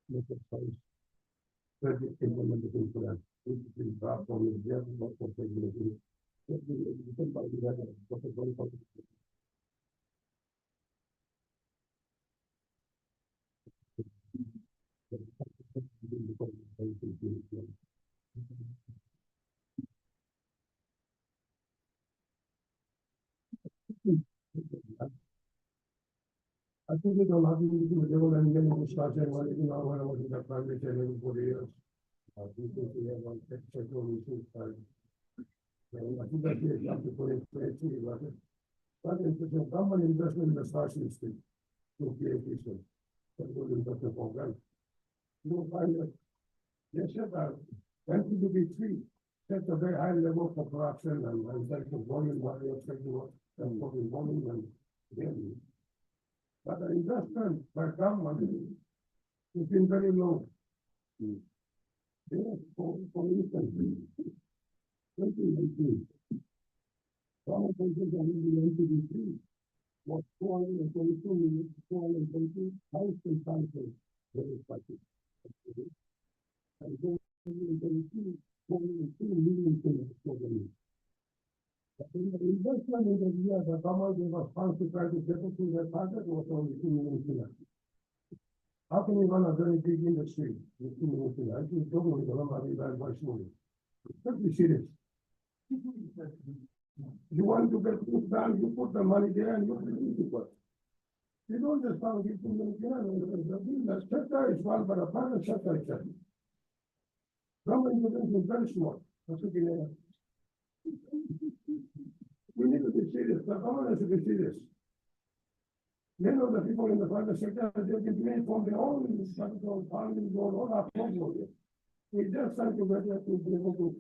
necessários para desenvolvimento da cultura. Isso que dá para o governo, não consegue fazer. Tem validade, você pode fazer. I think it will have to do with the level and then we start saying, well, you know, when I was in the private channel for years, I think we have one extra solution. I think that we have to put in place, but it's a common investment in the star system to create this one. That will invest the program. You will find that they set a NPDB3 set a very high level for corruption and that's the volume what they expect to work and for the volume and then. But the investment by government has been very low. For instance, 2019, government pensions on the NPDB3 was 422 million, 420,000 councils very budget. And 422 million for the year. But in the investment in the year, the government gave us funds to try to get to their target was only 2 million. How can you run a very big industry with 2 million? I think totally the number is very much more. Let's be serious. You want to get things done, you put the money there and you produce it. You don't just found it 2 million. The sector is one, but a private sector is second. Government intervention is very small. That's what you we need to be serious. The government has to be serious. Many of the people in the private sector, they've been doing from their own capital, farming, all our programs. We just trying to get to be able to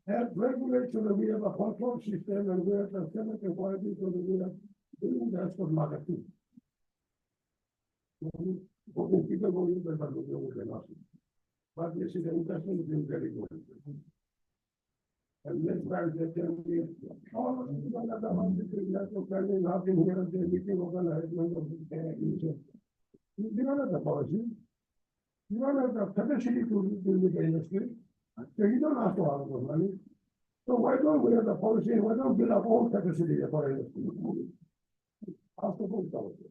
have regulation and we have a control system and we have a chemical quality so that we are doing that for marketing. People going to the but this is the investment has been very good. And next time they can be all of the other planning happening here and they're meeting organization of the future. You don't have the policy. You don't have the capacity to deal with the industry. So you don't ask for all of the money. So why don't we have the policy and why don't we build our own capacity for industry? Ask the whole policy.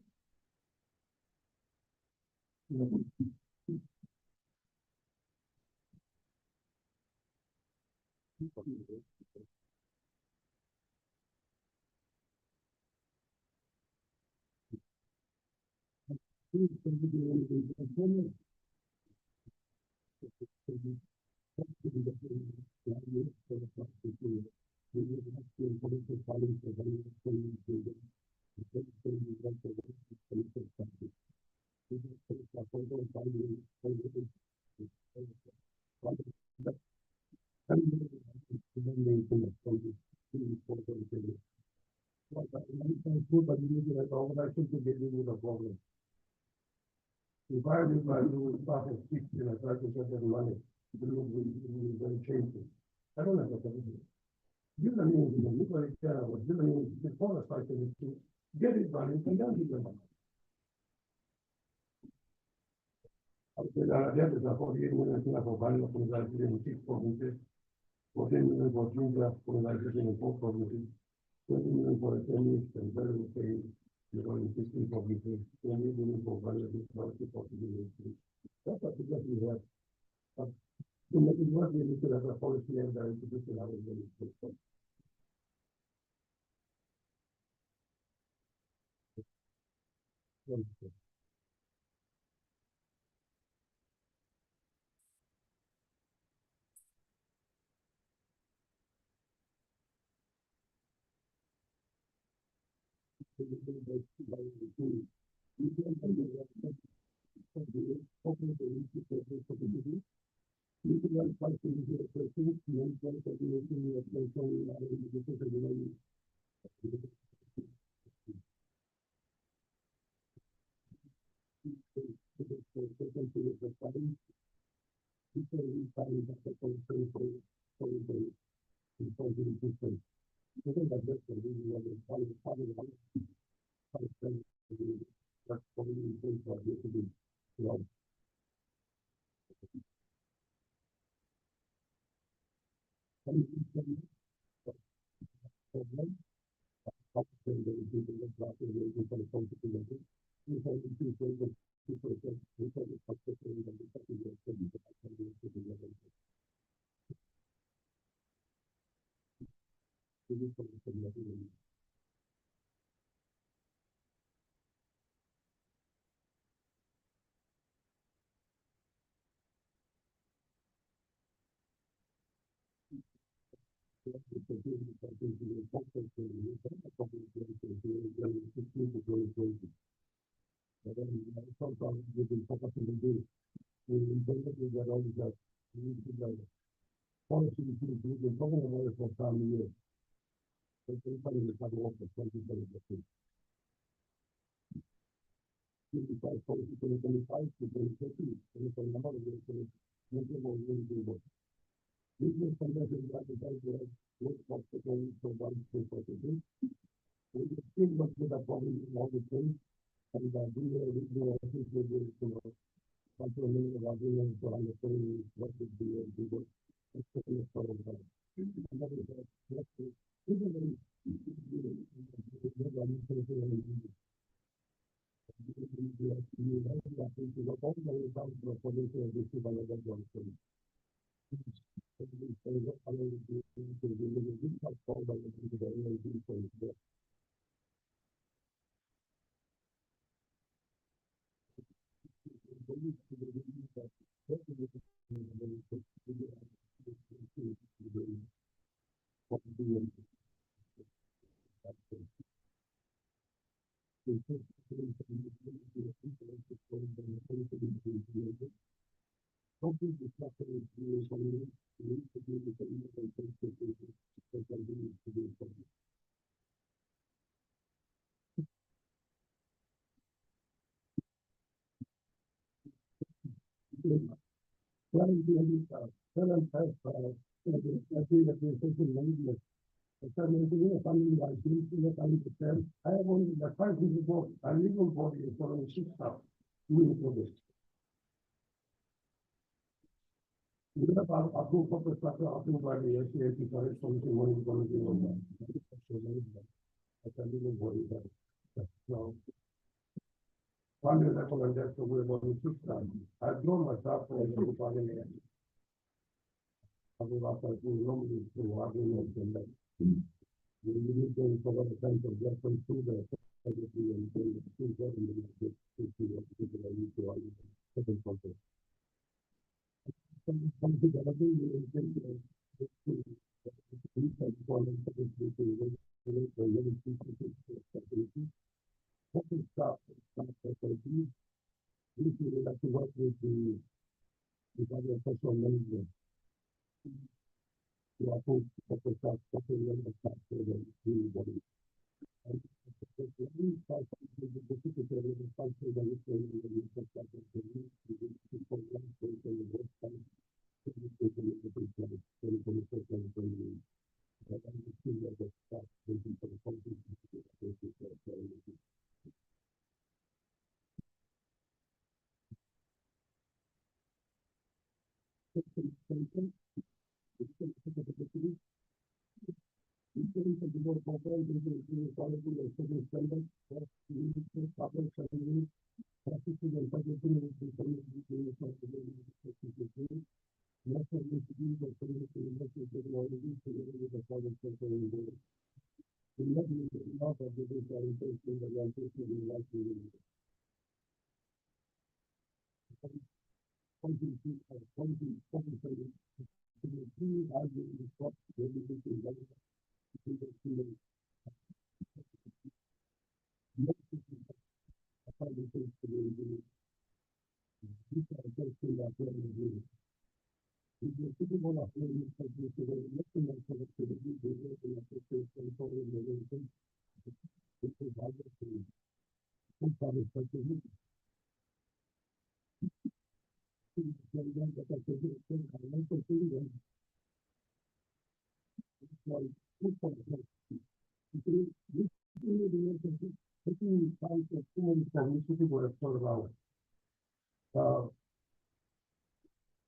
If I live my new stuff and speak in a try to get that money, it will change it. I don't have that. Give the means, you very care about give the means before the cycle is to get it done, you can then give them money. I said, that is a 48 million for value of organization in 6 provinces, 14 million for Georgia organization in 4 provinces, 20 million for the tennis and very okay. You're going to 16 provinces, 20 million for value of organization. That's what we have. But to make it work, we need to have a policy and the institution are very good. I have only the five people, a legal body is only 6,000. Kita aku fokus pada aku pada ya si kita harus semua orang di rumah. Akan dibuat. So, quando la comunità come volontà, a Roma sta per occupare le aveva fatto un nome di suo aveva detto il ministro di tanto già conclude per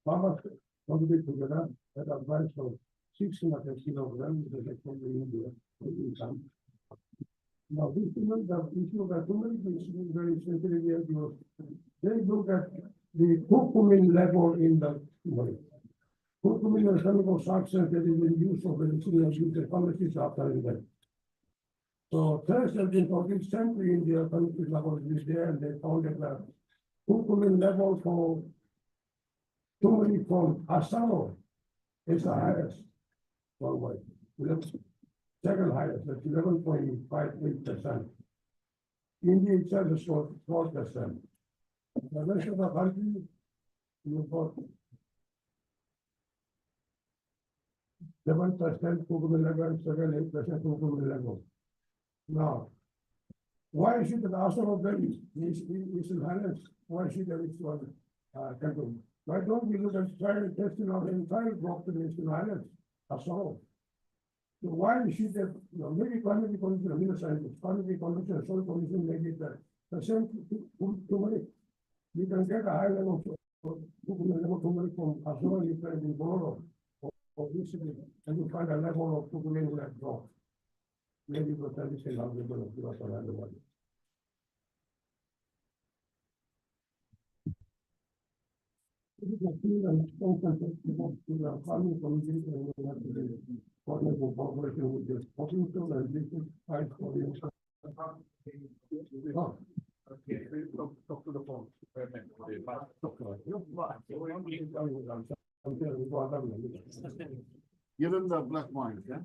Farmers contribute together at a price of 600 kilograms that from India. Now, this is the issue that too many things is very sensitive here because they look at the curcumin level in the body. Curcumin is a chemical substance that is in use for medicinal use pharmacies after that. So tests have been for this century in the pharmacy laboratories there, and they found that the curcumin level for turmeric from Asaro is the highest worldwide. Second highest, that's 11.58%. India itself is 4%. The rest of the country, you got 7% curcumin level, 7-8% curcumin level. Now, why is it that Asaro berries is enhanced? Why is it that it's controlled? Why don't we look at trial testing of the entire crop to the highlands? Asaro. So why is it that, maybe climate condition, amino scientists, climate condition, soil condition, maybe the same turmeric. You can get a high level of turmeric from Asoro, you can in Boro, or Italy, and you find a level of turmeric that drop. Maybe for 30 how they're going to give us around the world. This is a field and constant to the farming community and we have to coordinate with cooperation with the potential and different sites for the Okay, talk to the phone. Give him the black wine, yeah?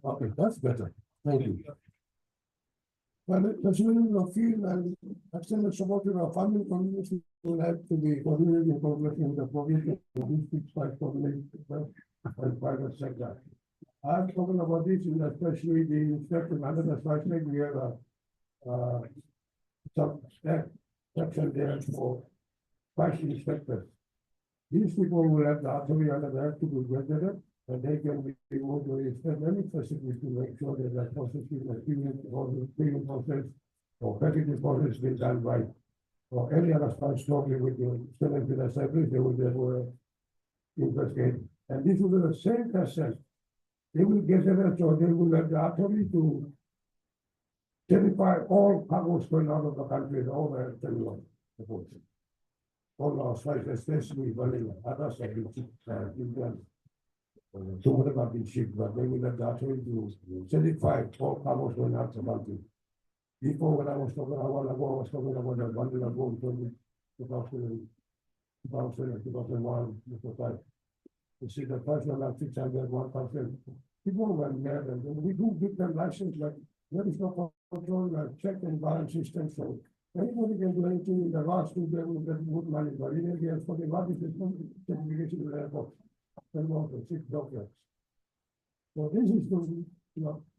Okay, that's better. Thank you. Well, considering the field and extended support to our farming community will have to be coordinated in cooperation with the provincial and district site coordinated and private sector. I've spoken about this, and especially the inspection under the site, we have some section there for price inspectors. These people will have the authority under that to be registered, and they can be able to inspect any facility to make sure that that process is a cleaning process or packaging process is being done right. Or any other site strongly with the students in the service, they will be able to investigate. And this will be the same person. They will get them, so they will have the authority to certify all cargoes going out of the country and all the terminal reports. All our sites, especially Vanilla, others have been done. Some of them have been shipped, but they will have the authority to certify all cargoes going out of the country. Before, when I was talking a while ago, I was talking about the Vanilla Gold 2001, you see the first one at 600, 1,000. People were mad, and we do give them license, but there is no control, check and balance system. So anybody can do anything in the last 2 days with that good money, but in India, for the largest certification to the airport, and also 6 doctors. So this is the,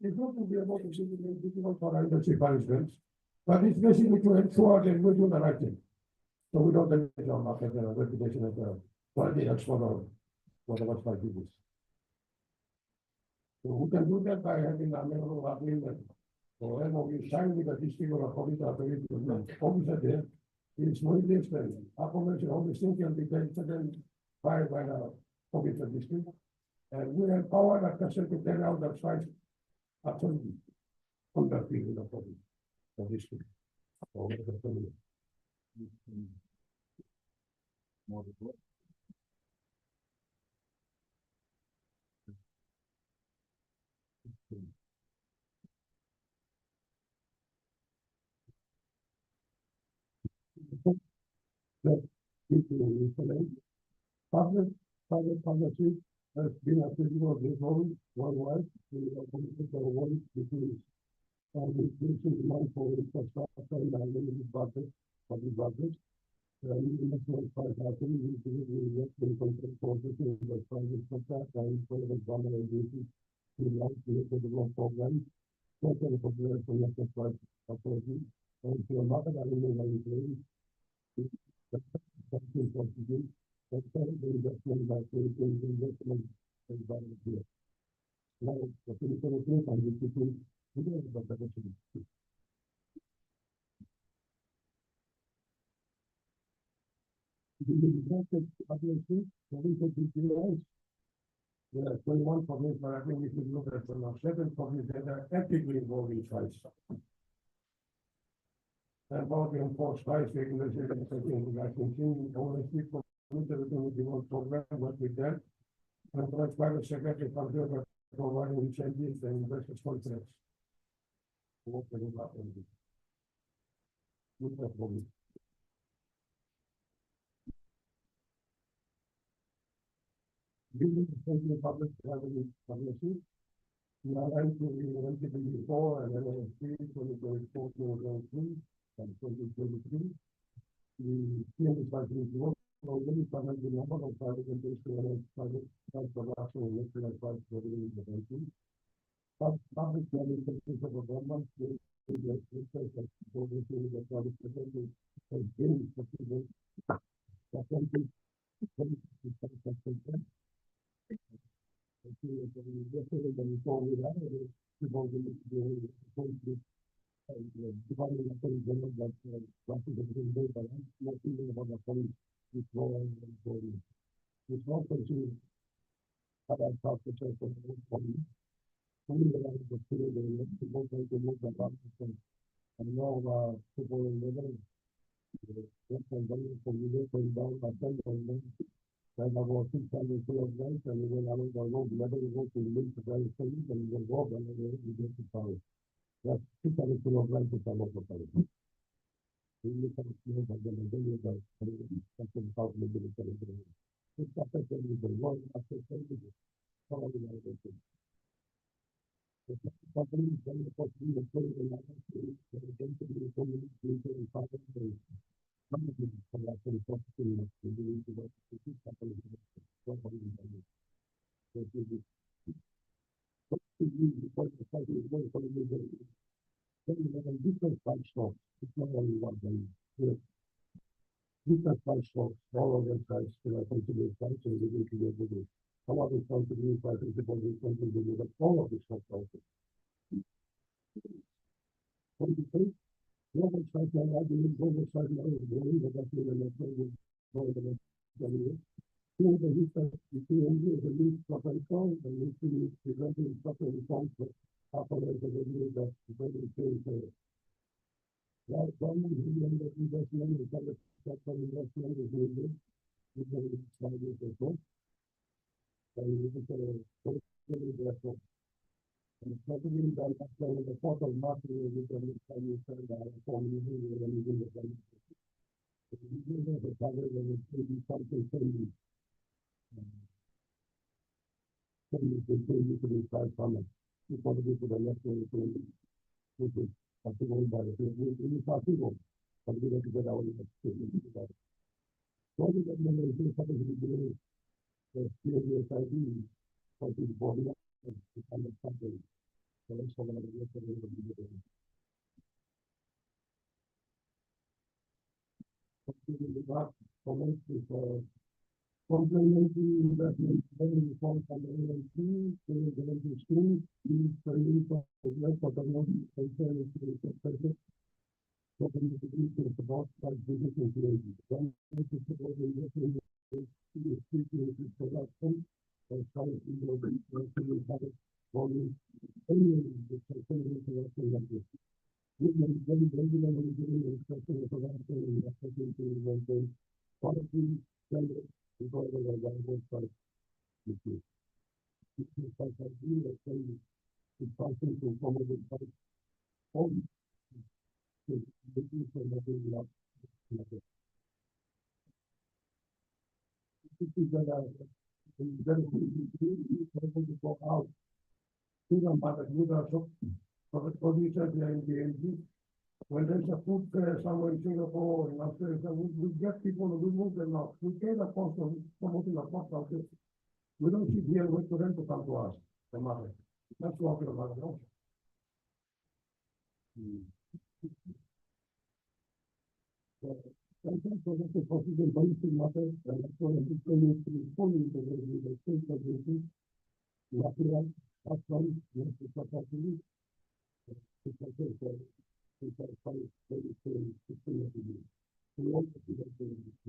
it's not to be able to see the difficult for industry, for instance, but it's basically to ensure that we do the right thing. So we don't get the market and reputation of the quality export or whatever like this. So we can do that by having a memorandum of agreement. So we sign with the district or a public authority, officer there, it's more expensive. Accommodation, all these things can be taken by the public district. And we empower the person to carry out the site authority on the field of the public, the district. Public partnership has been a critical reform worldwide. We have committed our work between increasing demand for infrastructure and unlimited budget, public budget. International price happening, we believe we work in control process in the private sector and private government agencies to launch the development program, social population for national price authority, and to a market avenue management. That's the investment by creating investment environment here. Now, the political thing and the people, we don't have the capacity. The investment obviously, the research is realized. Yeah, 21 companies, but I think we should look at some certain companies that are ethically involved in sites. And about the enforced sites, regulations, and something I continue, honestly, for everything we want program, what we done. And that's why the secretary comes here, but providing incentives and investors contracts. What can you happen? Look at for me. Building the public, publicity. Now, I think we went to be before, and then I see 2024, 2023, and 2023. The field is like this work, so many times the number of private industry and private production and electric price for the banking. Public money consists of a government, the interest of people who do the private sector, and gain for people. That can be before we have it, people will be dividing the things that classes of the day, but I'm not thinking about the police, which role and body. It's not to have a talk to check on the body. Only the line of the city, the people going to move the process and know people in the day. Yes, and then for you to go down, I tell you, and then I was 600 kilograms, and then I will go, the other will go to the link to various things, and then go, and then we get to power. That's 600 kilograms to come up with power. We look at the but then you go, something about the military. It's not that there is a lot of things, all the other things. The company is very important to play the life of the community and private days. Some of them are actually focusing on the company. So it is what to use because the site is very community. Then you have a different price stocks. It's not only one thing. Different price stocks, all of them price, consider price and we need to be able to. Some of it's going to be price is supposed to be but all of this stuff also. What do you think? Global site now, I believe global site now is growing, but that's the next one. Here the research, you see, is a new property call, and you see, presenting property calls for operators of the new that very things. Well, government is doing the investment, the public sector investment is doing good. We can try this as well. So you can say, therefore, and especially by the port of marketing, we can tell you that for me, we are using the government. If you do that, the public will be something changing. So you can change it to the side from it. You want to go to the left way to which is possible by the people. It is possible, but we have to get our experience about it. So we get the nation something to do the CSID for the body of the kind of country. So let's talk about the rest of the comments with complementary investment planning from the NLP to the school, the training for the life of the non concern is the purpose. So we need to support by business integration. Then we need to support the investment in production and trying to do the volume. Anyway, the sustainable production like this. We can very regularly do the sustainable production and investment to maintain quality, standard, because of the available price. This is like I do that say it's something to accommodate price. All this is for nothing less. This is that to go out to the market with our producers in the NG. When there's a food fair somewhere in Singapore, in Australia, we get people, we move them out. We pay the cost of promoting the cost of this. We don't sit here and wait for them to come to us, the market. That's what we're about. Sometimes for this possible basic matter, and that's why it's going to be fully integrated with the state of the city. We have to have upfront, we have to support the it's okay, so it's a very, very, very, we also do that in the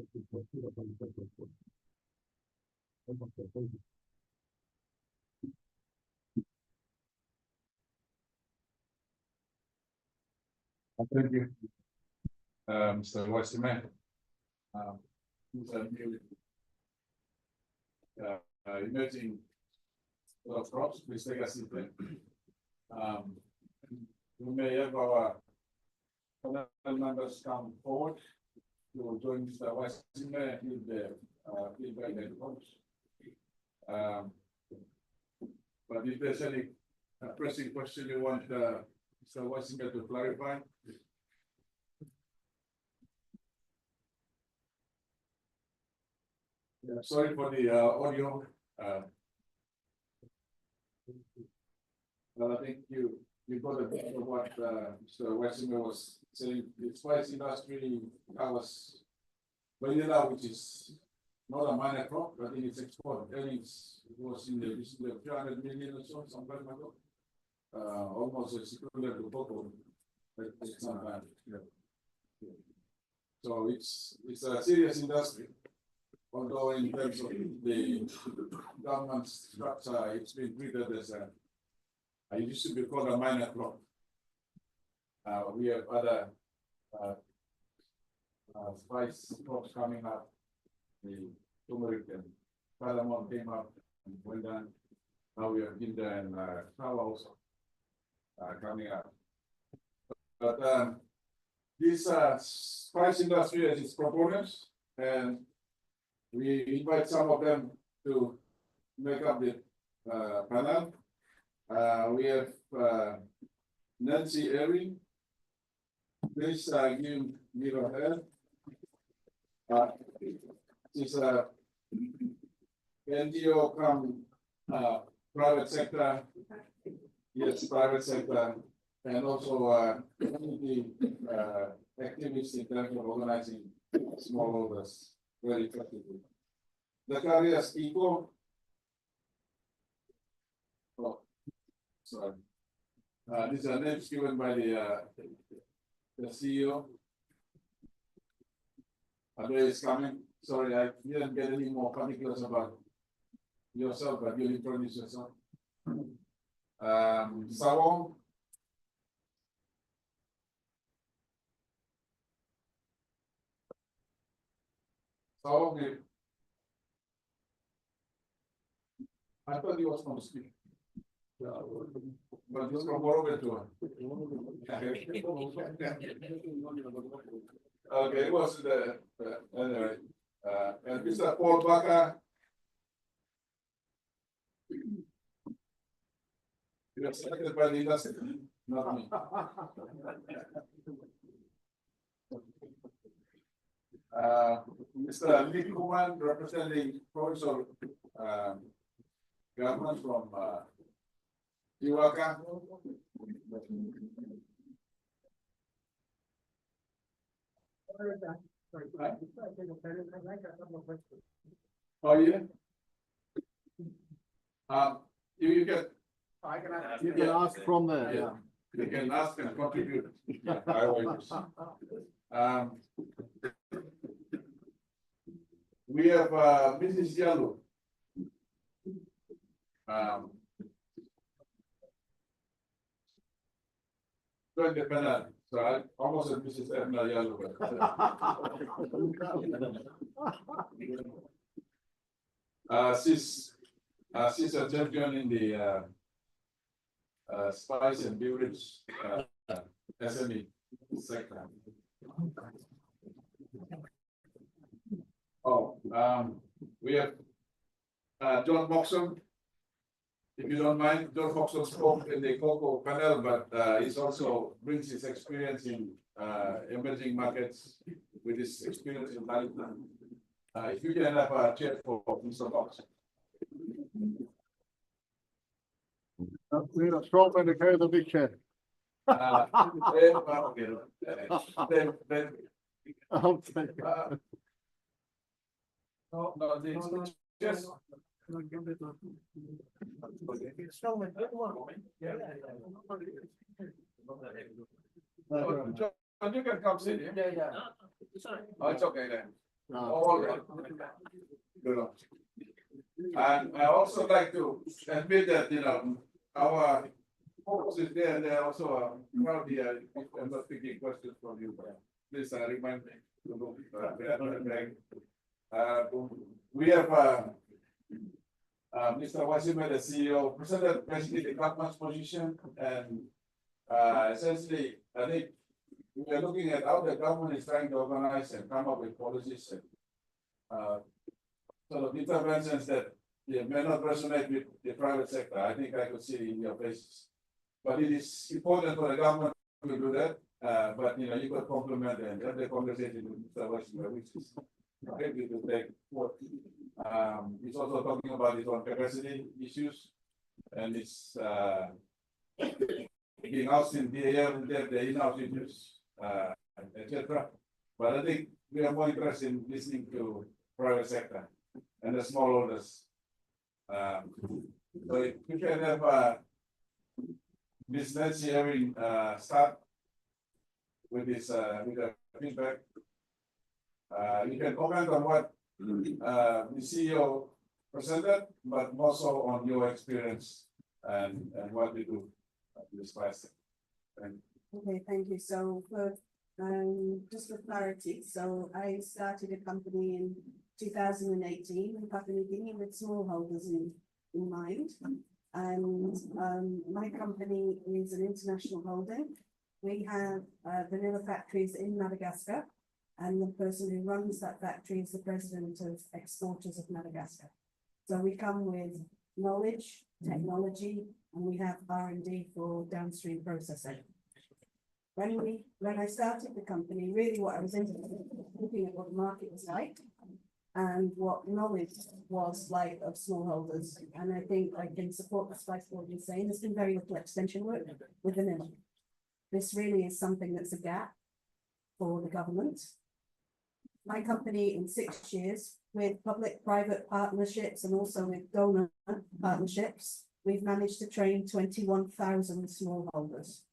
Thank you. Mr. Vice Mayor. These are new. Emerging crops, please take a seat there. We may have our panel members come forward. We will join Mr. Vice Mayor with the feedback and reports. But if there's any pressing question you want Mr. Vice Mayor to clarify. Yeah, sorry for the audio. But I think you got a bit of what Mr. Wessinger was saying. The spice industry covers vanilla, which is not a minor crop, but in its export earnings was in the vicinity of 300 million or so some time ago. Almost equivalent to cocoa. It's not bad. Yeah. So it's a serious industry. Although in terms of the government structure, it's been treated as I used to be called a minor crop. We have other spice crops coming up. The turmeric and cardamom came up and went down. Now we have ginger and kava also coming up. But this spice industry has its proponents, and we invite some of them to make up the panel. We have Nancy Erin. Please give her hand. She's a NGO come private sector. Yes, private sector, and also community activists in terms of organizing smallholders very effectively. Zacharias Eco. Oh, sorry. These are names given by the CEO. Andre is coming. Sorry, I didn't get any more particulars about yourself, but you'll introduce yourself. Sawong. Sawong. I thought he was from Spain. But he's from Borobudur. Okay, it was the anyway. And Mr. Paul Baca. You are selected by the industry, not me. Mr. Lee Kuman, representing provincial government from Iwaka. Oh yeah. You can. You can ask from there, yeah. You can ask and contribute. I always. We have Mrs. Yellow. Join the panel. So I almost said Mrs. Edna Yellow. She's a champion in the spice and beverage SME sector. Oh, we have John Moxon. If you don't mind, John Moxon spoke in the cocoa panel, but he's also brings his experience in emerging markets with his experience in Thailand. If you can have a chair for Mr. Moxon. We need a strong man to carry the big chair. Just. You can come sit here. Yeah. Oh, it's okay then. No. All right. Good luck. And I also like to admit that, our Folks is there, and there also crowd here, if I'm not taking questions from you, please remind me to look, we are not back. We have, Mr. Wasima, the CEO, presented basically the government's position, and essentially, I think we are looking at how the government is trying to organize and come up with policies and sort of interventions that may not resonate with the private sector. I think I could see in your faces. But it is important for the government to do that. But you know, you could complement and have the conversation with Mr. Wasima, which is maybe to take what he's also talking about his own capacity issues, and it's being housed in the in-house issues, etc. But I think we are more interested in listening to private sector and the smallholders. So if we can have Ms. Nancy having start with this with the feedback. You can comment on what the CEO presented, but also on your experience and what you do this class. Okay, thank you. So for just for clarity, so I started a company in 2018 in Papua New Guinea with smallholders in mind. And my company is an international holding. We have vanilla factories in Madagascar, and the person who runs that factory is the president of Exporters of Madagascar. So we come with knowledge, technology, and we have R&D for downstream processing. When I started the company, really what I was interested in was looking at what the market was like and what knowledge was like of smallholders. And I think I can support the Spice Board in saying there's been very little extension work with vanilla. This really is something that's a gap for the government. My company in 6 years, with public-private partnerships and also with donor partnerships, we've managed to train 21,000 smallholders.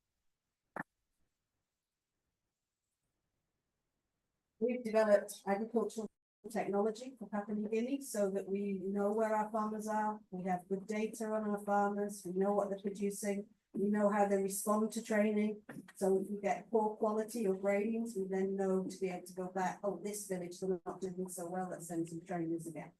We've developed agricultural technology for Papua New Guinea so that we know where our farmers are. We have good data on our farmers. We know what they're producing. We know how they respond to training. So if we get poor quality or gradings, we then know to be able to go back, oh, this village, they're not doing so well, let's send some trainers again.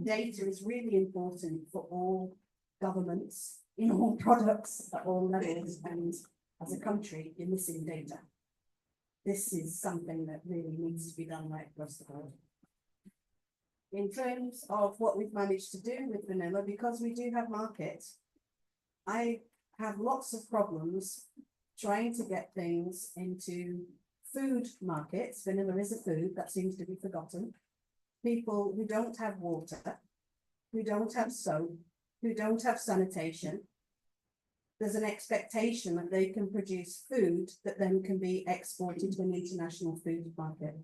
Data is really important for all governments, in all products, at all levels, and as a country, you're missing data. This is something that really needs to be done right across the board. In terms of what we've managed to do with vanilla, because we do have markets, I have lots of problems trying to get things into food markets. Vanilla is a food that seems to be forgotten. People who don't have water, who don't have soap, who don't have sanitation. There's an expectation that they can produce food that then can be exported to an international food market.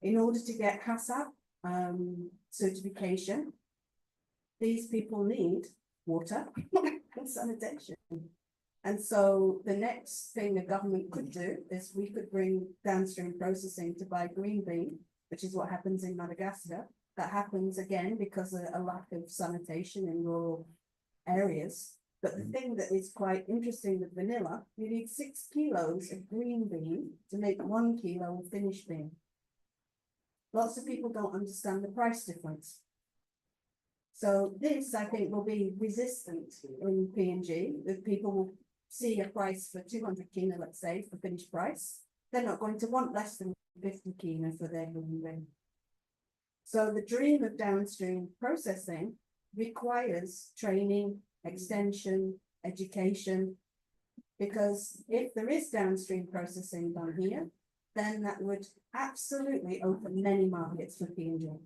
In order to get HACCP certification, these people need water and sanitation. And so the next thing the government could do is we could bring downstream processing to buy green bean, which is what happens in Madagascar. That happens again because of a lack of sanitation in rural areas. But the thing that is quite interesting with vanilla, you need 6 kilos of green bean to make 1 kilo of finished bean. Lots of people don't understand the price difference. So this, I think, will be resistant in PNG, that people will see a price for 200 kina, let's say, for finished price. They're not going to want less than 50 kina for their green bean. So the dream of downstream processing requires training, extension, education, because if there is downstream processing done here, then that would absolutely open many markets for PNG.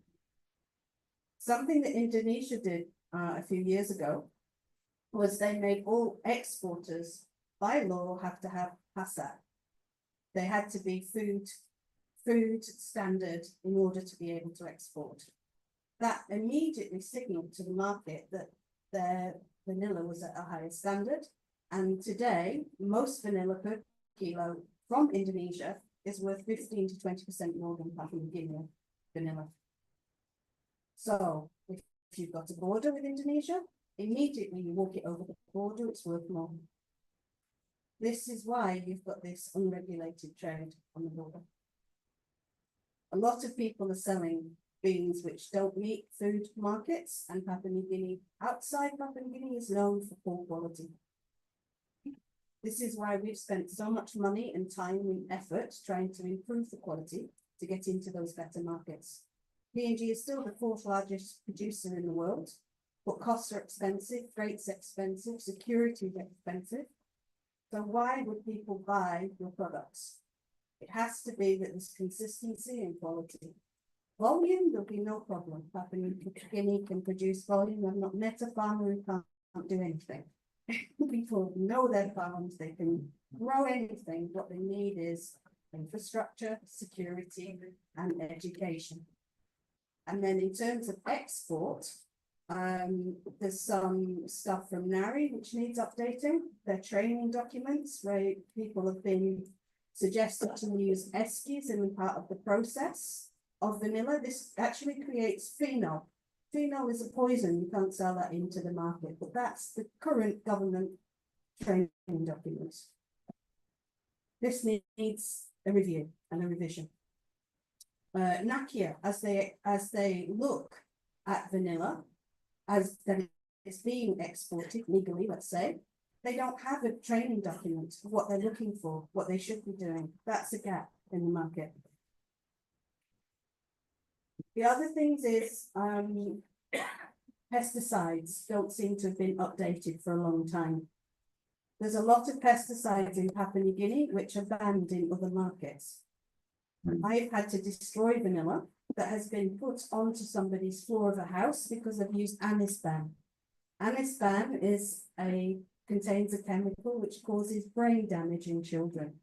Something that Indonesia did a few years ago was they made all exporters by law have to have HACCP. They had to be food standard in order to be able to export. That immediately signaled to the market that their vanilla was at a higher standard. And today, most vanilla per kilo from Indonesia is worth 15 to 20% more than Papua New Guinea vanilla. So if you've got a border with Indonesia, immediately you walk it over the border, it's worth more. This is why you've got this unregulated trade on the border. A lot of people are selling beans which don't meet food markets, and Papua New Guinea, outside Papua New Guinea, is known for poor quality. This is why we've spent so much money and time and effort trying to improve the quality to get into those better markets. PNG is still the 4th largest producer in the world, but costs are expensive, freight's expensive, security is expensive. So why would people buy your products? It has to be that there's consistency and quality. Volume, there'll be no problem. Papua New Guinea can produce volume. I've not met a farmer who can't do anything. People know their farms, they can grow anything. What they need is infrastructure, security, and education. And then in terms of export, there's some stuff from NARI which needs updating. Their training documents where people have been suggested to use eskies in part of the process of vanilla. This actually creates phenol. Phenol is a poison, you can't sell that into the market, but that's the current government training documents. This needs a review and a revision. Nakia, as they look at vanilla, as that it's being exported legally, let's say, they don't have a training document of what they're looking for, what they should be doing. That's a gap in the market. The other things is pesticides don't seem to have been updated for a long time. There's a lot of pesticides in Papua New Guinea which are banned in other markets. I've had to destroy vanilla that has been put onto somebody's floor of a house because they've used anisban. Anisban contains a chemical which causes brain damage in children.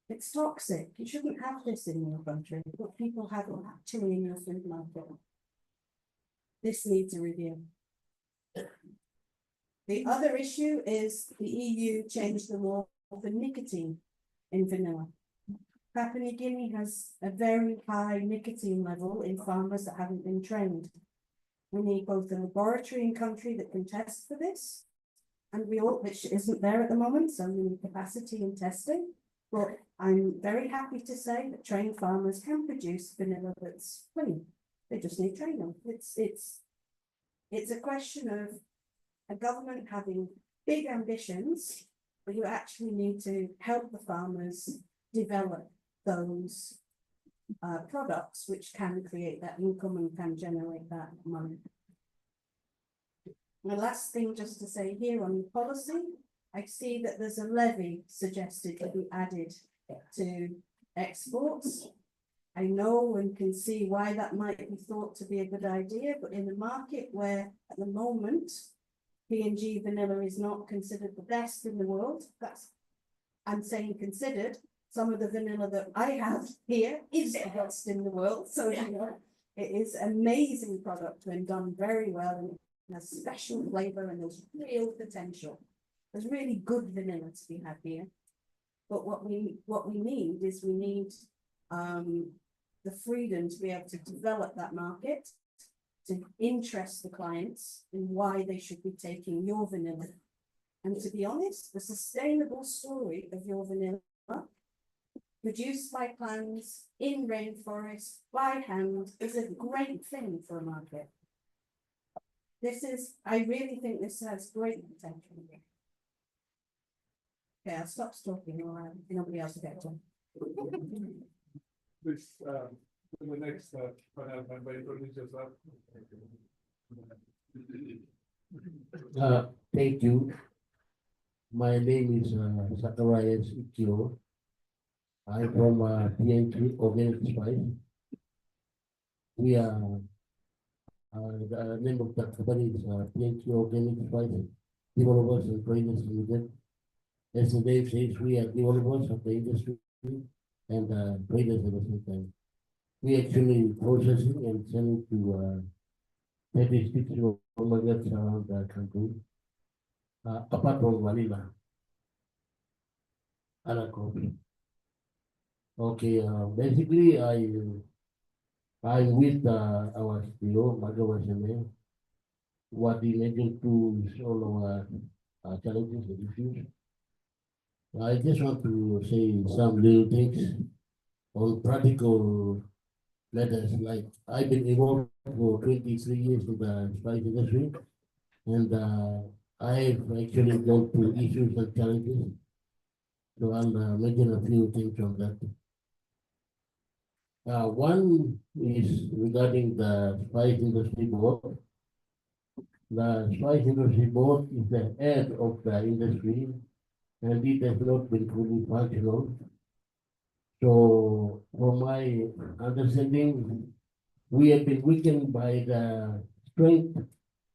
It's toxic. You shouldn't have this in your country, but people have it actually in your food market. This needs a review. The other issue is the EU changed the law for nicotine in vanilla. Papua New Guinea has a very high nicotine level in farmers that haven't been trained. We need both a laboratory in country that can test for this, and which isn't there at the moment, so we need capacity in testing. But I'm very happy to say that trained farmers can produce vanilla that's clean. They just need training. It's a question of a government having big ambitions, but you actually need to help the farmers develop those products which can create that income and can generate that money. The last thing just to say here on the policy, I see that there's a levy suggested to be added to exports. I know and can see why that might be thought to be a good idea, but in a market where at the moment PNG vanilla is not considered the best in the world, I'm saying considered, some of the vanilla that I have here is the best in the world. So you know, it is an amazing product when done very well, and it has special flavor and there's real potential. There's really good vanilla to be had here. But what we need is the freedom to be able to develop that market, to interest the clients in why they should be taking your vanilla. And to be honest, the sustainable story of your vanilla, produced by clans in rainforest by hand, is a great thing for a market. I really think this has great potential. Okay, I'll stop talking or nobody else will get to. This, the next panel member introduce yourself. Thank you. My name is Zacharias Ikio. I'm from PNG Organic Spice. We are the name of the company is PNG Organic Spice Developers and Traders Limited. As the name says, we are developers of the industry and traders at the same time. We actually processing and selling to 36 markets around the country, apart from vanilla, other coffee. Okay, basically I'm with our CEO, Margo Wasame. what he mentioned to all our challenges and issues. I just want to say some little things on practical matters. Like I've been involved for 23 years in the spice industry, and I've actually gone through issues and challenges. So I'll mention a few things on that. One is regarding the Spice Industry Board. The Spice Industry Board is the head of the industry, and it has not been fully functional. So, from my understanding, we have been weakened by the strength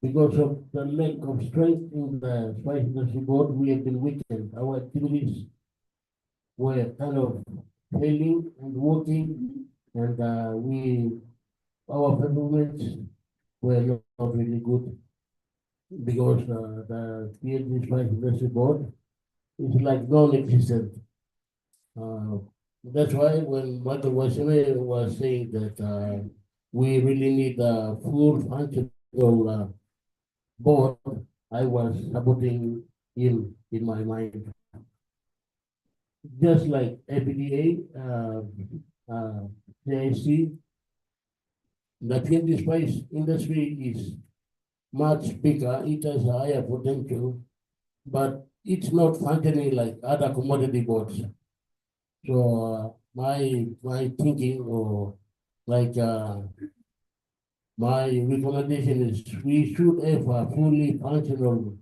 because of the lack of strength in the Spice Industry Board. We have been weakened. Our activities were kind of failing and working, and our performance were not really good because the PhD Spice Industry Board is like non-existent. That's why when Michael Wasile was saying that we really need a full functional board, I was supporting him in my mind. Just like FDA, CIC, the PhD spice industry is much bigger, it has a higher potential, but it's not functioning like other commodity boards. So my thinking or like my recommendation is we should have a fully functional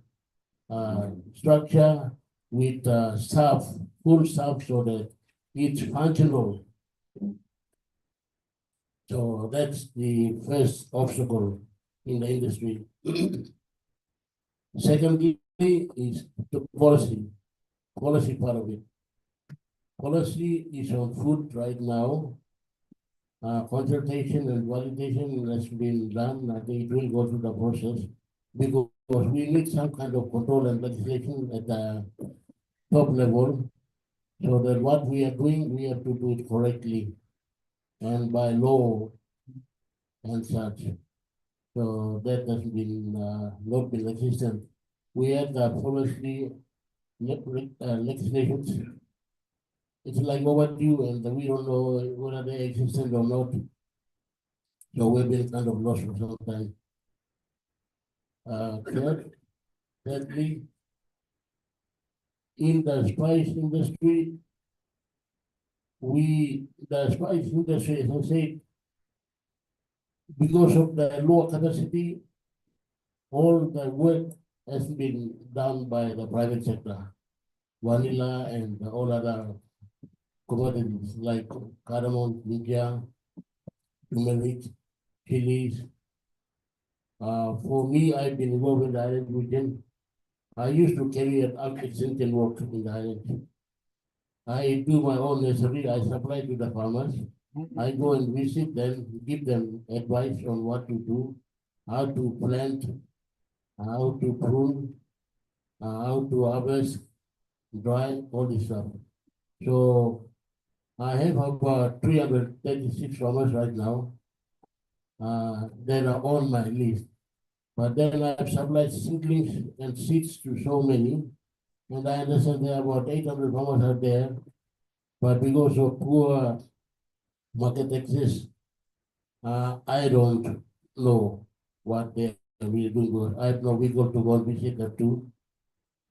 structure with staff, full staff, so that it's functional. So that's the first obstacle in the industry. Secondly is the policy part of it. Policy is on foot right now. Consultation and validation has been done. I think it will go through the process because we need some kind of control and legislation at the top level so that what we are doing, we have to do it correctly and by law and such. So that has been not been existent. We had the policy legislations. It's like overdue, and we don't know whether they existent or not. So we've been kind of lost for some time. Thirdly, in the spice industry, the spice industry, as I said, because of the lower capacity, all the work has been done by the private sector. Vanilla and all other commodities like cardamom, ginger, turmeric, chilies. For me, I've been involved in the island region. I used to carry out extension work in the island. I do my own nursery. I supply to the farmers. I go and visit them, give them advice on what to do, how to plant, how to prune, how to harvest, dry, all this stuff. So I have about 336 farmers right now that are on my list. But then I've supplied seedlings and seeds to so many, and I understand there are about 800 farmers out there. But because of poor market access, I don't know what they are really doing. I have no vehicle to go and visit them too.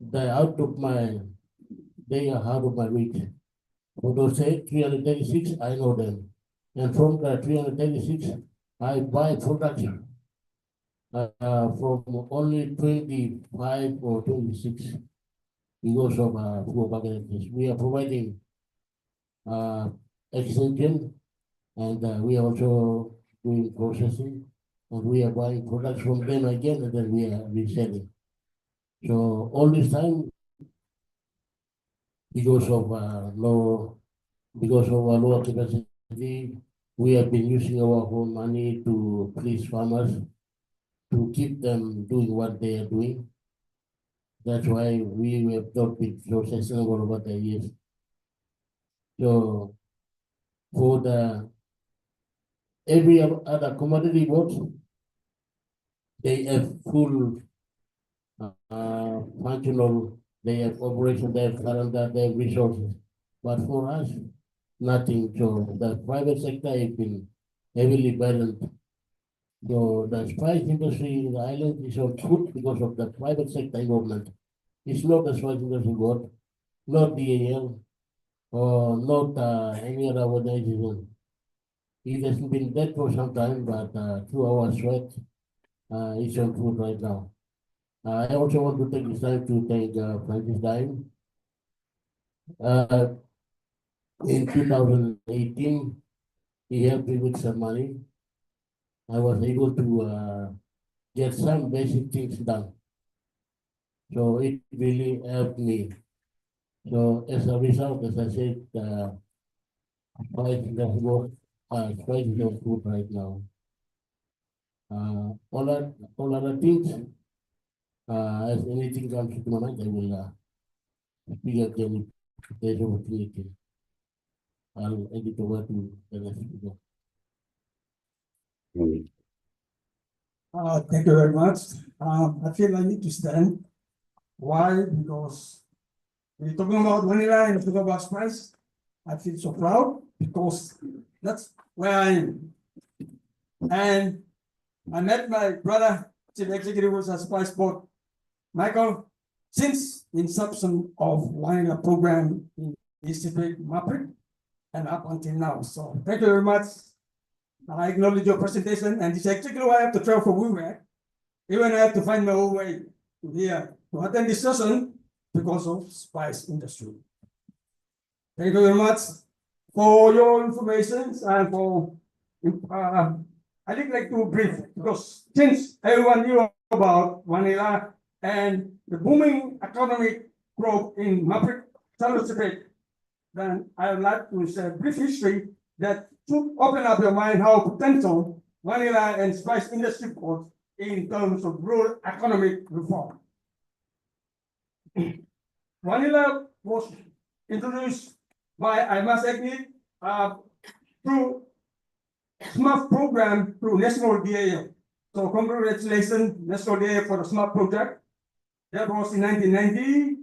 They are out of my reach. For those 336, I know them. And from the 336, I buy products from only 25 or 26 because of poor market access. We are providing extension, and we are also doing processing, and we are buying products from them again, and then we are reselling. So all this time, because of lower capacity, we have been using our own money to please farmers, to keep them doing what they are doing. That's why we have not been so sustainable over the years. So for every other commodity board, they have full functional, they have operation, they have calendar, they have resources. But for us, nothing. So the private sector has been heavily burdened. So the spice industry in the island is on foot because of the private sector involvement. It's not the spice industry board, not DAL, or not any other organization. It has been dead for some time, but through our sweat, it's on foot right now. I also want to take this time to thank Francis Dime. In 2018, he helped me with some money. I was able to get some basic things done. So it really helped me. So as a result, as I said, price is of food right now. All other things, as anything comes to my mind, I will speak again if there's opportunity. I'll hand it over to the next speaker. Thank you very much. I feel I need to stand. Why? Because we're talking about vanilla and talking about spice. I feel so proud because that's where I am. And I met my brother, Chief Executive of the Spice Board, Michael, since the inception of vanilla program in East Maprik and up until now. So thank you very much. I acknowledge your presentation, and this is exactly why I have to travel from Woodward. Even I have to find my own way to here to attend this session because of spice industry. Thank you very much for your information and for I'd like to brief because since everyone knew about vanilla and the booming economic growth in Maprik, then I would like to share a brief history that should open up your mind how potential vanilla and spice industry was in terms of rural economic reform. Vanilla was introduced by, I must admit, through SMART program through National DAO. So congratulations, National DAO for the SMART project. That was in 1990.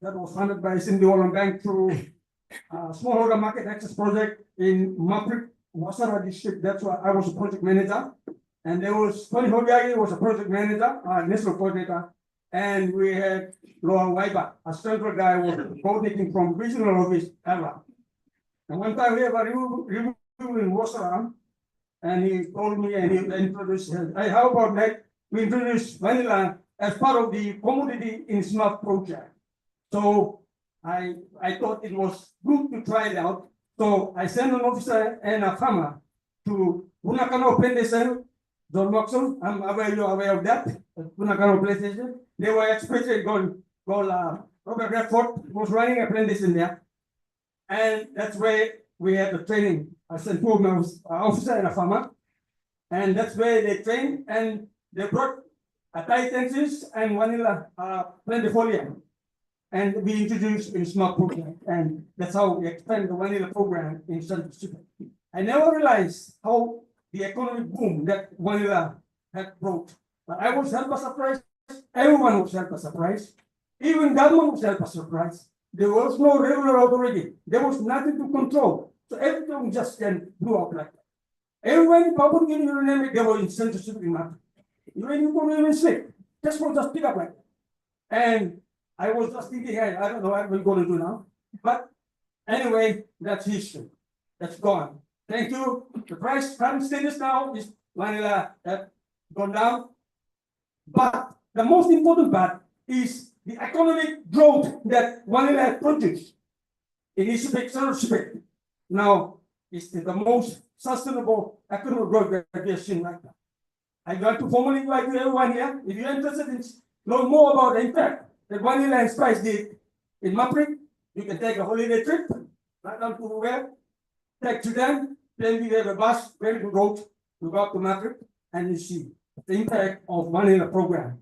That was funded by Cindy Wallen Bank through smallholder market access project in Maprik, Wasara district. That's why I was a project manager. And there was Tony Hobiagi was a project manager, national coordinator. And we had Loa Waiba, a central guy was coordinating from regional office era. And one time we have a review in Wasara, and he told me and he introduced, hey, how about that? We introduced vanilla as part of the commodity in SMART project. So I thought it was good to try it out. So I sent an officer and a farmer to Punakano Plantation, John Watson. I'm aware you're aware of that. Punakano Plantation. They were expected Robert Redford was running a plantation there. And that's where we had the training. I sent two officer and a farmer. And that's where they trained and they brought a Titans and vanilla plantifolia. And we introduced in SMART program, and that's how we expand the vanilla program in Central Pacific. I never realized how the economic boom that vanilla had brought. But I was helped by surprise. Everyone was helped by surprise. Even government was helped by surprise. There was no regular authority. There was nothing to control. So everything just can blew up like that. Everyone in Papua New Guinea, you name it, they were in Central Pacific market. Even you couldn't even sleep. Just for just pick up like that. And I was just thinking, hey, I don't know what we're going to do now. But anyway, that's history. That's gone. Thank you. The price current status now is vanilla that gone down. But the most important part is the economic growth that vanilla produced in Isipik. Now, it's the most sustainable economic growth that we have seen right now. I'd like to formally invite everyone here, if you're interested in knowing more about the impact that vanilla and spice did in Maprik, you can take a holiday trip right down to where, take to them, then we have a bus ready to go up to Maprik, and you see the impact of vanilla program.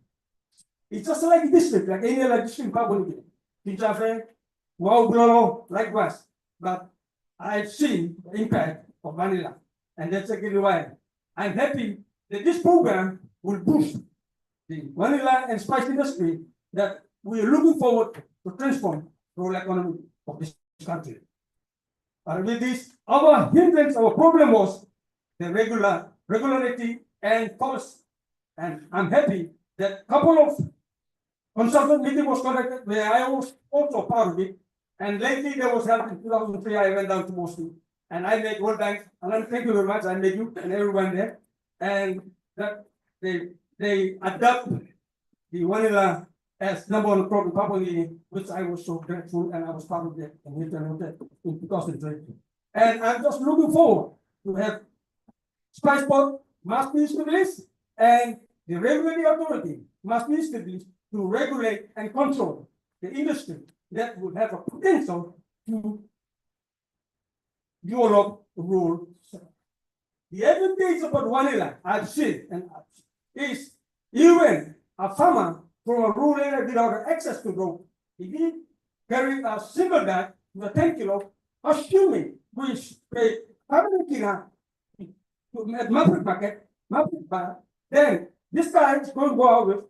It's just like a district, like any other district in Papua New Guinea. Pinchafe, Waubrolo, likewise. But I've seen the impact of vanilla, and that's exactly why I'm happy that this program will boost the vanilla and spice industry that we are looking forward to transform the rural economy of this country. With this, our hindrance, our problem was the regularity and cost. And I'm happy that couple of consultant meeting was conducted where I was also part of it. And lately there was held in 2003, I went down to Moscow and I met World Bank, and thank you very much, I met you and everyone there. And that they adopt the vanilla as number one crop in Papua New Guinea, which I was so grateful, and I was part of that in Hilton Hotel in 2020. And I'm just looking forward to have Spice Board must be established, and the regulatory authority must be established to regulate and control the industry that would have a potential to develop rural. The advantage about vanilla, I've seen, is even a farmer from a rural area without access to road, if he carry a single bag with 10 kilo, assuming which pay 100 kilo at market bag, then this guy is going to go out with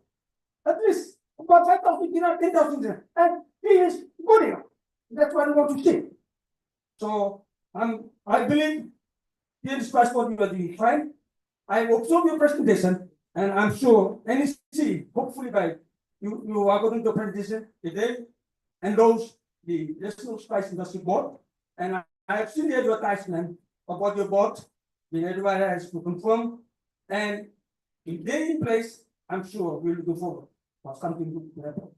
at least about 5,000 kilo, 10,000 kilo, and he is good enough. That's what I want to see. So I believe this passport will be fine. I observe your presentation, and I'm sure NEC, hopefully by you are going to the presentation today, endorse the National Spice Industry Board, and I have seen the advertisement about your board. The advisor has to confirm, and if they're in place, I'm sure we'll go forward for something good to happen.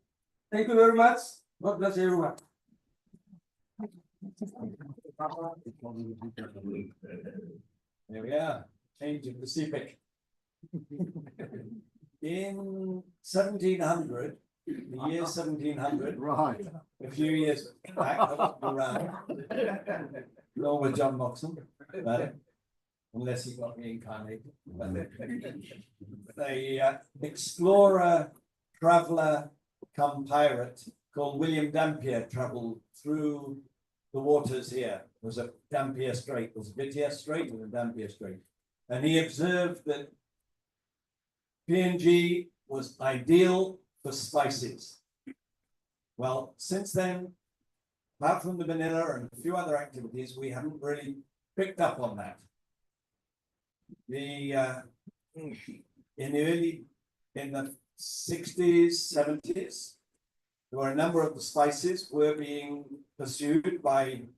Thank you very much. God bless everyone. There we are, change of Pacific. In 1700, the year 1700, Right. a few years back, I wasn't around, nor was John Moxon, but unless he got reincarnated. The explorer, traveller, come pirate called William Dampier traveled through the waters here. There was a Dampier Strait, there was a Vitia Strait and a Dampier Strait. And he observed that PNG was ideal for spices. Well, since then, apart from the vanilla and a few other activities, we haven't really picked up on that. In the 60s, 70s, there were a number of the spices were being pursued by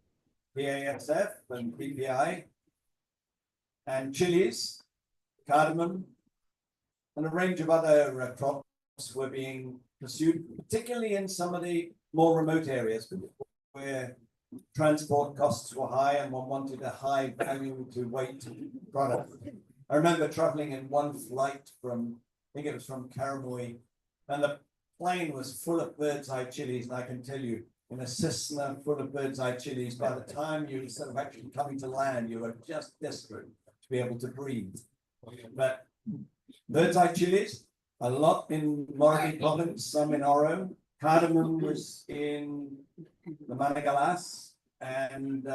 BASF and BPI, and chilies, cardamom, and a range of other crops were being pursued, particularly in some of the more remote areas where transport costs were high and one wanted a high value to weight product. I remember traveling in one flight from, I think it was from Karamoy, and the plane was full of bird's eye chilies, and I can tell you, in a Cessna full of bird's eye chilies, by the time you were sort of actually coming to land, you were just desperate to be able to breathe. But bird's eye chilies, a lot in Moragi province, some in Oro. Cardamom was in the Managalas and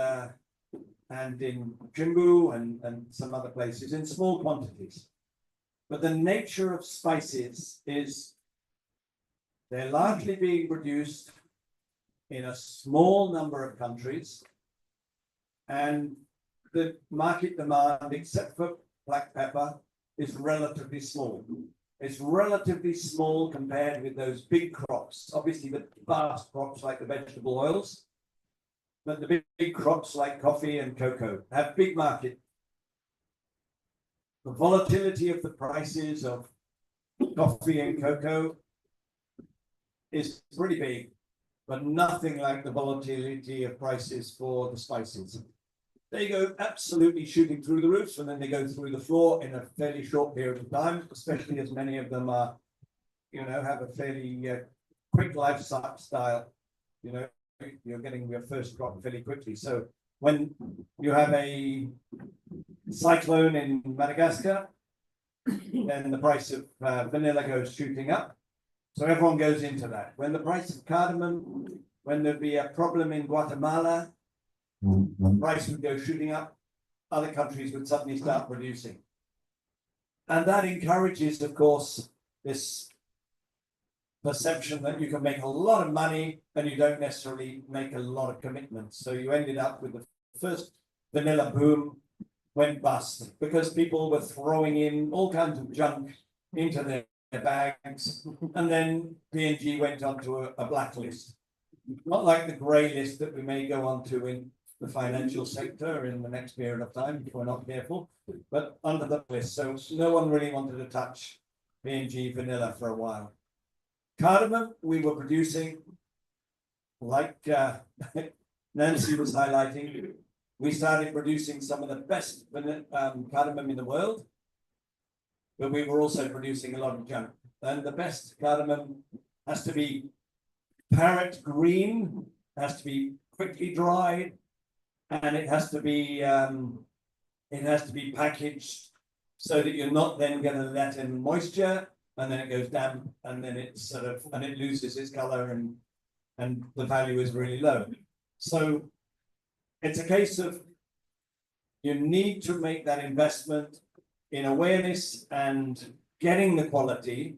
in Jimbu and some other places in small quantities. But the nature of spices is they're largely being produced in a small number of countries, and the market demand, except for black pepper, is relatively small. It's relatively small compared with those big crops. Obviously, the vast crops like the vegetable oils, but the big crops like coffee and cocoa have big market. The volatility of the prices of coffee and cocoa is pretty big, but nothing like the volatility of prices for the spices. They go absolutely shooting through the roofs, and then they go through the floor in a fairly short period of time, especially as many of them are, have a fairly quick lifestyle. You're getting your first crop fairly quickly. So when you have a cyclone in Madagascar, then the price of vanilla goes shooting up. So everyone goes into that. When the price of cardamom, when there'd be a problem in Guatemala, the price would go shooting up, other countries would suddenly start producing. And that encourages, of course, this perception that you can make a lot of money and you don't necessarily make a lot of commitments. So you ended up with the first vanilla boom went bust because people were throwing in all kinds of junk into their bags. And then P&G went onto a blacklist. Not like the grey list that we may go onto in the financial sector in the next period of time if we're not careful, but under the list. So no one really wanted to touch P&G vanilla for a while. Cardamom, we were producing, like Nancy was highlighting, we started producing some of the best cardamom in the world, but we were also producing a lot of junk. And the best cardamom has to be parrot green, has to be quickly dried, and it has to be packaged so that you're not then going to let in moisture, and then it goes damp, and then it it loses its color, and the value is really low. So it's a case of you need to make that investment in awareness and getting the quality,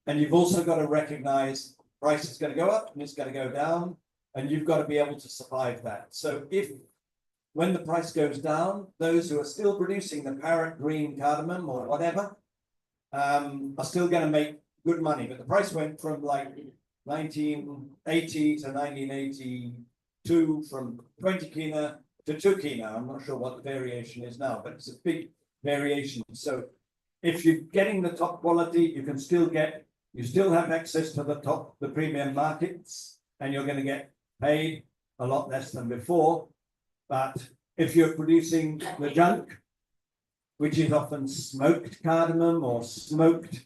and you've also got to recognize price is going to go up and it's going to go down, and you've got to be able to survive that. So when the price goes down, those who are still producing the parrot green cardamom or whatever are still going to make good money. But the price went from like 1980 to 1982 from 20 kina to 2 kina. I'm not sure what the variation is now, but it's a big variation. So if you're getting the top quality, you still have access to the premium markets, and you're going to get paid a lot less than before. But if you're producing the junk, which is often smoked cardamom or smoked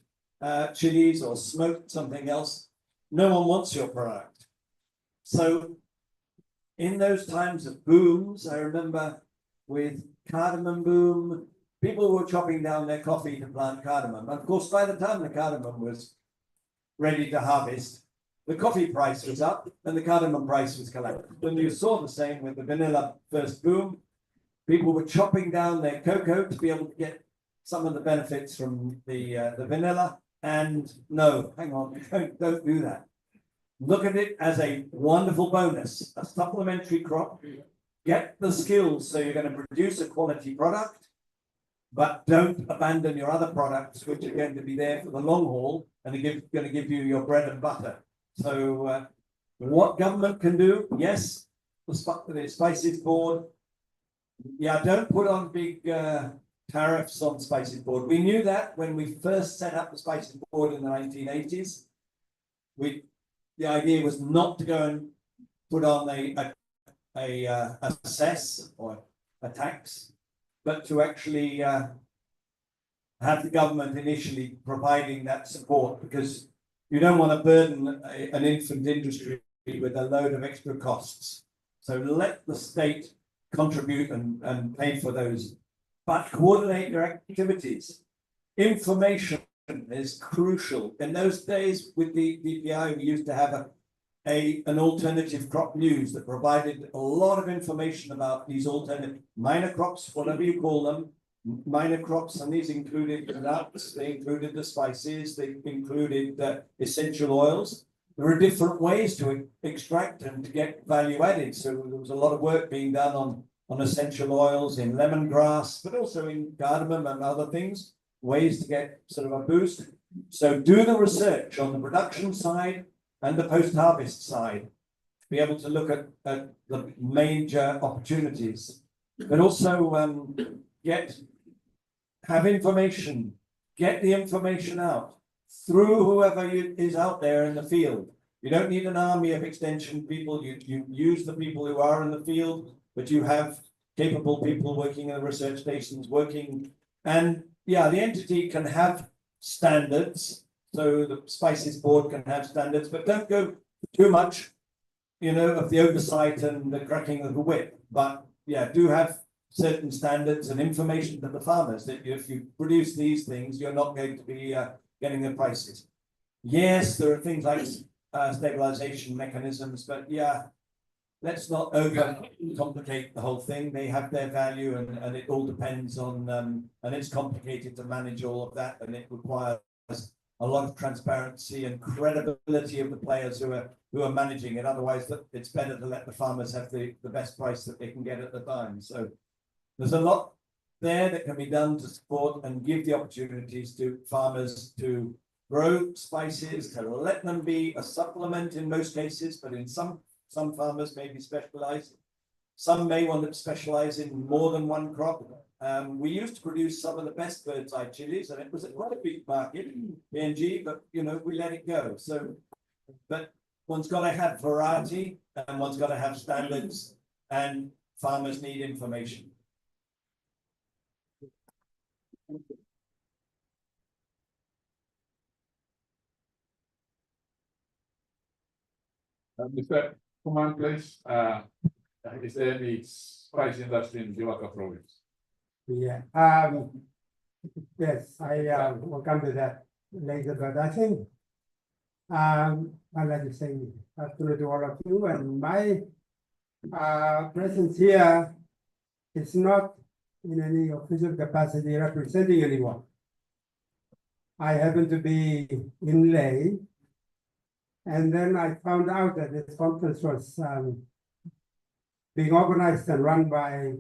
chilies or smoked something else, no one wants your product. So in those times of booms, I remember with cardamom boom, people were chopping down their coffee to plant cardamom. And of course, by the time the cardamom was ready to harvest, the coffee price was up and the cardamom price was collapsed. When you saw the same with the vanilla first boom, people were chopping down their cocoa to be able to get some of the benefits from the vanilla. And no, hang on, don't do that. Look at it as a wonderful bonus, a supplementary crop. Get the skills so you're going to produce a quality product, but don't abandon your other products, which are going to be there for the long haul and are going to give you your bread and butter. So what government can do, yes, the Spices Board, yeah, don't put on big tariffs on Spices Board. We knew that when we first set up the Spices Board in the 1980s. The idea was not to go and put on a cess or a tax, but to actually have the government initially providing that support, because you don't want to burden an infant industry with a load of extra costs. So let the state contribute and pay for those, but coordinate your activities. Information is crucial. In those days with the DPI, we used to have an alternative crop news that provided a lot of information about these alternative minor crops, whatever you call them, minor crops, and these included the nuts, they included the spices, they included the essential oils. There are different ways to extract and to get value added. So there was a lot of work being done on essential oils in lemongrass, but also in cardamom and other things, ways to get sort of a boost. So do the research on the production side and the post-harvest side to be able to look at the major opportunities, but also have information, get the information out through whoever is out there in the field. You don't need an army of extension people. You use the people who are in the field, but you have capable people working in the research stations, and yeah, the entity can have standards. So the Spices Board can have standards, but don't go too much, of the oversight and the cracking of the whip. But yeah, do have certain standards and information to the farmers that if you produce these things, you're not going to be getting the prices. Yes, there are things like stabilization mechanisms, but yeah, let's not over complicate the whole thing. They have their value and it all depends on, and it's complicated to manage all of that and it requires a lot of transparency and credibility of the players who are managing it. Otherwise, it's better to let the farmers have the best price that they can get at the time. So there's a lot there that can be done to support and give the opportunities to farmers to grow spices, to let them be a supplement in most cases, but in some farmers may be specialized. Some may want to specialize in more than one crop. We used to produce some of the best bird's eye chilies, and it was quite a big market, PNG, but you know, we let it go. So, but one's got to have variety and one's got to have standards, and farmers need information. Mr. Kuman, please, is there any spice industry in Jiwaka province? Yeah, yes, I will come to that later, but I think I'd like to say afternoon to all of you, and my presence here is not in any official capacity representing anyone. I happen to be in Leh, and then I found out that this conference was being organized and run by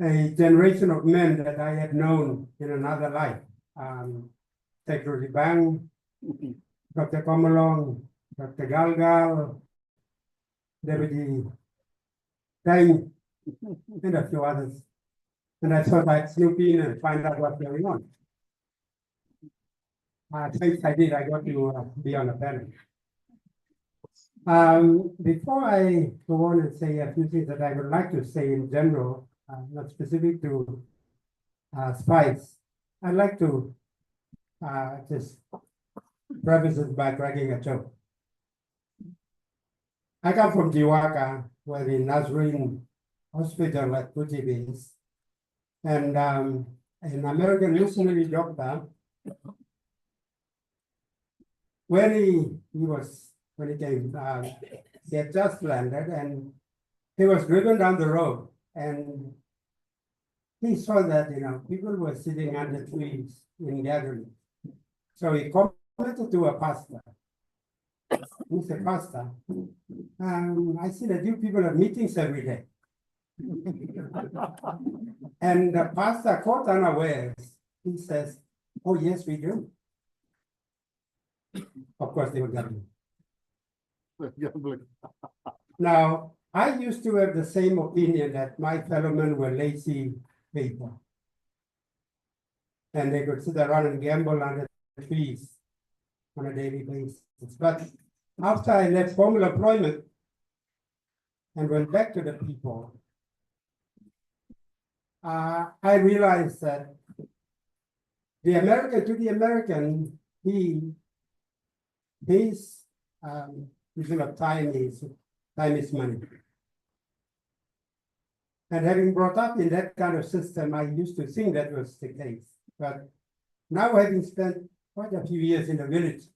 a generation of men that I had known in another life. Secretary Bang, Dr. Komalong, Dr. Galgal, Deputy Tang, and a few others. And I thought I'd snoop in and find out what's going on. Thanks, I did. I got to be on the panel. Before I go on and say a few things that I would like to say in general, not specific to spice, I'd like to just preface it by cracking a joke. I come from Jiwaka, where the Nazarene Hospital at Puji is, and an American missionary doctor, when he came, he had just landed and he was driven down the road and he saw that, people were sitting under trees in gatherings. So he commented to a pastor. He said, "Pastor, I see that you people have meetings every day." And the pastor, caught unawares, he says, "Oh, yes, we do." Of course, they were gambling. Now, I used to have the same opinion that my fellow men were lazy people. And they could sit around and gamble under the trees on a daily basis. But after I left formal employment and went back to the people, I realized that the American, his vision of time is money. And having brought up in that kind of system, I used to think that was the case. But now, having spent quite a few years in the village,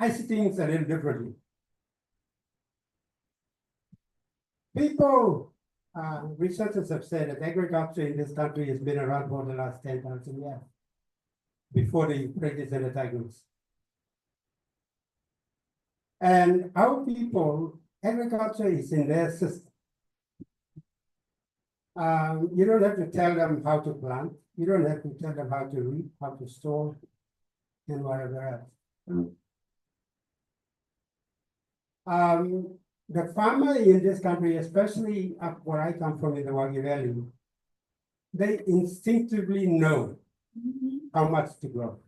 I see things a little differently. People, researchers have said that agriculture in this country has been around for the last 10,000 years, before the British and the Tigers. And our people, agriculture is in their system. You don't have to tell them how to plant. You don't have to tell them how to reap, how to store, and whatever else. The farmer in this country, especially up where I come from in the Wagi Valley, they instinctively know how much to grow.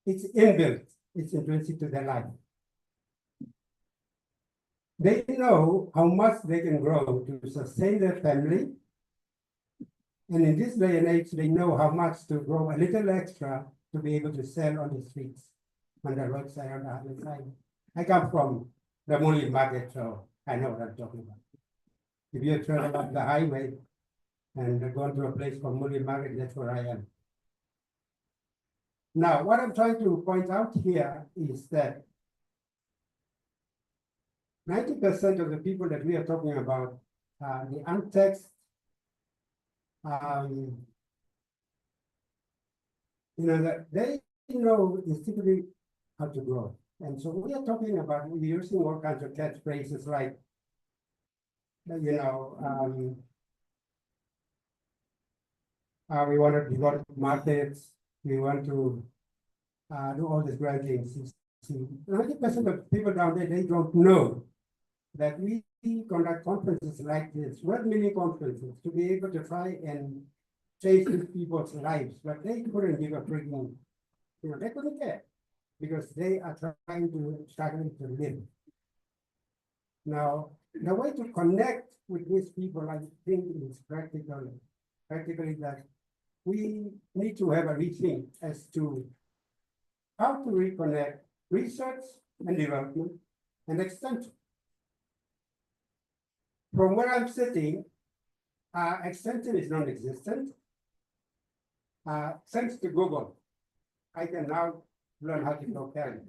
It's inbuilt. It's intrinsic to their life. They know how much they can grow to sustain their family. And in this day and age, they know how much to grow a little extra to be able to sell on the streets, on the roadside, on the other side. I come from the Muli market, so I know what I'm talking about. If you travel up the highway and go to a place called Muli market, that's where I am. Now, what I'm trying to point out here is that 90% of the people that we are talking about, the untaxed, that they know instinctively how to grow. And so we are talking about, we're using all kinds of catchphrases like, we want to develop markets, we want to do all these great things. 90% of people down there, they don't know that we conduct conferences like this, well-meaning conferences, to be able to try and change these people's lives, but they couldn't give a freaking, they couldn't care because they are struggling to live. Now, the way to connect with these people, I think, is practically that we need to have a rethink as to how to reconnect research and development and extension. From where I'm sitting, extension is non-existent. Thanks to Google, I can now learn how to grow carrot.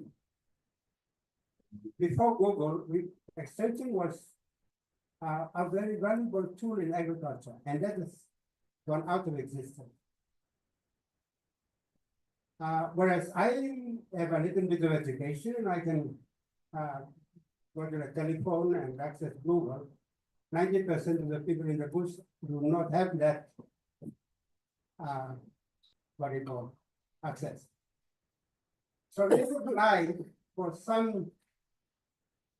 Before Google, extension was a very valuable tool in agriculture, and that has gone out of existence. Whereas I have a little bit of education, and I can go to the telephone and access Google. 90% of the people in the bush do not have that, access. So they would like for some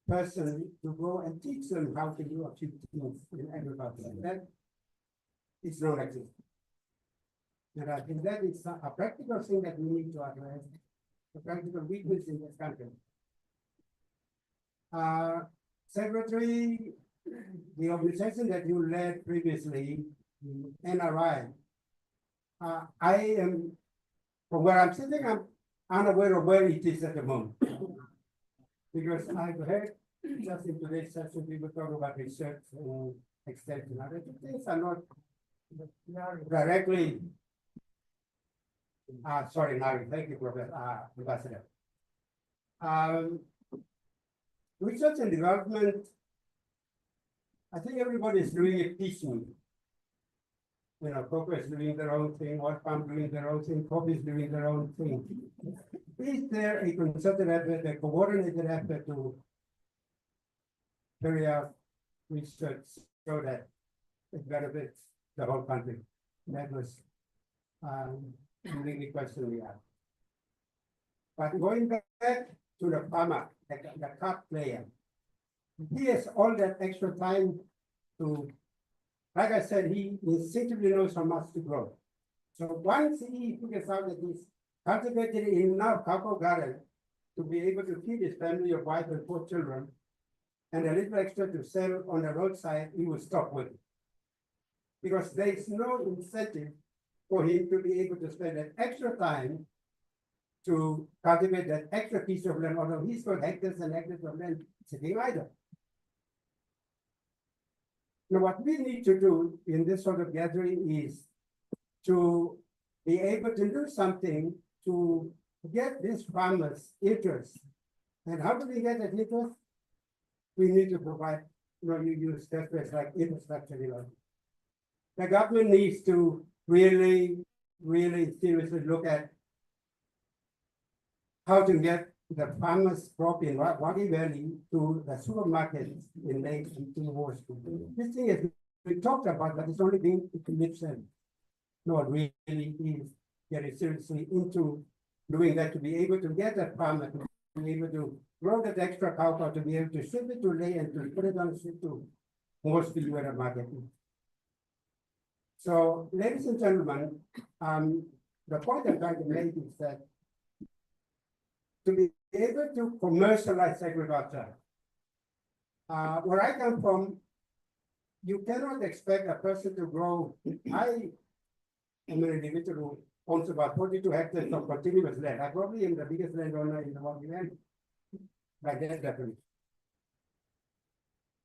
person to go and teach them how to do a few things in agriculture. That is not existing. And I think that is a practical thing that we need to address, a practical weakness in this country. Secretary, the organization that you led previously, the NRI, I am, from where I'm sitting, I'm unaware of where it is at the moment. Because I've heard just in today's session, people talk about research and extension. Other things are not directly. Sorry, Nari, thank you, Professor Ambassador. Research and development, I think everybody is doing it piecemeal. Cocoa is doing their own thing, World Palm doing their own thing, coffee is doing their own thing. Is there a concerted effort, a coordinated effort to carry out research so that it benefits the whole country? That was the question we had. But going back to the farmer, the card player, he has all that extra time to, like I said, he instinctively knows how much to grow. So once he figures out that he's cultivated enough cocoa garden to be able to feed his family of wife and 4 children, and a little extra to sell on the roadside, he will stop with it. Because there is no incentive for him to be able to spend that extra time to cultivate that extra piece of land, although he's got hectares and hectares of land sitting idle. Now, what we need to do in this sort of gathering is to be able to do something to get these farmers' interest. And how do we get that interest? We need to provide, you use that phrase like infrastructure development. The government needs to really seriously look at how to get the farmers' crop in Wagi Valley to the supermarkets in Lake and to Wall Street. This thing is we talked about, but it's only being lip service. No, really is getting seriously into doing that to be able to get that farmer to be able to grow that extra cocoa, to be able to ship it to Lake and to put it on the ship to Wall Street where the market is. So, ladies and gentlemen, the point I'm trying to make is that to be able to commercialize agriculture, where I come from, you cannot expect a person to grow. I am an individual who owns about 42 hectares of continuous land. I probably am the biggest landowner in the world, by that definition.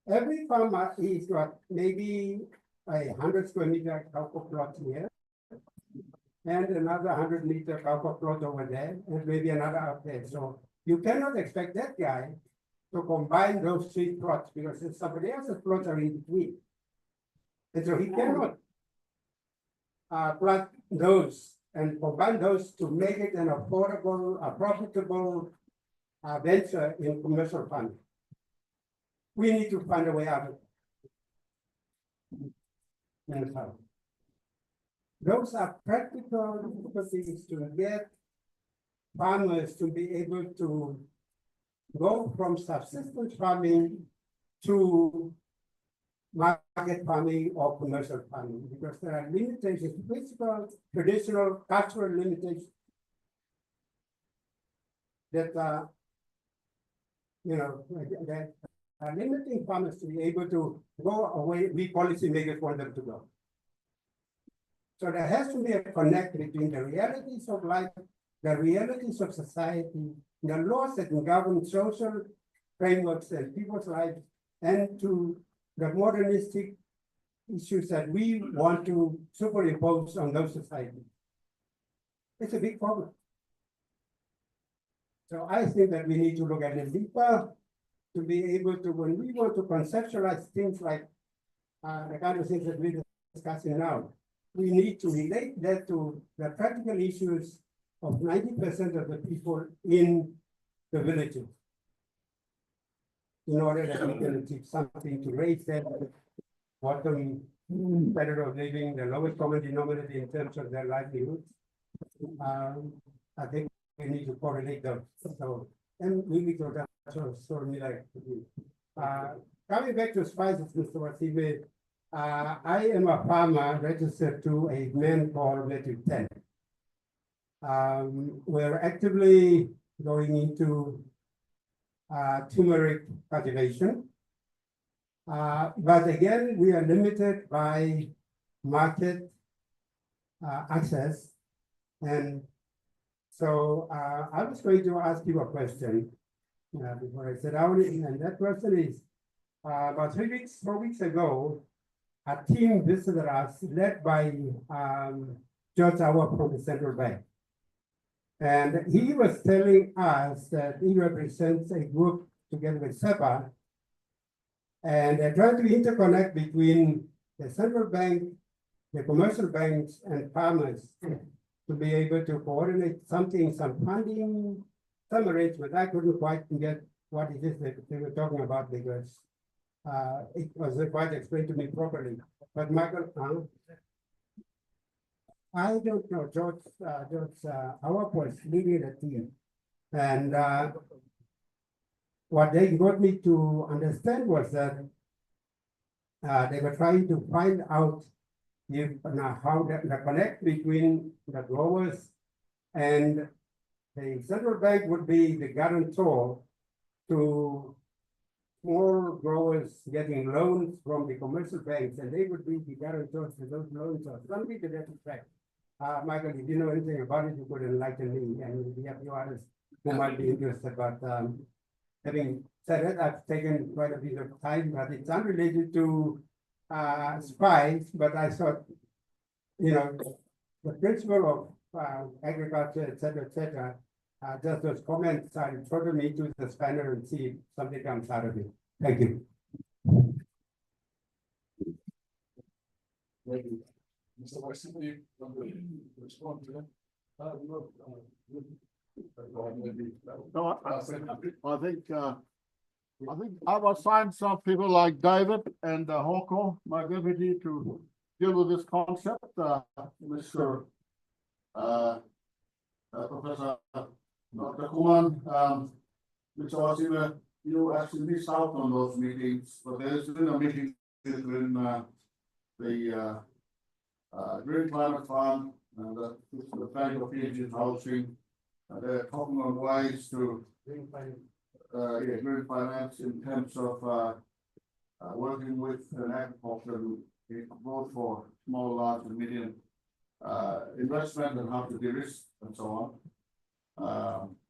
Every farmer is got maybe 100 square meter cocoa plot here, and another 100-meter cocoa plot over there, and maybe another out there. So you cannot expect that guy to combine those three plots, because if somebody else's plots are in between. And so he cannot plant those and combine those to make it an affordable, a profitable venture in commercial farming. We need to find a way out of it. And so, those are practical things to get farmers to be able to go from subsistence farming to market farming or commercial farming, because there are limitations, physical, traditional, cultural limitations that that are limiting farmers to be able to go away, we policymakers want them to go. So there has to be a connect between the realities of life, the realities of society, the laws that govern social frameworks and people's lives, and to the modernistic issues that we want to superimpose on those societies. It's a big problem. So I think that we need to look at it deeper to be able to, when we want to conceptualize things like the kind of things that we're discussing now, we need to relate that to the practical issues of 90% of the people in the villages, in order that we can achieve something to raise that bottom standard of living, the lowest common denominator in terms of their livelihoods. I think we need to correlate those. So, and we need to coming back to spices, Mr. Wasibe, I am a farmer registered to a man called Matthew 10. We're actively going into turmeric cultivation. But again, we are limited by market access. And so I was going to ask you a question before I sit down. And that question is, about 4 weeks ago, a team visited us led by George Awa from the Central Bank. And he was telling us that he represents a group together with SEPA, and they're trying to interconnect between the central bank, the commercial banks, and farmers to be able to coordinate something, some funding, some arrangement. I couldn't quite get what it is that they were talking about because it was quite explained to me properly. But Michael, I don't know, George our was leading the team. And what they got me to understand was that they were trying to find out if how the connect between the growers and the central bank would be the guarantor to small growers getting loans from the commercial banks, and they would be the guarantors for those loans or something to that effect. Michael, if you know anything about it, you could enlighten me, and we have a few others who might be interested. But having said it, I've taken quite a bit of time, but it's unrelated to spice. But I thought, the principle of agriculture, et cetera, just those comments are throwing me to the spanner and see if something comes out of it. Thank you. Mr. Weston, do you want to respond to that? No, I think I've assigned some people like David and Hoko, my deputy, to deal with this concept. Mr. Professor Dr. Kuman, Mr. Wasibe, you actually missed out on those meetings, but there's been a meeting between the Green Climate Fund and the Planning of Future Housing. They're talking on ways to green finance in terms of working with an agriculture, both for small, large, and medium investment and how to de-risk and so on.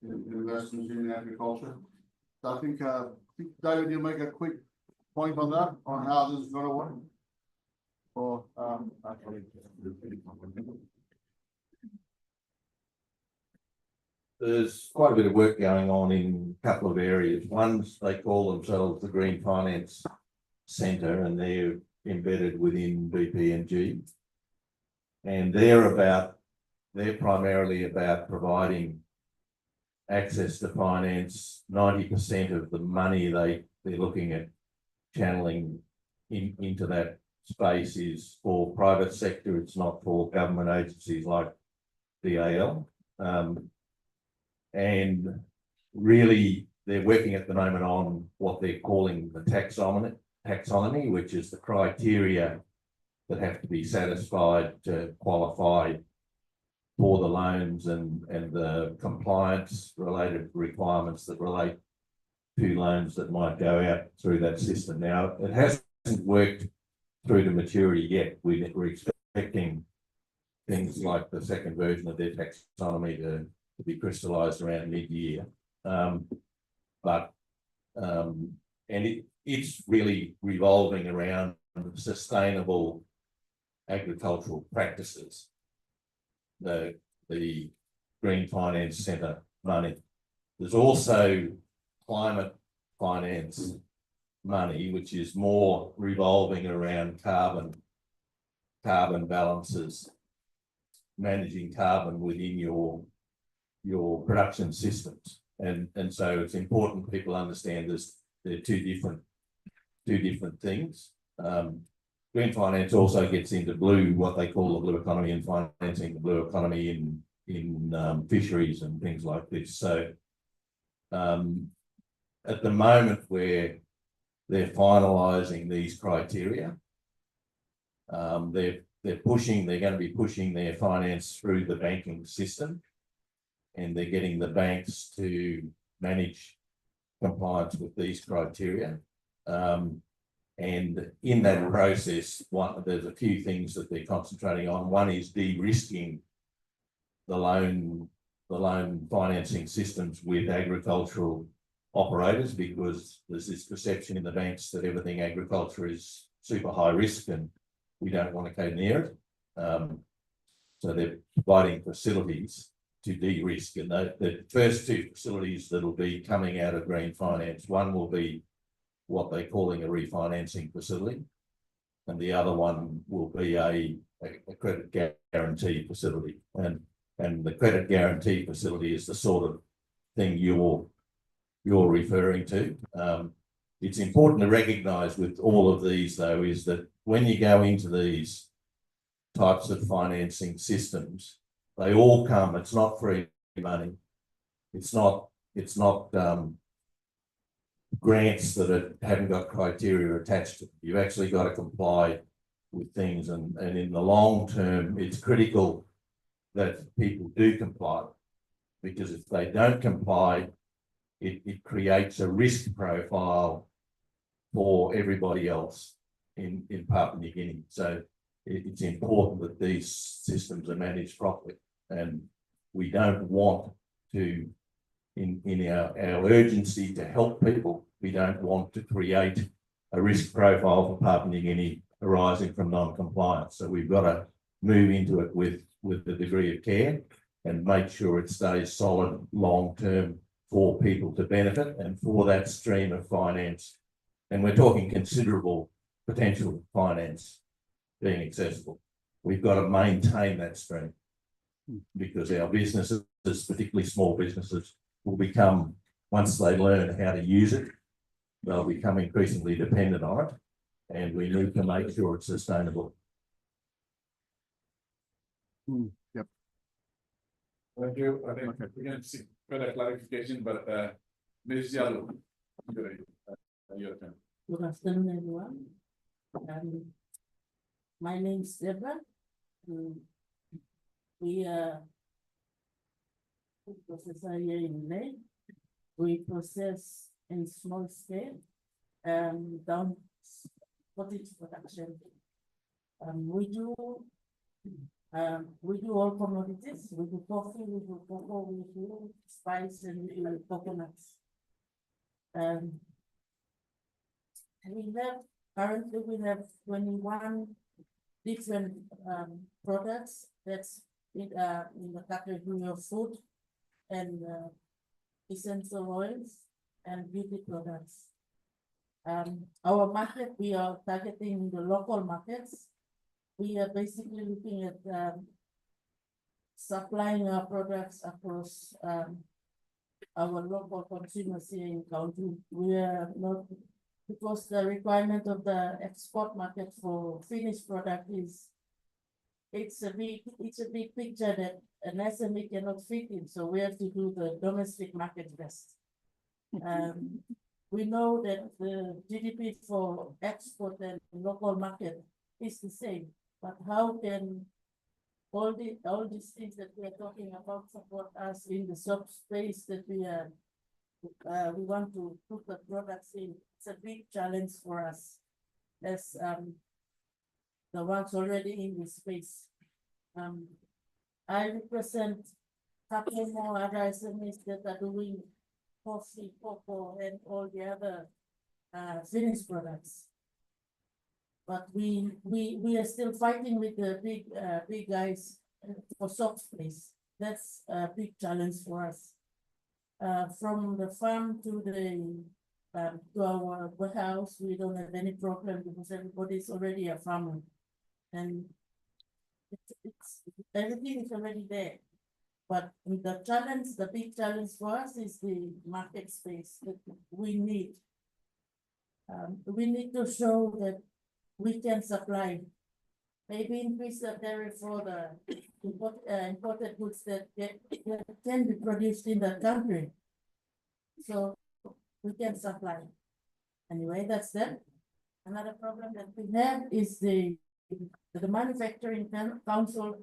Investments in agriculture. So I think David, you make a quick point on that, on how this is going to work. Or actually, there's quite a bit of work going on in a couple of areas. One's they call themselves the Green Finance Centre, and they're embedded within BPNG. And they're primarily about providing access to finance. 90% of the money they're looking at channeling into that space is for private sector. It's not for government agencies like DAL. And really, they're working at the moment on what they're calling the taxonomy, which is the criteria that have to be satisfied to qualify for the loans and the compliance related requirements that relate to loans that might go out through that system. Now, it hasn't worked through to maturity yet. We're expecting things like the second version of their taxonomy to be crystallised around mid-year. It's really revolving around sustainable agricultural practices. The Green Finance Centre money. There's also climate finance money, which is more revolving around carbon balances, managing carbon within your production systems. And so it's important people understand this. They're two different things. Green finance also gets into what they call the blue economy, and financing the blue economy in fisheries and things like this. So at the moment where they're finalising these criteria, they're going to be pushing their finance through the banking system, and they're getting the banks to manage compliance with these criteria. And in that process, there's a few things that they're concentrating on. One is de-risking the loan financing systems with agricultural operators, because there's this perception in the banks that everything agriculture is super high risk and we don't want to go near it. So they're providing facilities to de-risk, and the first two facilities that will be coming out of Green Finance, one will be what they're calling a refinancing facility, and the other one will be a credit guarantee facility. And the credit guarantee facility is the sort of thing you're referring to. It's important to recognise with all of these, though, is that when you go into these types of financing systems, they all come. It's not free money. It's not grants that haven't got criteria attached to them. You've actually got to comply with things, and in the long term, it's critical that people do comply, because if they don't comply, it creates a risk profile for everybody else in Papua New Guinea. So it's important that these systems are managed properly, and we don't want to, in our urgency to help people, we don't want to create a risk profile for Papua New Guinea arising from non-compliance. So we've got to move into it with a degree of care and make sure it stays solid long-term for people to benefit and for that stream of finance. And we're talking considerable potential finance being accessible. We've got to maintain that stream, because our businesses, particularly small businesses, will become, once they learn how to use it, they'll become increasingly dependent on it, and we need to make sure it's sustainable. Yep. Thank you. I think we can see further clarification, but Ms. Yalu, your turn. Good afternoon, everyone. My name is Deborah. We processor here in May. We process in small scale, down cottage production. We do all commodities. We do coffee, we do cocoa, we do spice, and we do coconuts. Currently we have 21 different products that's in the category of food, and essential oils and beauty products. Our market, we are targeting the local markets. We are basically looking at supplying our products across our local consumers here in county. We are not, because the requirement of the export market for finished product is, it's a big picture that an SME cannot fit in, so we have to do the domestic market best. We know that the GDP for export and local market is the same, but how can all these things that we are talking about support us in the sub space that we want to put the products in? It's a big challenge for us as the ones already in this space. I represent a couple more other SMEs that are doing coffee, cocoa, and all the other finished products. But we are still fighting with the big guys for soft space. That's a big challenge for us. From the farm to our warehouse, we don't have any problem because everybody's already a farmer, and everything is already there. But the challenge, the big challenge for us is the market space that we need. We need to show that we can supply, maybe increase the tariff for the imported goods that can be produced in the country. So we can supply. Anyway, that's that. Another problem that we have is the manufacturing council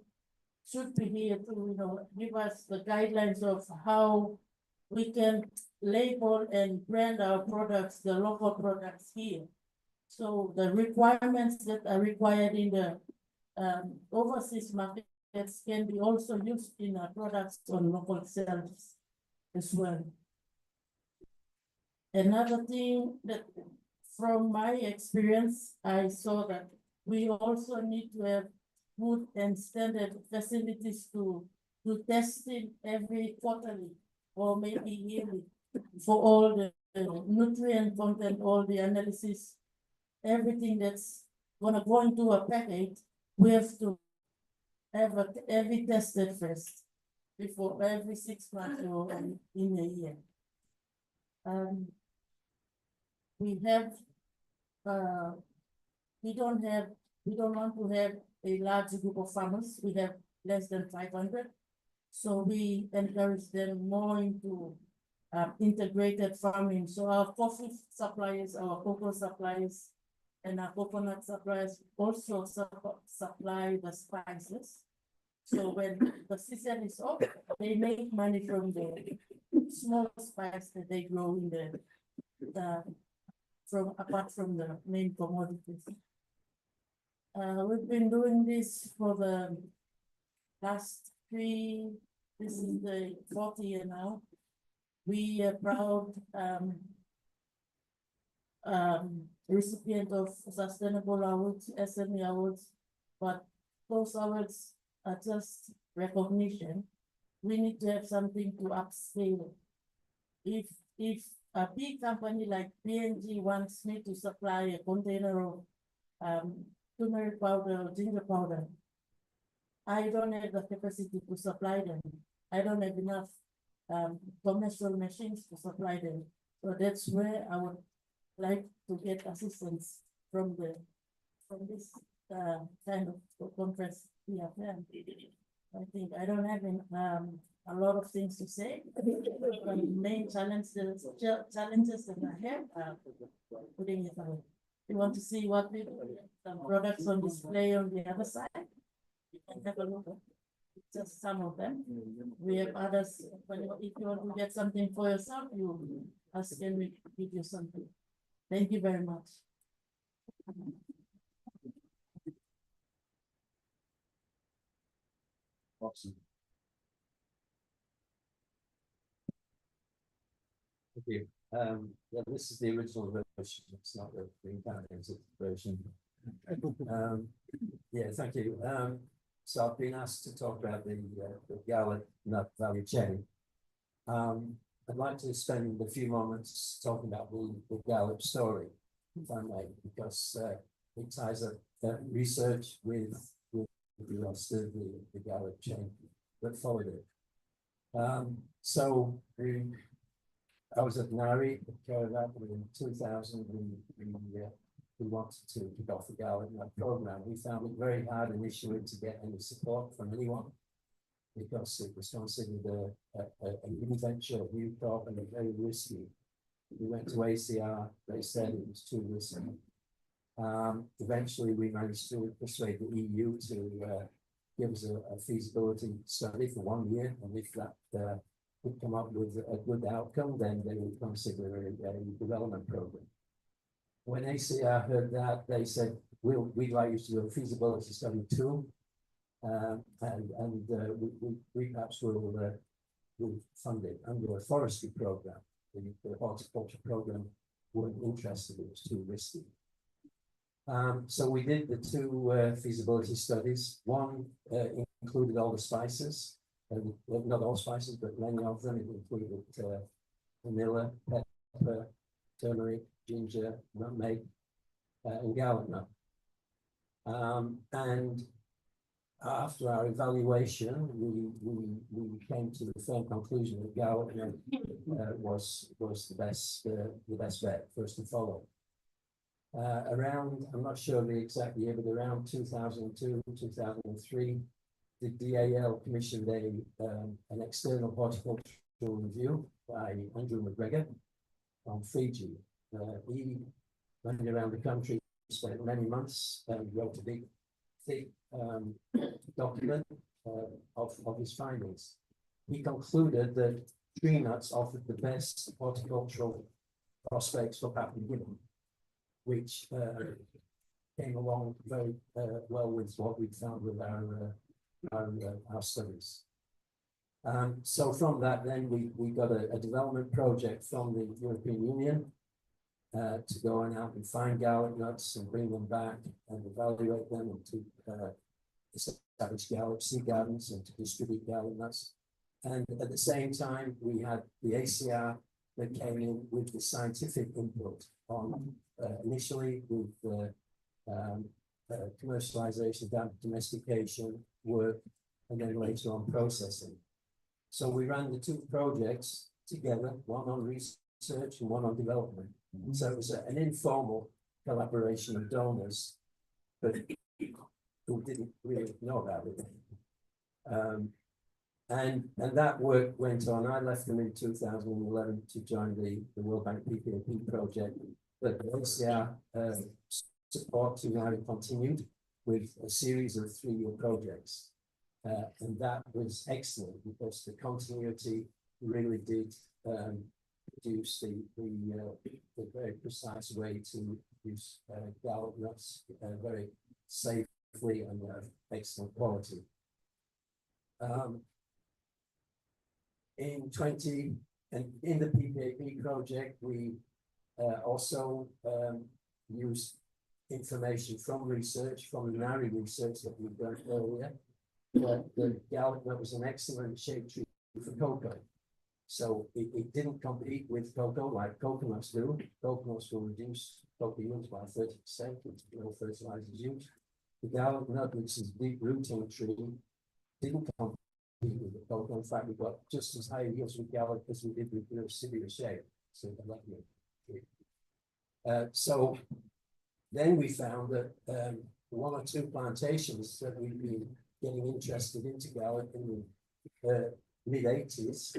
should be here to, give us the guidelines of how we can label and brand our products, the local products here. So the requirements that are required in the overseas markets can be also used in our products on local shelves as well. Another thing that from my experience, I saw that we also need to have good and standard facilities to testing every quarterly or maybe yearly for all the nutrient content, all the analysis, everything that's gonna go into a package. We have to have every tested first before every 6 months or in a year. We don't want to have a large group of farmers. We have less than 500. So we encourage them more into integrated farming. So our coffee suppliers, our cocoa suppliers, and our coconut suppliers also supply the spices. So when the season is up, they make money from the small spice that they grow in apart from the main commodities. We've been doing this for the last this is the 4th year now. We are proud recipient of Sustainable Awards, SME Awards, but those awards are just recognition. We need to have something to upscale. If a big company like P&G wants me to supply a container of turmeric powder or ginger powder, I don't have the capacity to supply them. I don't have enough commercial machines to supply them. So that's where I would like to get assistance from this kind of conference we have had. I think I don't have a lot of things to say. The main challenges that I have are putting it away. You want to see what some products on display on the other side? You can have a look at just some of them. We have others, but if you want to get something for yourself, you ask, can we give you something? Thank you very much. Awesome. Thank you. Yeah, this is the original version. It's not the intelligent version. Yeah, thank you. So I've been asked to talk about the Garlic nut value chain. I'd like to spend a few moments talking about the Gallup story, if I may, because it ties up research with the rest of the Gallup chain that followed it. So I was at NARI at Kerouac in 2000. We wanted to kick off the Gallup program. We found it very hard initially to get any support from anyone because it was considered a new venture, a new crop, and very risky. We went to ACR, they said it was too risky. Eventually, we managed to persuade the EU to give us a feasibility study for 1 year, and if that would come up with a good outcome, then they would consider a development program. When ACR heard that, they said, we'd like you to do a feasibility study too, and we perhaps will fund it under a forestry program. The horticulture program weren't interested, it was too risky. So we did the two feasibility studies. One included all the spices, not all spices, but many of them. It included vanilla, pepper, turmeric, ginger, nutmeg, and garlic nut. And after our evaluation, we came to the firm conclusion that garlic nut was the best bet for us to follow. Around, I'm not sure the exact year, but around 2002, 2003, the DAL commissioned an external horticultural review by Andrew McGregor on Fiji. He went around the country, spent many months, and wrote a big, thick document of his findings. He concluded that tree nuts offered the best horticultural prospects for Papua New Guinea, which came along very well with what we found with our studies. So from that, then we got a development project from the European Union to go out and find garlic nuts and bring them back and evaluate them and to establish garlic seed gardens and to distribute garlic nuts. And at the same time, we had the ACR that came in with the scientific input on initially with commercialization, domestication work, and then later on processing. So we ran the two projects together, one on research and one on development. So it was an informal collaboration of donors, but who didn't really know about it. And that work went on. I left them in 2011 to join the World Bank PPAP project, but the ACR support to now continued with a series of 3-year projects. And that was excellent because the continuity really did produce the very precise way to produce garlic nuts very safely and excellent quality. In the PPAP project, we also used information from research, from the NARI research that we've done earlier. The garlic nut was an excellent shade tree for cocoa. So it didn't compete with cocoa like coconuts do. Coconuts will reduce cocoa yields by 30%, which no fertilizers used. The garlic nut, which is a deep rooting tree, didn't compete with the cocoa. In fact, we got just as high yields with garlic as we did with the Sibia shade. So so then we found that 1 or 2 plantations that we've been getting interested into garlic in the mid-80s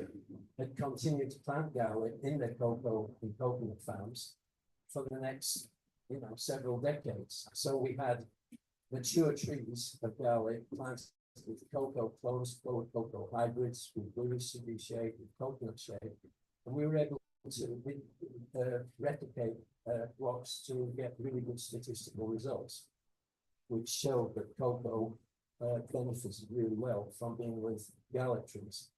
had continued to plant garlic in their cocoa and coconut farms for the next, several decades. So we had mature trees of garlic planted with cocoa clones, cocoa hybrids, with blue Sibia shade, with coconut shade, and we were able to replicate blocks to get really good statistical results, which showed that cocoa benefits really well from being with garlic trees.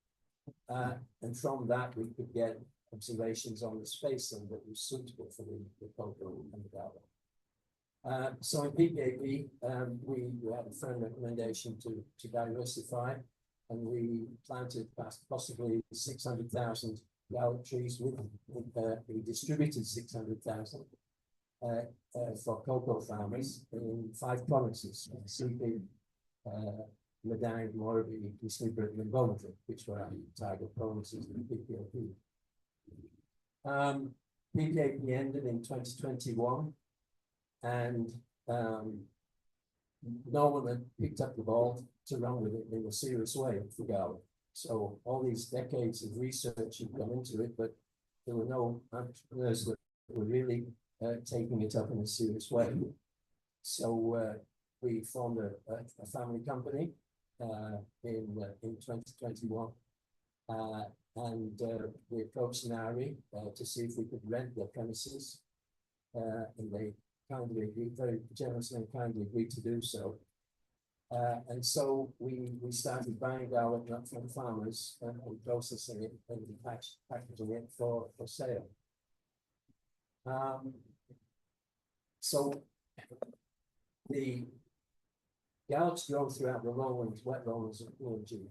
And from that, we could get observations on the spacing that was suitable for the cocoa and the garlic. So in PPAP, we had a firm recommendation to diversify And we planted possibly 600,000 garlic trees we distributed 600,000 for cocoa farmers in 5 provinces, Mississippi, Madang, Morobe, Eastern Britain, and Bonavent, which were our target provinces in the PPAP. PPAP ended in 2021, and no one had picked up the ball to run with it in a serious way for garlic. So all these decades of research had gone into it, but there were no entrepreneurs that were really taking it up in a serious way. So we formed a family company in 2021, and we approached NARI to see if we could rent their premises, and they kindly agreed, very generously and kindly agreed to do so. And so we started buying garlic up from farmers and processing it and packaging it for sale. So the garlics grow throughout the lowlands, wet lowlands of PNG,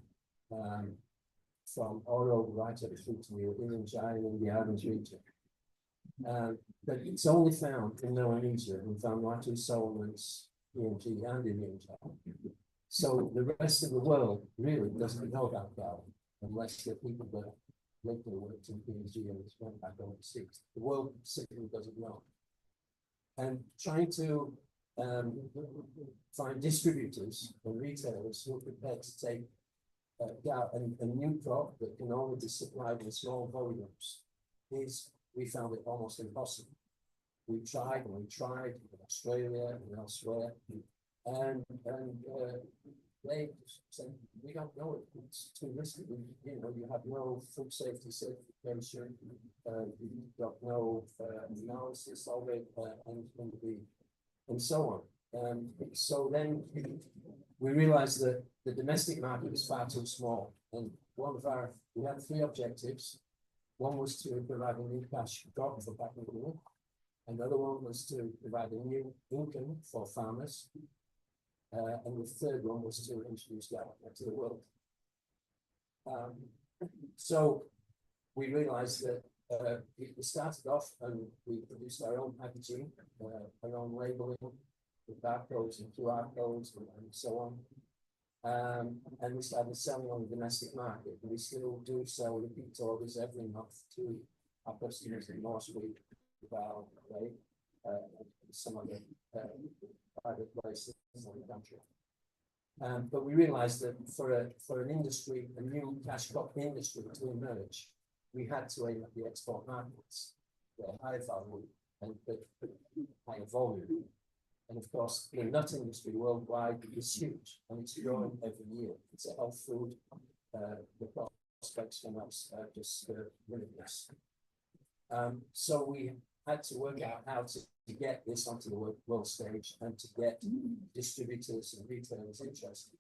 from Oro right up through to the Irish Island and the Islands region. But it's only found in Melanesia and Vanuatu, Solomons, PNG, and in India. So the rest of the world really doesn't know about garlic unless the people that locally worked in PNG and went back overseas. The world simply doesn't know. And trying to find distributors and retailers who are prepared to take a new crop that can only be supplied in small volumes we found it almost impossible. We tried and we tried in Australia and elsewhere, and they said, we don't know it, it's too risky. You know, you have no food safety certification, you've got no analysis of it, and so on. So then we realized that the domestic market was far too small, and we had 3 objectives. One was to provide a new cash crop for packing wood. Another one was to provide a new income for farmers. And the third one was to introduce garlic to the world. So we realized that we started off and we produced our own packaging, our own labeling, with barcodes and QR codes and so on. And we started selling on the domestic market. And we still do sell repeat orders every month to our customers in Moresby, Val, right? Some other private places in the country. But we realized that for an industry, a new cash crop industry to emerge, we had to aim at the export markets, higher value and higher volume. And of course, the nut industry worldwide is huge, and it's growing every year. It's a health food. The prospects for nuts are just limitless. So we had to work out how to get this onto the world stage and to get distributors and retailers interested.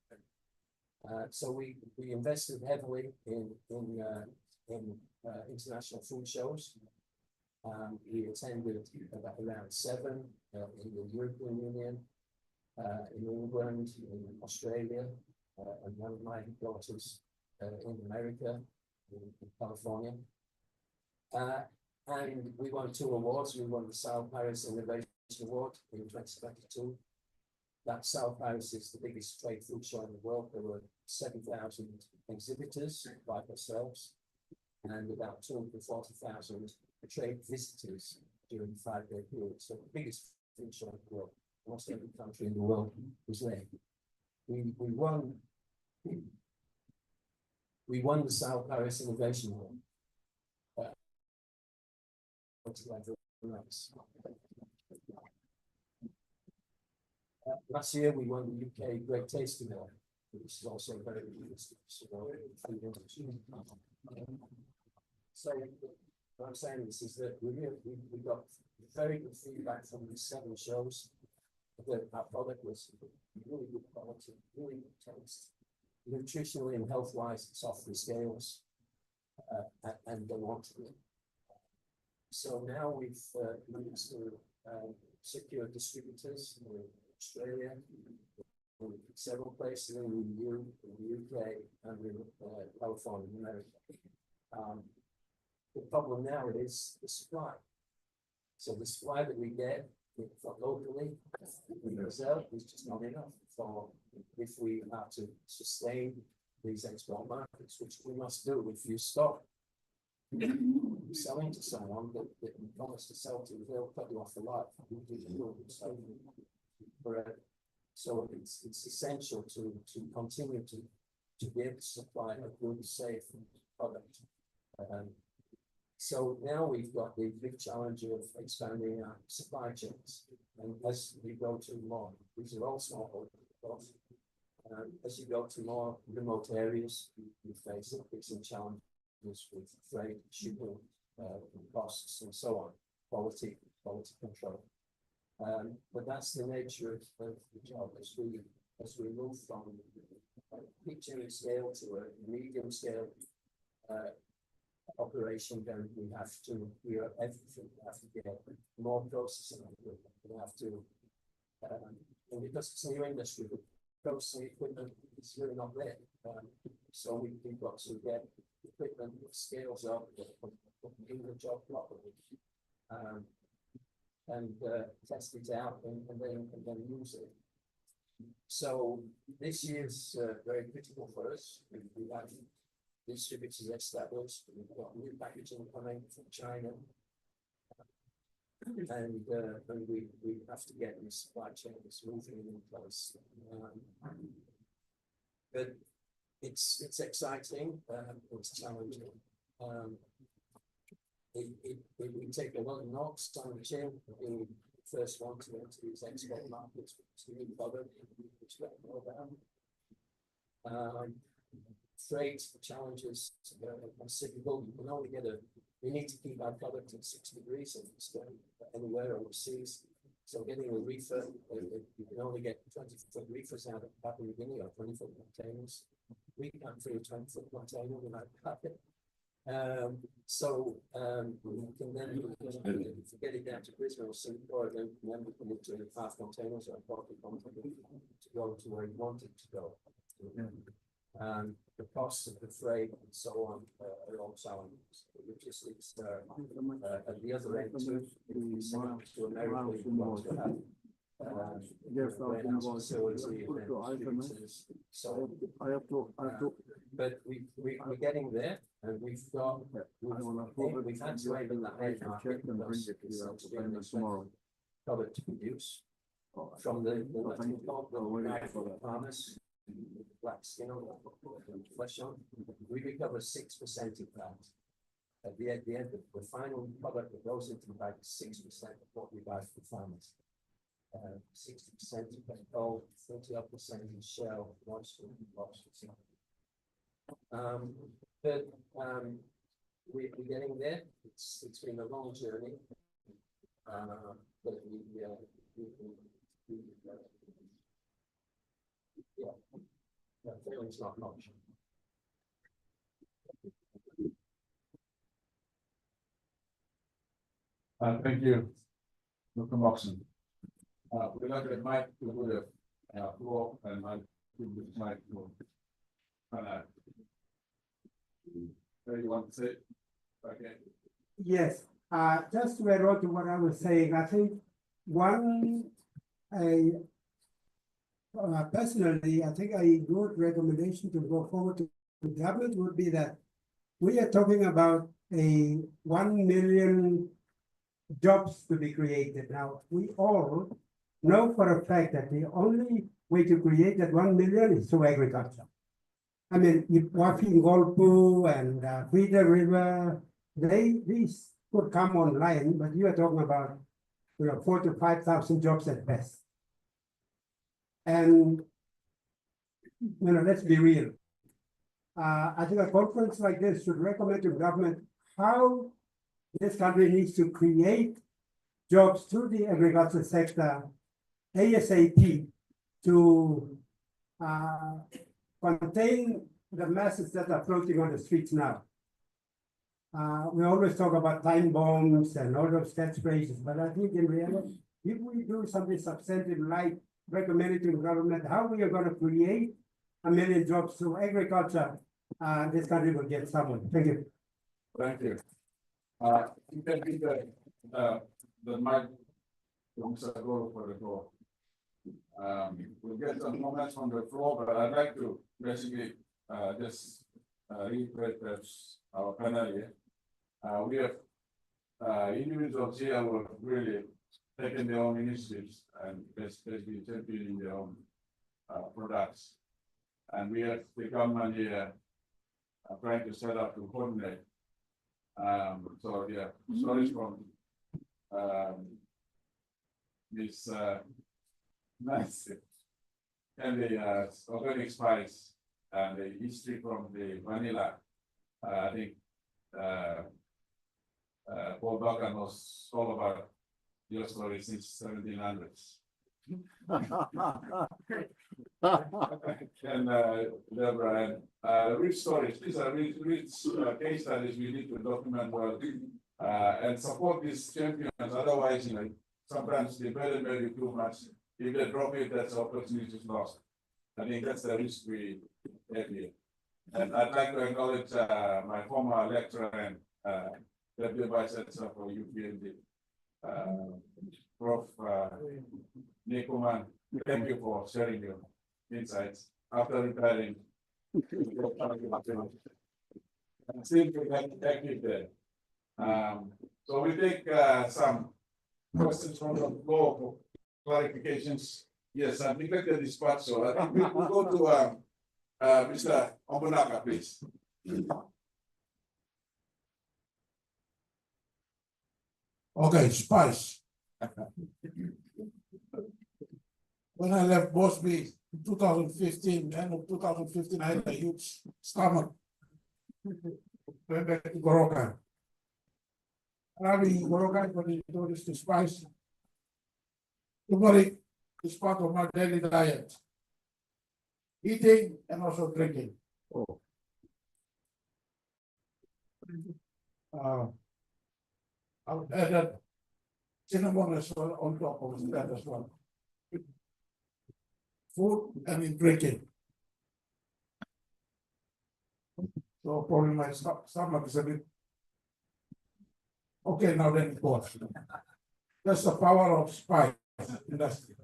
So we invested heavily in international food shows. We attended around 7 in the European Union, in England, in Australia, and one of my daughters in America, in California. And we won 2 awards. We won the South Paris Innovation Award in 2022. That South Paris is the biggest trade food show in the world. There were 7,000 exhibitors like ourselves, and about 240,000 trade visitors during the 5-day period. So the biggest food show in the world. Almost every country in the world was there. We won the South Paris Innovation Award. Last year we won the UK Great Taste Award, which is also very interesting. So what I'm saying is that we got very good feedback from the 7 shows. That our product was really good quality, really good taste. Nutritionally and health-wise, it's off the scales, and they wanted it. So now we've managed to secure distributors in Australia, in several places in the UK and in California, America. The problem now is the supply. So the supply that we get locally in Brazil is just not enough for if we are to sustain these export markets, which we must do if you stop selling to someone that you promise to sell to, they'll cut you off the life. So it's essential to continue to be able to supply a good, safe product. So now we've got the big challenge of expanding our supply chains. And as we go to more, these are all small holdings. As you go to more remote areas, you face increasing challenges with freight, shipping, costs, and so on, quality control. But that's the nature of the job as we move from medium scale to a medium scale operation. Then we have to gear up everything. We have to get more processing. We have to, and because it's a new industry, the processing equipment is really not there. So we've got to get equipment that scales up, that can do the job properly, and test it out and then use it. So this year's very critical for us. We have distributors established. We've got new packaging coming from China, and we have to get the supply chains moving in place. But it's exciting. It's challenging. It will take a lot of knocks on the chin, being the first one to enter these export markets, which is new product, which got more down. Freight challenges are considerable. You can only we need to keep our product at 6 degrees if it's going anywhere overseas. So getting a reefer, you can only get 20-foot reefers out of Papua New Guinea or 20-foot containers. We can't free a 20-foot container without packet. We can then get it down to Brisbane or Singapore, then we can move to half containers or 40 containers to go to where you want it to go. The costs of the freight and so on are all challenges. Logistics at the other end too. If you send out to America, you want to have but we're getting there, and we've had to aim in the high market because it's extremely expensive product to produce from the farmers, black skin on, flesh on. We recover 6% of that. At the end of the final product that goes into the bag is 6% of what we buy from farmers. 60% of gold, 30% in shell, lobster. But we're getting there. It's been a long journey. But failing's not much. Thank you, Dr. Moxon. We're not going to mic to the floor, and I give this mic to you want to say? Okay. Yes, just to add on to what I was saying, I think personally, I think a good recommendation to go forward to the government would be that we are talking about a 1 million jobs to be created. Now, we all know for a fact that the only way to create that 1 million is through agriculture. I mean, if Wafi Ngolpu and Feeder River, these could come online, but you are talking about 4,000 to 5,000 jobs at best. And let's be real. I think a conference like this should recommend to government how this country needs to create jobs through the agriculture sector ASAP to contain the masses that are floating on the streets now. We always talk about time bombs and all those catchphrases, but I think in reality, if we do something substantive like recommended to the government how we are gonna create 1 million jobs through agriculture, this country will get somewhere. Thank you. Thank you. You can be the mic from Mr. Goro for the floor. We'll get some comments from the floor, but I'd like to basically, just, reiterate perhaps our panel here. We have, individuals here who have really taken their own initiatives and basically championing their own, products. And we have the government here, trying to set up to coordinate. So yeah, stories from, this, nice, and the, organic spice and the history from the vanilla. I think, Paul Duncan knows all about your story since 1700s. And, Deborah, and, rich stories, these are rich, case studies we need to document well, and support these champions, otherwise, you know, sometimes they burden very too much. If they drop it, that's opportunity is lost. I think that's the risk we have here. And I'd like to acknowledge, my former lecturer and, Deputy Vice Chancellor for UPND, Prof. Nick Oman. Thank you for sharing your insights after retiring. And still active there. So we take, some questions from the floor for clarifications. Yes, I've neglected this part, so I think we'll go to, Mr. Ombunaka, please. Okay, spice. When I left Bosby in 2015, end of 2015, I had a huge stomach. Went back to Goroka. And I mean, Goroka, when you notice the spice, turmeric is part of my daily diet. Eating and also drinking. I would add that cinnamon as well on top of that as well. Food and in drinking. So probably my stomach is a bit. Okay, now then it goes. That's the power of spice industry.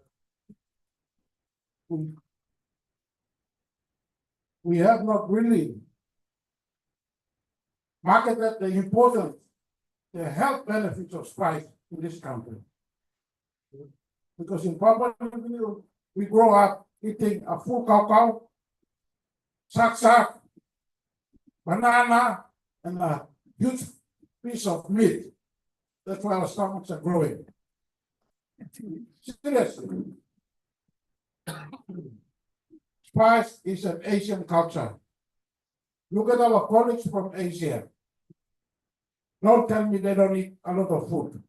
We have not really marketed the importance, the health benefits of spice in this country. Because in Papua New Guinea, we grow up eating a full cow, sak, banana, and a huge piece of meat. That's why our stomachs are growing. Seriously. Spice is an Asian culture. Look at our colleagues from Asia. Don't tell me they don't eat a lot of food.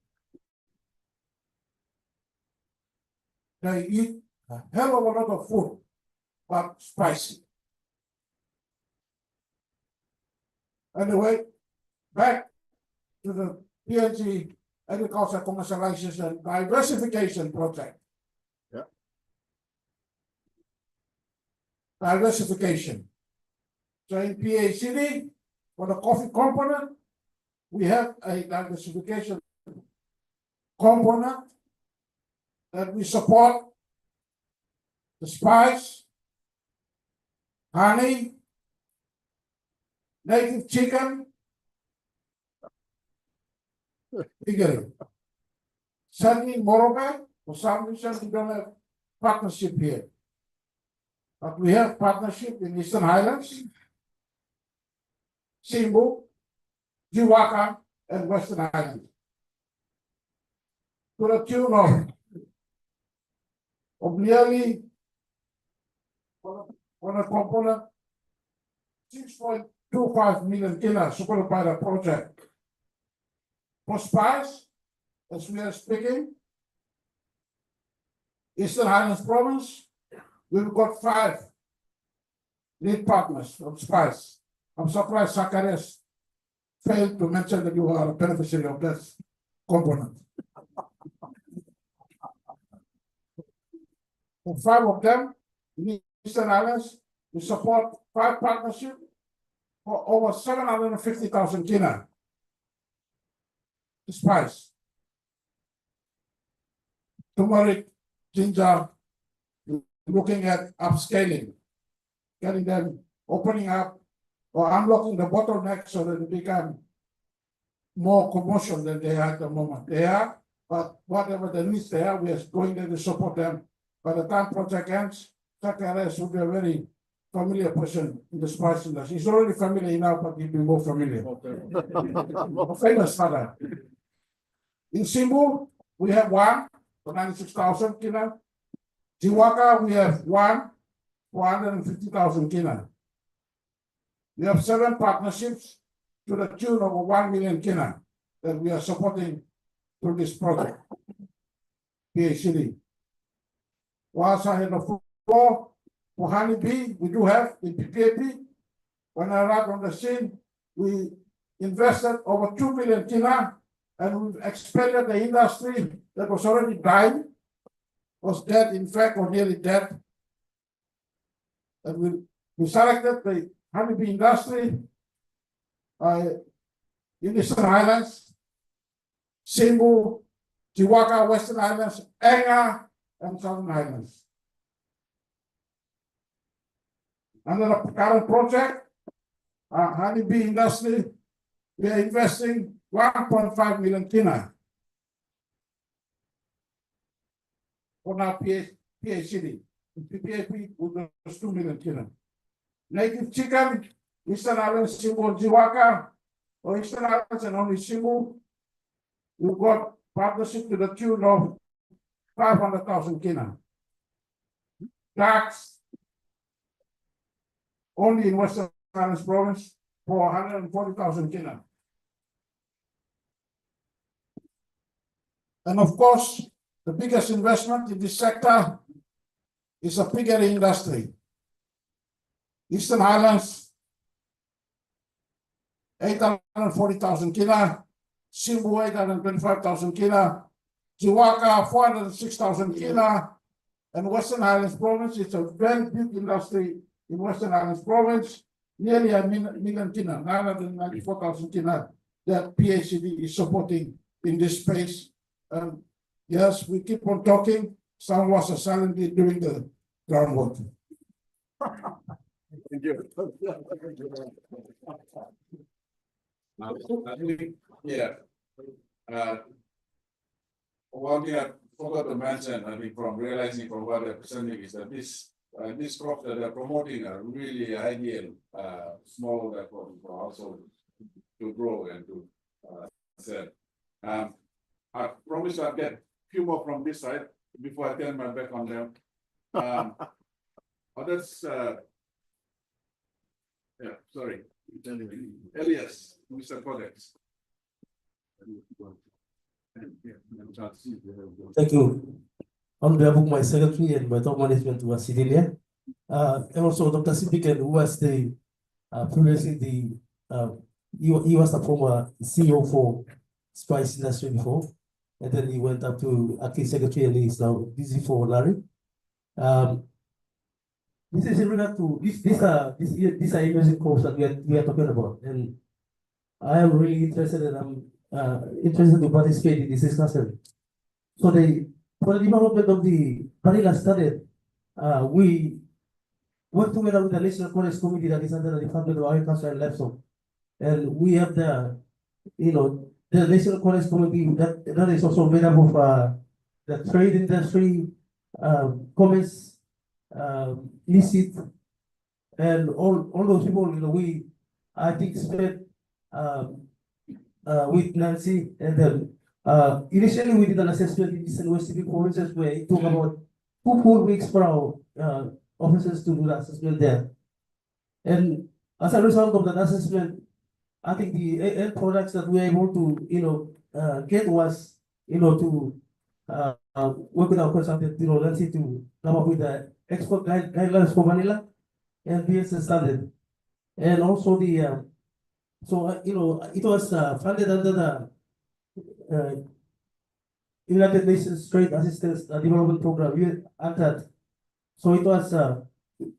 They eat a hell of a lot of food, but spicy. Anyway, back to the PNG Agriculture Commercialization Diversification Project. Yeah. Diversification. So in PACD, for the coffee component, we have a diversification component that we support the spice, honey, native chicken, figuring. Sadly, in Morobe, for some reason, we don't have partnership here. But we have partnership in Eastern Highlands, Simbu, Jiwaka, and Western Highlands. To the tune of nearly on a component 6.25 million kina supported by the project. For spice, as we are speaking, Eastern Highlands Province, we've got 5 lead partners from spice. I'm surprised Zacharias failed to mention that you are a beneficiary of this component. For 5 of them, in Eastern Islands, we support 5 partnerships for over 750,000 kina. Spice. Turmeric, ginger, looking at upscaling, getting them opening up or unlocking the bottleneck so that they become more commercial than they are at the moment. They are, but whatever the needs they are, we are going there to support them. By the time project ends, Zacharias will be a very familiar person in the spice industry. He's already familiar enough, but he'll be more familiar. More famous father. In Simbu, we have 1 for 96,000 kina. Jiwaka, we have 1 for 150,000 kina. We have 7 partnerships to the tune of 1 million kina that we are supporting through this project. PACD. Whilst I had the floor for honeybee, we do have in PPAP. When I arrived on the scene, we invested over 2 million kina, and we've expanded the industry that was already dying, was dead, in fact, or nearly dead. And we selected the honeybee industry in the Eastern Islands, Simbu, Jiwaka, Western Islands, Enga, and Southern Islands. Under the current project, honeybee industry, we are investing 1.5 million kina for now PACD. PPAP was 2 million kina. Native chicken, Eastern Islands, Simbu, Jiwaka, or Eastern Islands and only Simbu, we've got partnership to the tune of 500,000 kina. Ducks, only in Western Islands province, for 140,000 kina. And of course, the biggest investment in this sector is the piggery industry. Eastern Highlands, 840,000 kina, Simbu 825,000 kina, Jiwaka 406,000 kina, and Western Highlands province. It's a very big industry in Western Highlands province, nearly a million kina, 994,000 kina that PACD is supporting in this space. Yes, we keep on talking. Some was silently doing the groundwork. Thank you. Yeah. One thing I forgot to mention, I think from realizing from what they're presenting is that these crops that they're promoting are really ideal, small for households to grow and to sell. I promise I'll get a few more from this side before I turn my back on them. Others, yeah, sorry. Elias, Mr. Codex. Thank you. On behalf of my secretary and my top management who are sitting here, and also Dr. Sipikan, who was the previously he was the former CEO for spice industry before, and then he went up to acting secretary and he's now busy for Larry. This is in regard to these are emerging crops that we are talking about, and I am really interested and I'm interested to participate in this discussion. So for the development of the vanilla study, we work together with the National College Committee that is under the Department of Agriculture and Livestock, and we have the National College Committee that is also made up of the trade industry, commerce, illicit, and all those people. I think spent with Nancy, and then initially we did an assessment in Eastern West Pacific provinces where it took about 2 full weeks for our officers to do the assessment there. And as a result of that assessment, I think the end products that we were able to get was to work with our consultant Nancy to come up with the export guidelines for vanilla and BSS standard, and also the it was funded under the United Nations Trade Assistance Development Program, UNCTAD, So it was,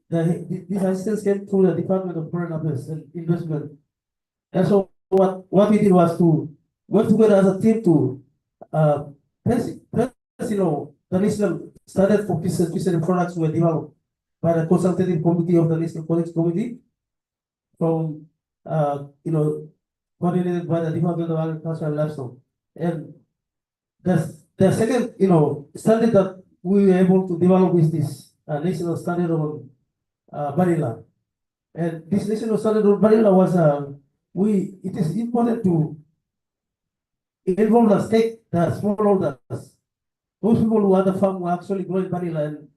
this assistance came through the Department of Foreign Affairs and Investment. And so what we did was to work together as a team to, the national standard for fishery products were developed by the consultative committee of the National College Committee from, coordinated by the Department of Agriculture and Livestock. And the second, standard that we were able to develop is this national standard on vanilla. And this national standard on vanilla was, it is important to involve the smallholders. Those people who are the farm were actually growing vanilla. And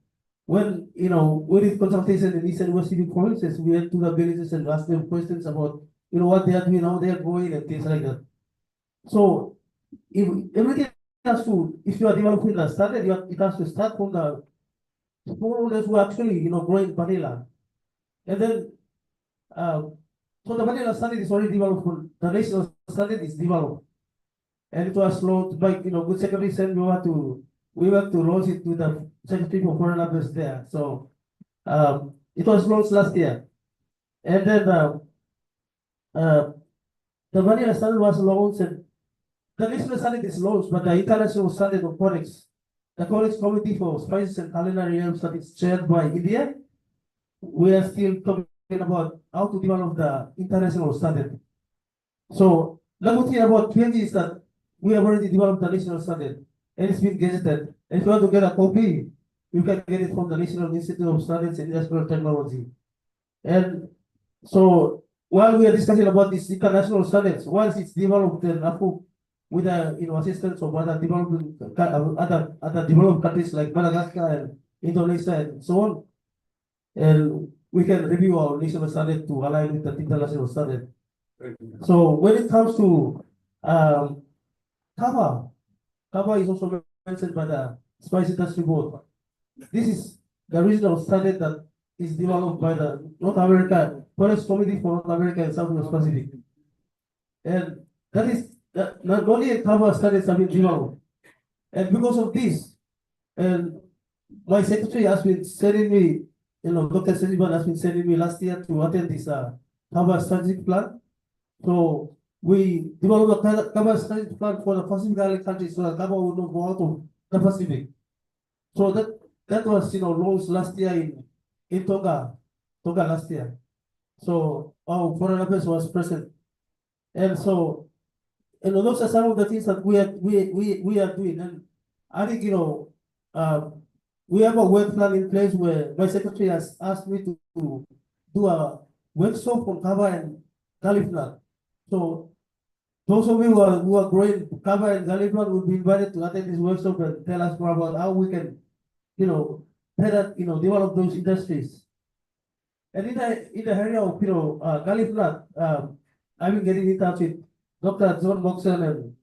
when, we did consultation in Eastern West City provinces, we went to the villages and asked them questions about, what they are doing, how they are growing and things like that. So if everything has to, if you are developing the standard, it has to start from the smallholders who are actually, growing vanilla. And then, so the vanilla standard is already developed, the national standard is developed. And it was launched by, good secretary said we were to launch it to the Secretary for Foreign Affairs there. So, it was launched last year. And then, the vanilla standard was launched and the national standard is launched, but the international standard of Codex, the Codex Committee for Spices and Culinary Herbs that is chaired by India, we are still talking about how to develop the international standard. So the good thing about PNG is that we have already developed the national standard and it's been gazetted. And if you want to get a copy, you can get it from the National Institute of Standards and Industrial Technology. And so while we are discussing about this international standards, once it's developed and approved with the assistance of other developed countries like Madagascar and Indonesia and so on, and we can review our national standard to align with the international standard. So when it comes to kava is also mentioned by the Spice Industry Board. This is the regional standard that is developed by the North America Forest Committee for North America and Southwest Pacific. And that is not only kava standards have been developed. And because of this, and my secretary has been sending me, Dr. Seliban has been sending me last year to attend this kava strategic plan. So we developed a kava strategic plan for the Pacific Island countries so that kava would not go out of the Pacific. So that was launched last year in Tonga last year. So our foreign affairs was present. And so those are some of the things that we are doing. And I think we have a work plan in place where my secretary has asked me to do a workshop on kava and garlic nut. So those of you who are growing kava and garlic nut will be invited to attend this workshop and tell us more about how we can, better, develop those industries. And in the area of, garlic nut, I've been getting in touch with Dr. John Moxon and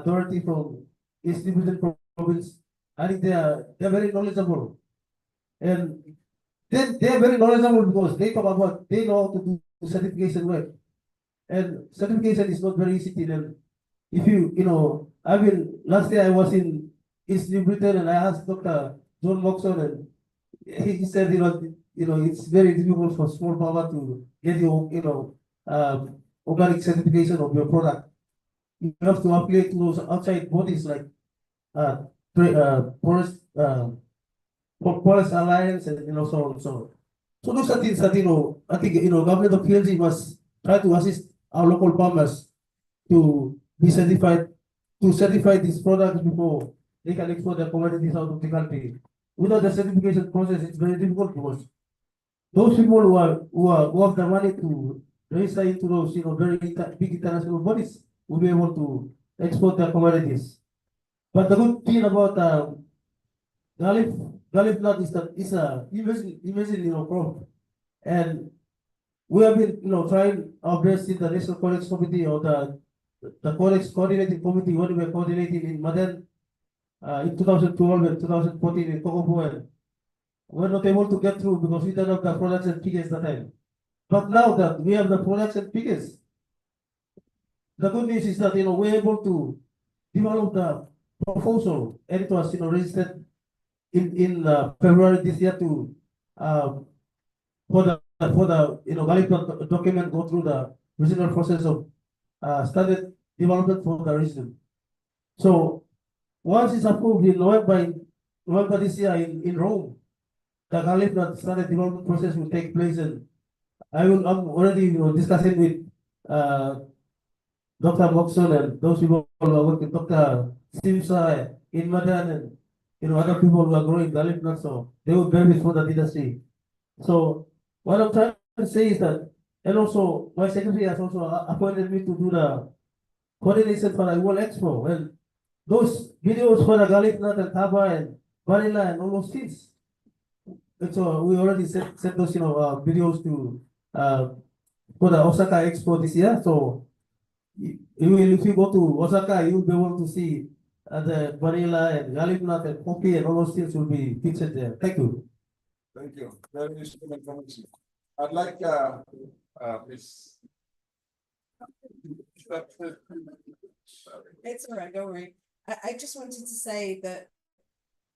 Dorothy from East Newfoundland Province. I think they are very knowledgeable. And they're very knowledgeable because they talk about, they know how to do certification work. And certification is not very easy to them. If last year I was in East New Britain and I asked Dr. John Moxon and he said, it's very difficult for small farmer to get your, organic certification of your product. You have to apply to those outside bodies like Forest Alliance and so on. So those are things that I think government of PNG must try to assist our local farmers to be certified, to certify these products before they can export their commodities out of the country. Without the certification process, it's very difficult because those people who have the money to register into those very big international bodies will be able to export their commodities. But the good thing about garlic nut is that it's a imagine crop, and we have been trying our best in the National Codex Committee or the Codex Coordinating Committee when we were coordinating in Maden in 2012 and 2014 in Kokopo, and we're not able to get through because we don't have the products and figures that time. But now that we have the products and figures, the good news is that we're able to develop the proposal, and it was registered in February this year to for the Garlic Nut document go through the regional process of standard development for the region. So once it's approved in November this year in Rome, the Garlic Nut standard development process will take place, and I'm already discussing with Dr. Moxon and those people who are working, Dr. Simsa in Madan, and other people who are growing garlic nuts, so they will benefit from the industry. So what I'm trying to say is that, and also my secretary has also appointed me to do the coordination for the World Expo. Well, those videos for the garlic nut and taba and vanilla and all those things. And so we already sent those videos to for the Osaka Expo this year. So if you go to Osaka, you'll be able to see the vanilla and garlic nut and coffee and all those things will be featured there. Thank you. Thank you. Very useful information. I'd like, Miss. It's all right, don't worry. I just wanted to say that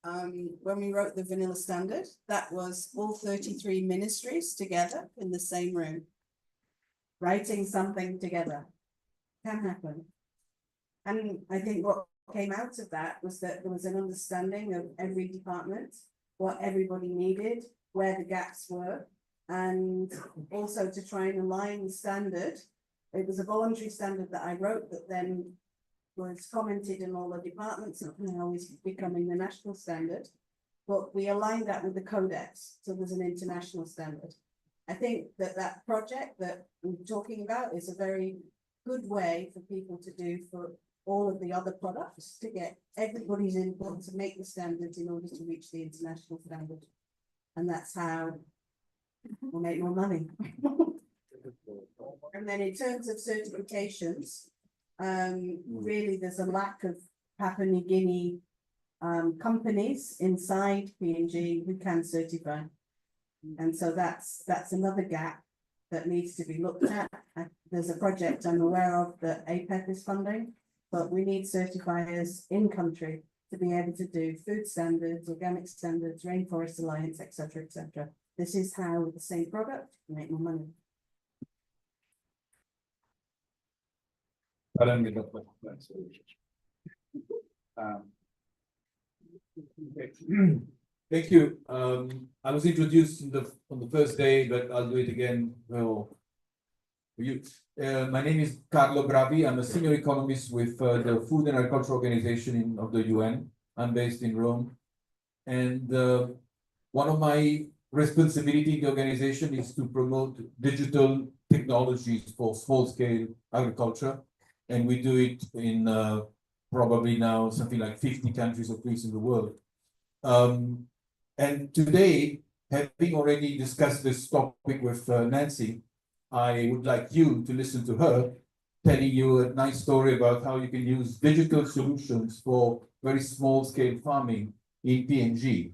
when we wrote the vanilla standard, that was all 33 ministries together in the same room, writing something together. Can happen. And I think what came out of that was that there was an understanding of every department, what everybody needed, where the gaps were, and also to try and align the standard. It was a voluntary standard that I wrote that then was commented in all the departments, and now is becoming the national standard. But we aligned that with the Codex, so there's an international standard. I think that project that we're talking about is a very good way for people to do for all of the other products, to get everybody's input to make the standards in order to reach the international standard. And that's how we'll make more money. And then in terms of certifications, really there's a lack of Papua New Guinea companies inside PNG who can certify. And so that's another gap that needs to be looked at. There's a project I'm aware of that APEC is funding, but we need certifiers in country to be able to do food standards, organic standards, Rainforest Alliance, etc., etc. This is how, with the same product, you make more money. Thank you. I was introduced on the first day, but I'll do it again. Well, my name is Carlo Bravi. I'm a senior economist with the Food and Agriculture Organization of the UN. I'm based in Rome. And one of my responsibility in the organization is to promote digital technologies for small-scale agriculture. And we do it in probably now something like 50 countries at least in the world. And today, having already discussed this topic with Nancy, I would like you to listen to her telling you a nice story about how you can use digital solutions for very small-scale farming in PNG,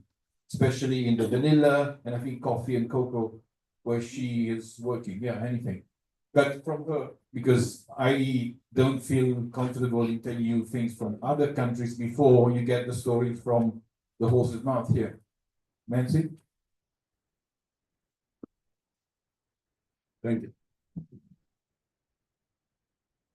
especially in the vanilla and I think coffee and cocoa where she is working. Yeah, anything. But from her, because I don't feel comfortable in telling you things from other countries before you get the stories from the horse's mouth here. Nancy? Thank you.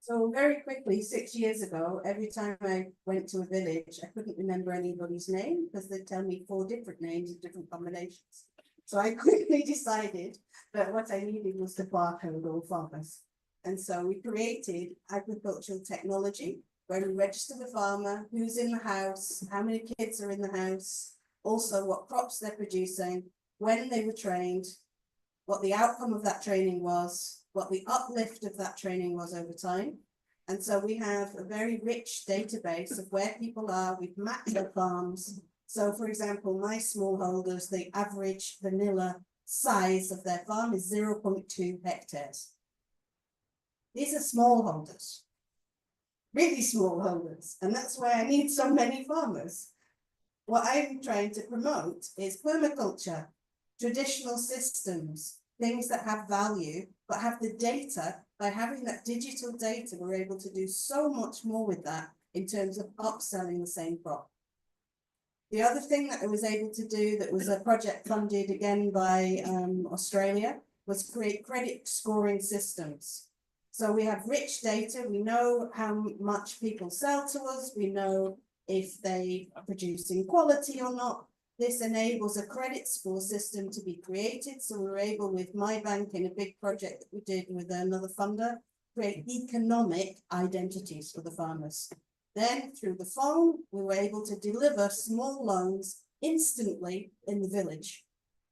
So very quickly, 6 years ago, every time I went to a village, I couldn't remember anybody's name because they'd tell me 4 different names in different combinations. So I quickly decided that what I needed was to barcode all farmers. And so we created agricultural technology where we register the farmer, who's in the house, how many kids are in the house, also what crops they're producing, when they were trained, what the outcome of that training was, what the uplift of that training was over time. And so we have a very rich database of where people are. We've mapped their farms. So for example, my smallholders, the average vanilla size of their farm is 0.2 hectares. These are smallholders, really smallholders. And that's why I need so many farmers. What I'm trying to promote is permaculture, traditional systems, things that have value, but have the data. By having that digital data, we're able to do so much more with that in terms of upselling the same crop. The other thing that I was able to do that was a project funded again by Australia was create credit scoring systems. So we have rich data, we know how much people sell to us, we know if they are producing quality or not. This enables a credit score system to be created. So we were able with my bank in a big project that we did with another funder, create economic identities for the farmers. Then through the phone, we were able to deliver small loans instantly in the village.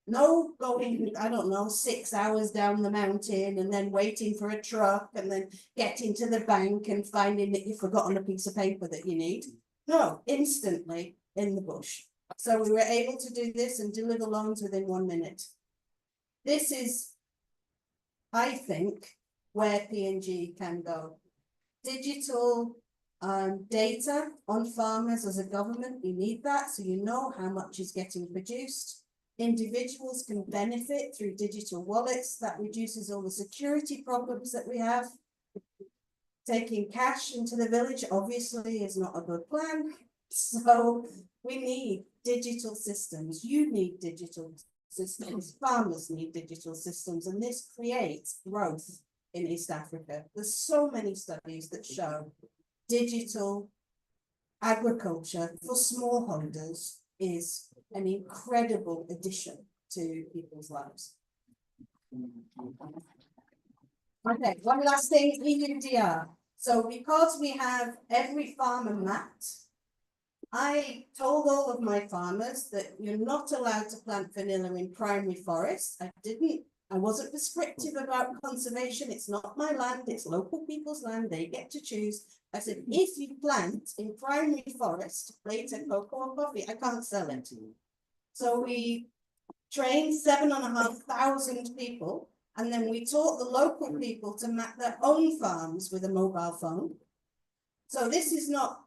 No going, I don't know, 6 hours down the mountain and then waiting for a truck and then getting to the bank and finding that you've forgotten a piece of paper that you need. No, instantly in the bush. So we were able to do this and deliver loans within 1 minute. This is, I think, where PNG can go. Digital data on farmers as a government, you need that so you know how much is getting produced. Individuals can benefit through digital wallets. That reduces all the security problems that we have. Taking cash into the village obviously is not a good plan. So we need digital systems. You need digital systems. Farmers need digital systems, and this creates growth in East Africa. There's so many studies that show digital agriculture for smallholders is an incredible addition to people's lives. Okay, one last thing, EUDR. So because we have every farmer mapped, I told all of my farmers that you're not allowed to plant vanilla in primary forests. I wasn't prescriptive about conservation. It's not my land, it's local people's land, they get to choose. I said, if you plant in primary forest, later cocoa or coffee, I can't sell it. So we trained 7,500 people, and then we taught the local people to map their own farms with a mobile phone. So this is not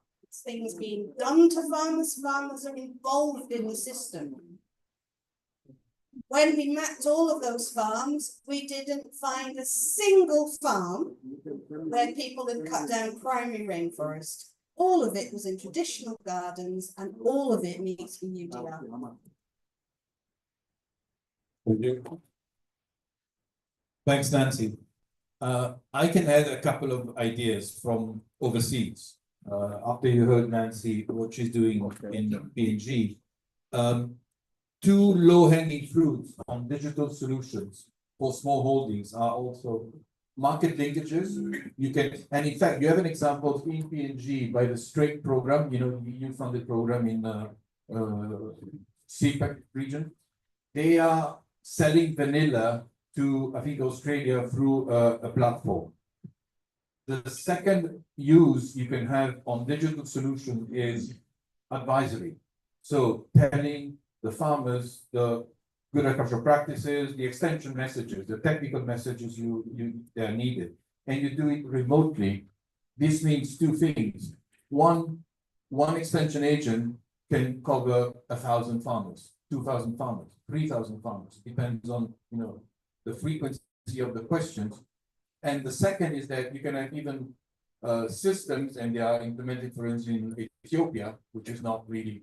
things being done to farmers, farmers are involved in the system. When we mapped all of those farms, we didn't find a single farm where people had cut down primary rainforest. All of it was in traditional gardens and all of it meets the UDR. Thanks, Nancy. I can add a couple of ideas from overseas. After you heard Nancy, what she's doing in PNG. Two low-hanging fruits on digital solutions for small holdings are also market linkages. You can, and in fact, you have an example in PNG by the STRAIGHT program, you know, the EU-funded program in CPEC region. They are selling vanilla to, I think, Australia through a platform. The second use you can have on digital solution is advisory. So telling the farmers the good agricultural practices, the extension messages, the technical messages they are needed, and you do it remotely. This means two things. One extension agent can cover 1,000 farmers, 2,000 farmers, 3,000 farmers, depends on, you know, the frequency of the questions. And the second is that you can have even systems, and they are implemented, for instance, in Ethiopia, which is not really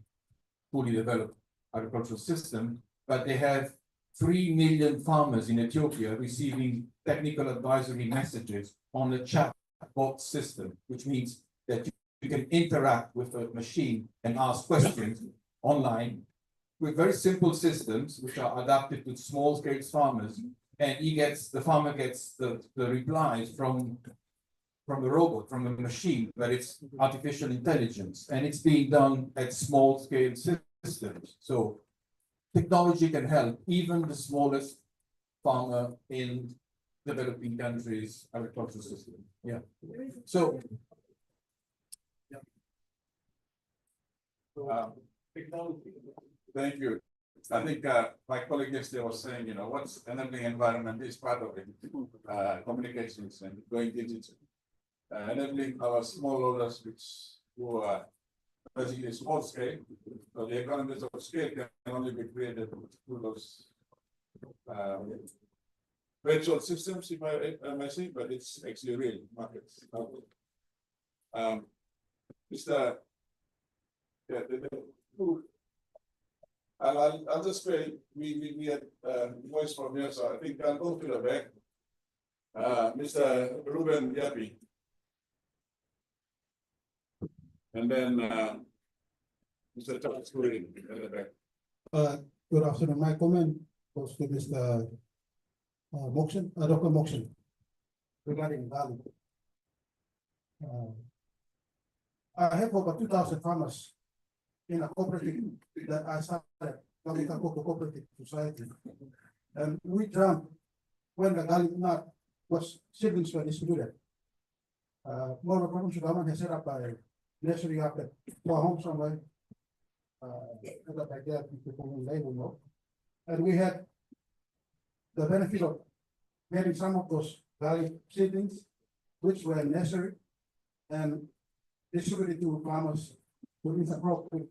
fully developed agricultural system, but they have 3 million farmers in Ethiopia receiving technical advisory messages on a chatbot system, which means that you can interact with a machine and ask questions online with very simple systems which are adapted to small scale farmers, and the farmer gets the replies from the robot, from the machine, but it's artificial intelligence, and it's being done at small scale systems. So technology can help even the smallest farmer in developing countries' agricultural system. Yeah. So Technology. Thank you. I think my colleague yesterday was saying, you know, what's enabling environment is part of it. Communications and going digital. Enabling our smallholders, who are basically small scale. So the economies of scale can only be created through those virtual systems, if I may say, but it's actually real markets. And I'll just say, we had, voice from here, so I think I'll go to the back. Mr. Ruben Yapi. And then, Mr. Charles Curry at the back. Good afternoon. My comment was to Mr. Moxon, Dr. Moxon, regarding value. I have over 2,000 farmers in a cooperative that I started, Kabika Cocoa Cooperative Society. And we jumped when the garlic nut seedlings were distributed. More provincial government has set up a nursery up at our home somewhere. Like that, people they will know. And we had the benefit of getting some of those garlic seedlings, which were necessary, and distributed to farmers who intercrop with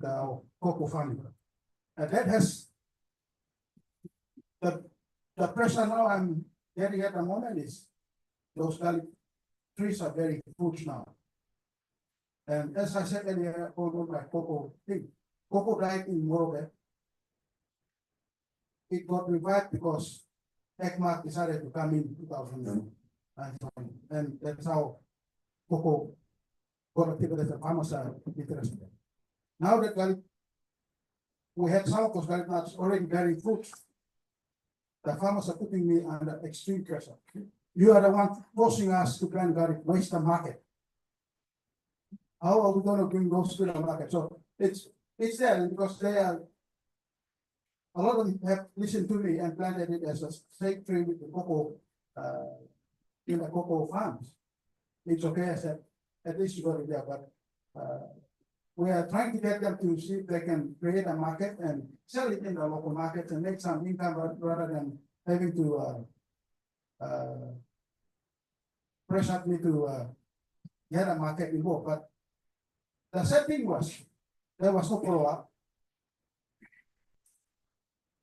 cocoa farming. And that has the pressure now I'm getting at the moment is those garlic trees are very huge now. And as I said earlier, all my cocoa thing, cocoa died in Morobe. It got revived because ECMAC decided to come in 2009. And that's how cocoa got activated as the farmers are interested. Now that garlic, we had some of those garlic nuts already bearing fruit. The farmers are putting me under extreme pressure. You are the one forcing us to plant garlic, waste the market. How are we going to bring those to the market? So it's there because they are, a lot of them have listened to me and planted it as a straight tree with the cocoa, in the cocoa farms. It's okay, I said, at least you got it there, but we are trying to get them to see if they can create a market and sell it in the local market and make some income rather than having to pressure me to get a market involved. But the sad thing was, there was no follow-up.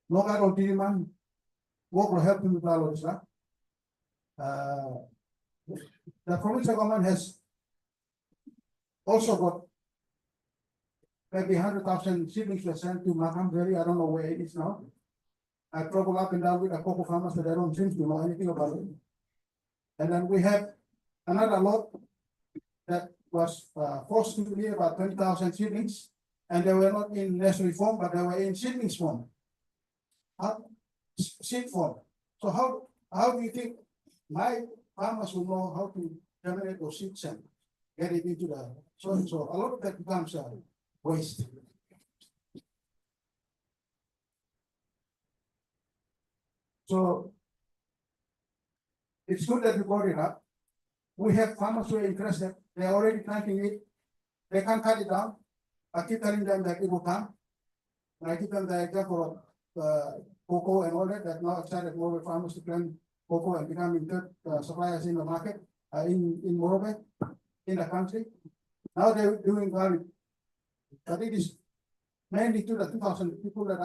No Carol Tillman, work will help him with all of this stuff. The provincial government has also got maybe 100,000 seedlings were sent to Macamberi. I don't know where it is now. I travel up and down with the cocoa farmers, but they don't seem to know anything about it. And then we have another lot that was forced to be about 20,000 seedlings, and they were not in nursery form, but they were in seedlings form, seed form. So how do you think my farmers will know how to germinate those seeds and get it into the soil? So a lot of that becomes waste. So it's good that you brought it up. We have farmers who are interested. They are already planting it. They can't cut it down. I keep telling them that it will come. And I give them the example of cocoa and all that now excited more farmers to plant cocoa and becoming good suppliers in the market, in Morobe, in the country. Now they're doing garlic. But it is mainly to the 2,000 people that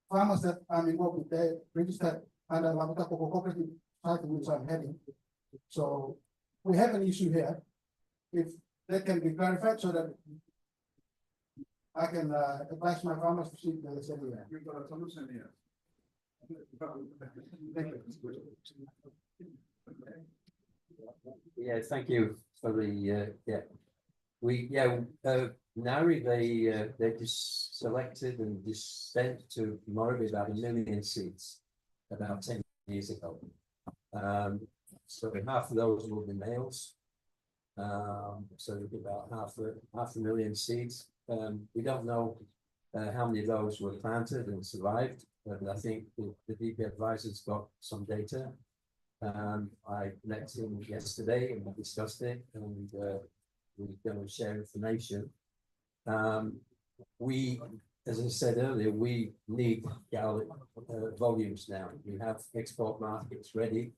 farmers that I'm involved with. They registered under Labuta Cocoa Cooperative Society, which I'm heading. So we have an issue here. If that can be clarified so that I can advise my farmers to see the same way. We've got a solution here. Thank you. Yeah, thank you for the, Nauri, they just selected and just sent to Morobe about 1 million seeds about 10 years ago. So half of those will be males. So it'll be about half a million seeds. We don't know how many of those were planted and survived, but I think the DP advisor's got some data. I met him yesterday and we discussed it, and we're going to share information. We, as I said earlier, we need garlic volumes now. We have export markets ready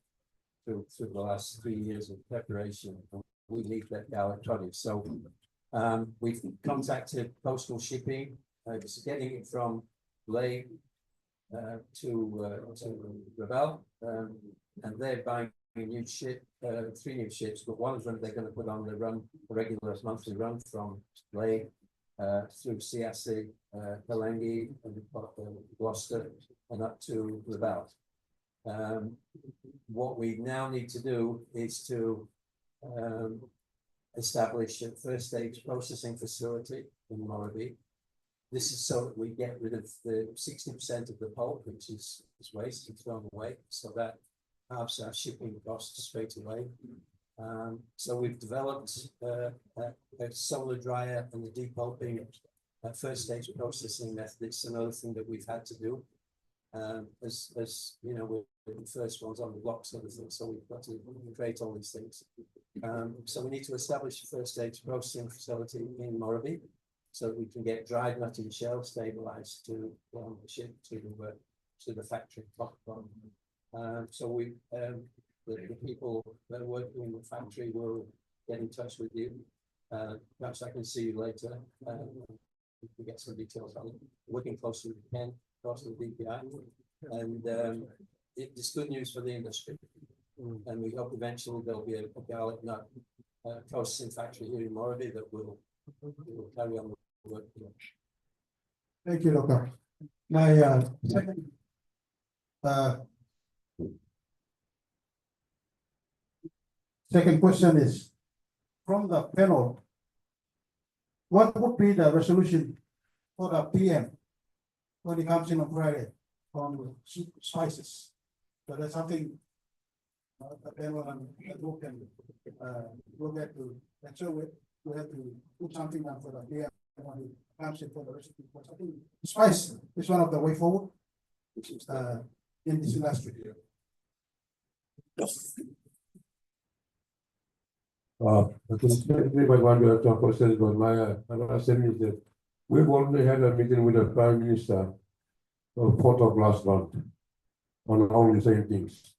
through the last 3 years of preparation. We need that garlic produce. So we've contacted postal shipping, just getting it from Ley to Ravel, and they're buying a new ship, 3 new ships, but one of them they're going to put on the run, a regular monthly run from Ley through CSC, Kalangi and Gloucester and up to Laval. What we now need to do is to establish a first stage processing facility in Morrowby. This is so that we get rid of the 60% of the pulp, which is waste and thrown away, so that halves our shipping costs straight away. So we've developed a solar dryer and a depulping first stage processing method. It's another thing that we've had to do. As you know, we're the first ones on the block sort of thing, so we've got to create all these things. So we need to establish a first stage processing facility in Morrowby, so that we can get dried nut and shell stabilized to ship to the factory. So we the people that are working in the factory will get in touch with you. Perhaps I can see you later. We can get some details on it. Working closely with Ken, closely with DPI, and it's good news for the industry. And we hope eventually there'll be a garlic nut processing factory here in Morrowby that will carry on the work. Thank you, Doctor. My second question is, from the panel, what would be the resolution for the PM when it comes in on Friday on spices? So that's something the panel and the group can look at to make sure we have to put something down for the PM when it comes in for the recipe. I think spice is one of the way forward in this industry. I think everybody want to have some questions, but my understanding is that we've already had a meeting with the Prime Minister on 4th of last month on all the same things.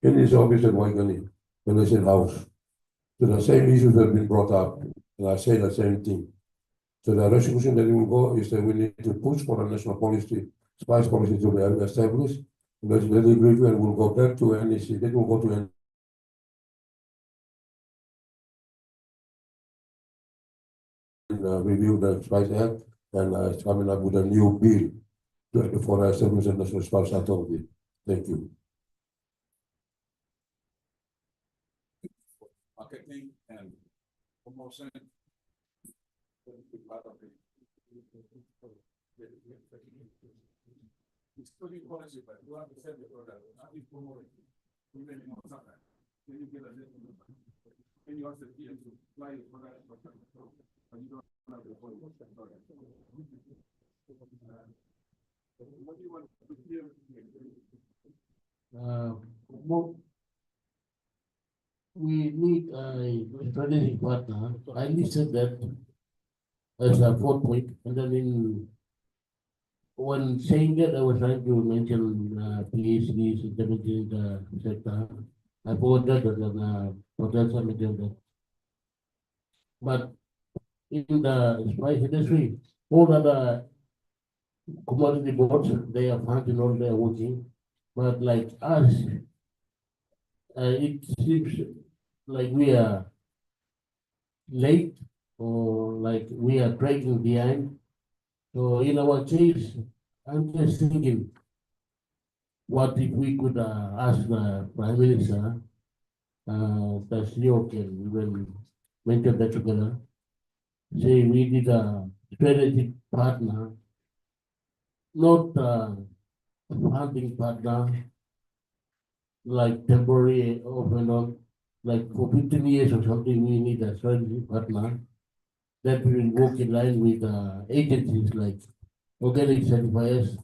In his office at Waikani, the Nation House. So the same issues have been brought up, and I say the same thing. So the resolution that will go is that we need to push for a national policy, spice policy to be established. And that's very agree, and we'll go back to NEC. Then we'll go to review the Spice Act, and it's coming up with a new bill for establishing the National Spice Authority. Thank you. Marketing and promotion. It's pretty policy, but you have to sell the product, not be promoted. Even in Osaka, then you get a little bit. Then you have to supply the product, but you don't have the whole product. What do you want to hear? We need a strategic partner. I listed that as a 4th point, and then when saying that, I was trying to mention PhDs in the sector. I forgot that as potential agenda. But in the spice industry, all other commodity boards, they are functional, they are working. But like us, it seems like we are late, or like we are dragging behind. So in our case, I'm just thinking, what if we could ask the Prime Minister, that CEO can even mention that together, say we need a strategic partner, not a funding partner, like temporary off and on, like for 15 years or something, we need a strategic partner that will work in line with agencies like organic certifiers,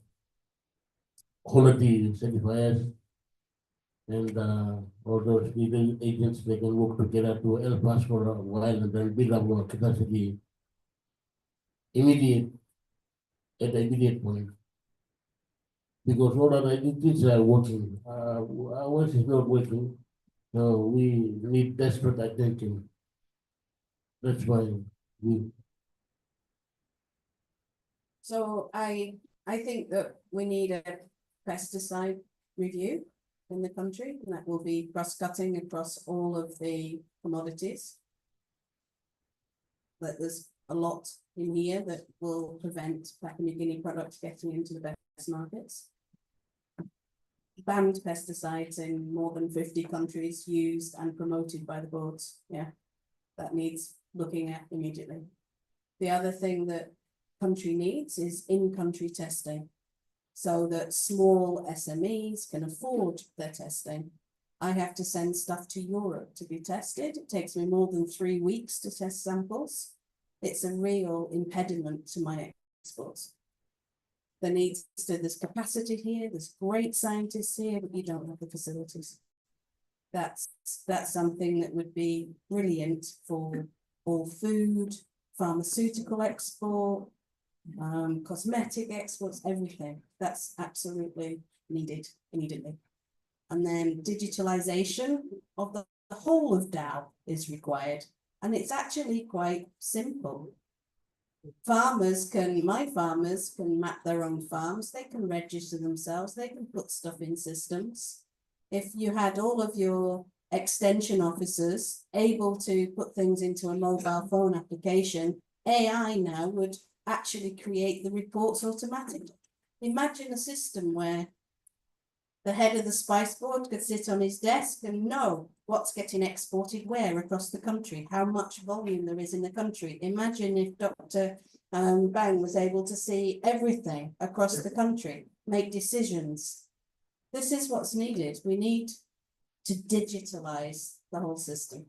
quality certifiers, and all those legal agents, they can work together to help us for a while and then build up our capacity at the immediate point. Because all our agencies are working, ours is not working, so we need desperate attention. That's why we. So I think that we need a pesticide review in the country, and that will be cross-cutting across all of the commodities. That there's a lot in here that will prevent Papua New Guinea products getting into the best markets. Banned pesticides in more than 50 countries, used and promoted by the boards. Yeah, that needs looking at immediately. The other thing that country needs is in-country testing, so that small SMEs can afford their testing. I have to send stuff to Europe to be tested. It takes me more than 3 weeks to test samples. It's a real impediment to my exports. There's capacity here, there's great scientists here, but you don't have the facilities. That's something that would be brilliant for all food, pharmaceutical export, cosmetic exports, everything. That's absolutely needed immediately. And then digitalization of the whole of DAO is required. And it's actually quite simple. My farmers can map their own farms, they can register themselves, they can put stuff in systems. If you had all of your extension officers able to put things into a mobile phone application, AI now would actually create the reports automatically. Imagine a system where the head of the spice board could sit on his desk and know what's getting exported where across the country, how much volume there is in the country. Imagine if Dr. Bang was able to see everything across the country, make decisions. This is what's needed. We need to digitalize the whole system.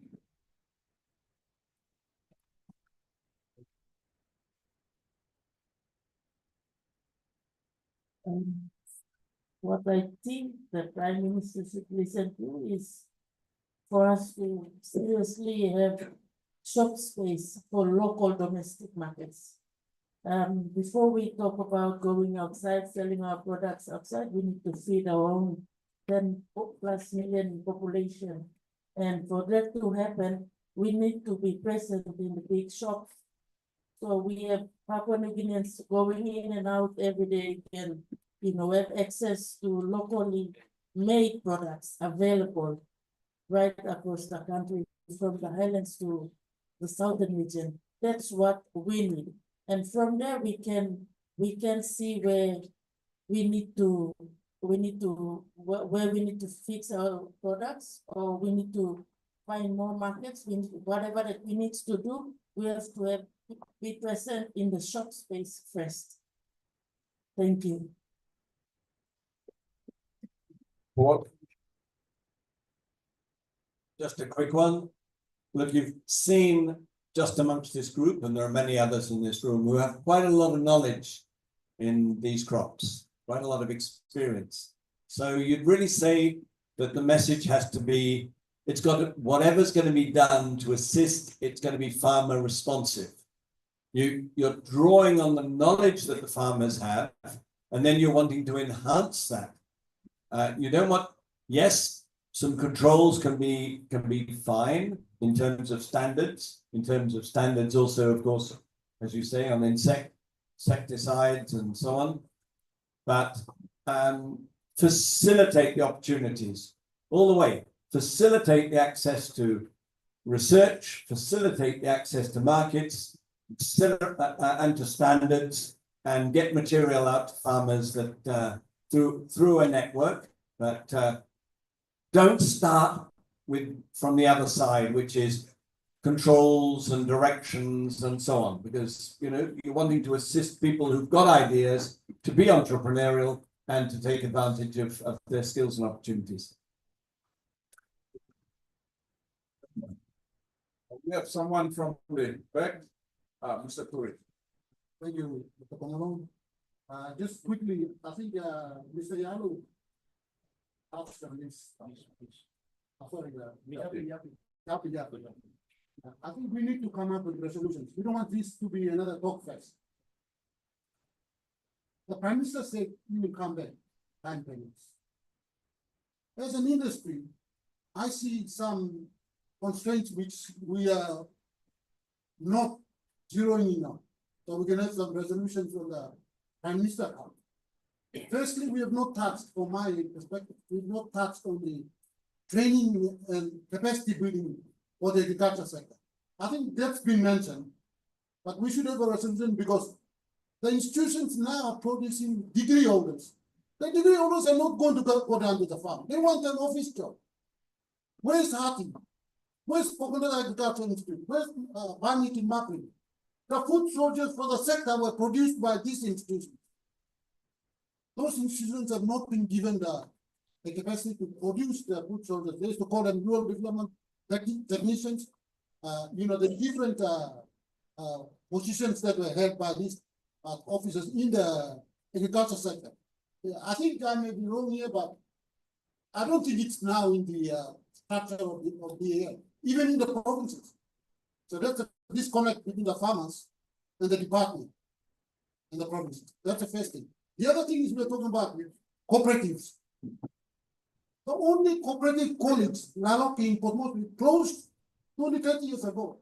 What I think the Prime Minister should listen to is for us to seriously have shop space for local domestic markets. Before we talk about going outside, selling our products outside, we need to feed our own 10+ million population. And for that to happen, we need to be present in the big shops. So we have Papua New Guineans going in and out every day and have access to locally made products available right across the country, from the highlands to the southern region. That's what we need. And from there we can see where we need to fix our products, or we need to find more markets. Whatever that we need to do, we have to be present in the shop space first. Thank you. What? Just a quick one. Look, you've seen just amongst this group, and there are many others in this room who have quite a lot of knowledge in these crops, quite a lot of experience. So you'd really say that the message has to be, whatever's going to be done to assist, it's going to be farmer responsive. You're drawing on the knowledge that the farmers have, and then you're wanting to enhance that. You don't want, yes, some controls can be fine in terms of standards, also, of course, as you say, on insecticides and so on, but facilitate the opportunities all the way, facilitate the access to research, facilitate the access to markets, and to standards, and get material out to farmers that through a network, but don't start from the other side, which is controls and directions and so on, because you're wanting to assist people who've got ideas to be entrepreneurial and to take advantage of their skills and opportunities. We have someone from the back, Mr. Turi. Thank you, Mr. Pangalong. Just quickly, I think Mr. Yalu asked on this. I think we need to come up with resolutions. We don't want this to be another talk fest. The Prime Minister said he will come back time payments. As an industry, I see some constraints which we are not zeroing in on. So we can have some resolutions on the Prime Minister account. Firstly, we have not touched, from my perspective, we've not touched on the training and capacity building for the agriculture sector. I think that's been mentioned. But we should have a resolution because the institutions now are producing degree holders. The degree holders are not going to go down to the farm. They want an office job. Where's Hati? Where's Coconut Agriculture Institute? Where's Vanity Mapping? The food soldiers for the sector were produced by these institutions. Those institutions have not been given the capacity to produce the food soldiers. They used to call them rural development technicians. The different positions that were held by these officers in the agriculture sector. I think I may be wrong here, but I don't think it's now in the structure of the AL, even in the provinces. So that's a disconnect between the farmers and the department and the provinces. That's the first thing. The other thing is we're talking about cooperatives. The only cooperative college, Laloki in Port Moresby, closed 20-30 years ago.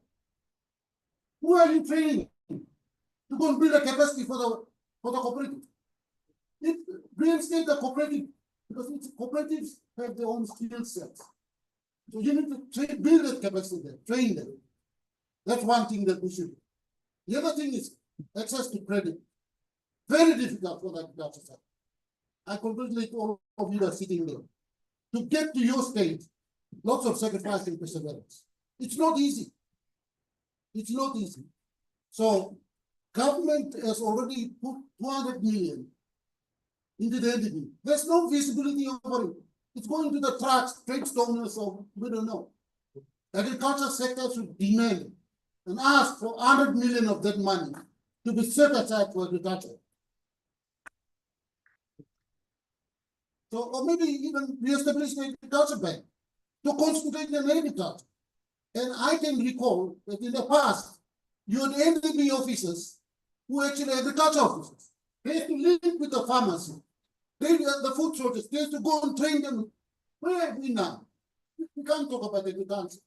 Who are you training to go and build a capacity for the cooperative? It reinstate the cooperative because cooperatives have their own skill sets. So you need to build that capacity there, train them. That's one thing that we should do. The other thing is access to credit. Very difficult for the agriculture sector. I congratulate all of you that are sitting there. To get to your state, lots of sacrifice and perseverance. It's not easy. It's not easy. So government has already put 200 million into the entity. There's no visibility over it. It's going to the trucks, trade owners, so we don't know. Agriculture sector should demand and ask for 100 million of that money to be set aside for agriculture. So, or maybe even reestablish the agriculture bank to concentrate on agriculture. And I can recall that in the past, you had NDB officers who actually agriculture officers. They had to live with the farmers. They were the food soldiers. They had to go and train them. Where are we now? We can't talk about agriculture.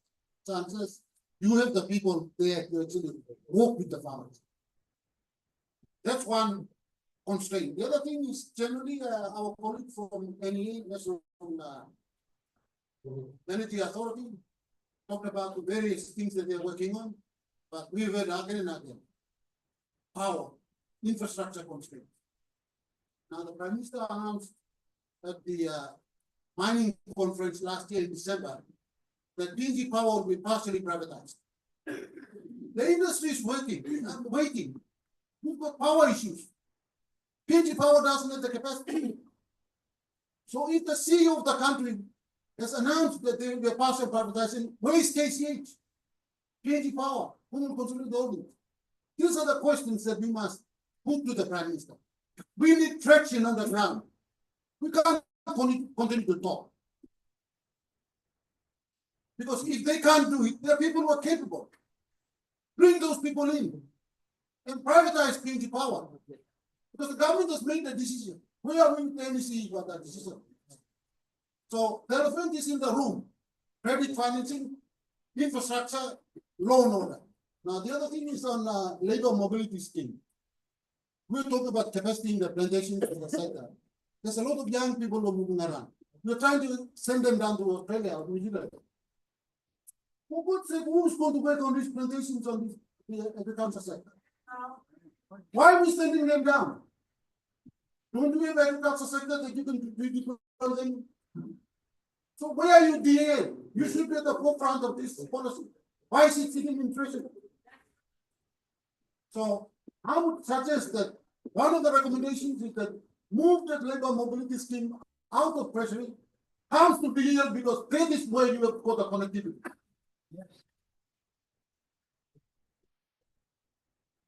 Chances you have the people there to actually work with the farmers. That's one constraint. The other thing is generally our colleague from NEA, National Energy Authority, talked about the various things that they're working on, but we've heard again and again. Power, infrastructure constraints. Now the Prime Minister announced at the mining conference last year in December that PNG Power will be partially privatized. The industry is waiting. We've got power issues. PNG Power doesn't have the capacity. So if the CEO of the country has announced that there will be a partial privatization, where is KCH? PNG Power, who will control the holdings? These are the questions that we must put to the Prime Minister. We need traction on the ground. We can't continue to talk. Because if they can't do it, there are people who are capable. Bring those people in and privatize PNG Power. Because the government has made the decision. We are going to NEC about that decision. So the elephant is in the room. Credit financing, infrastructure, law and order. Now the other thing is on labor mobility scheme. We're talking about capacity in the plantations of the sector. There's a lot of young people who are moving around. We're trying to send them down to Australia or New Zealand. For God's sake, who's going to work on these plantations on this agriculture sector? Why are we sending them down? Don't we have agriculture sector that you can redeploy them? So where are you, DA? You should be at the forefront of this policy. Why is it sitting in treasury? So I would suggest that one of the recommendations is that move that labor mobility scheme out of treasury, comes to DA because that is where you have got the connectivity. Yes.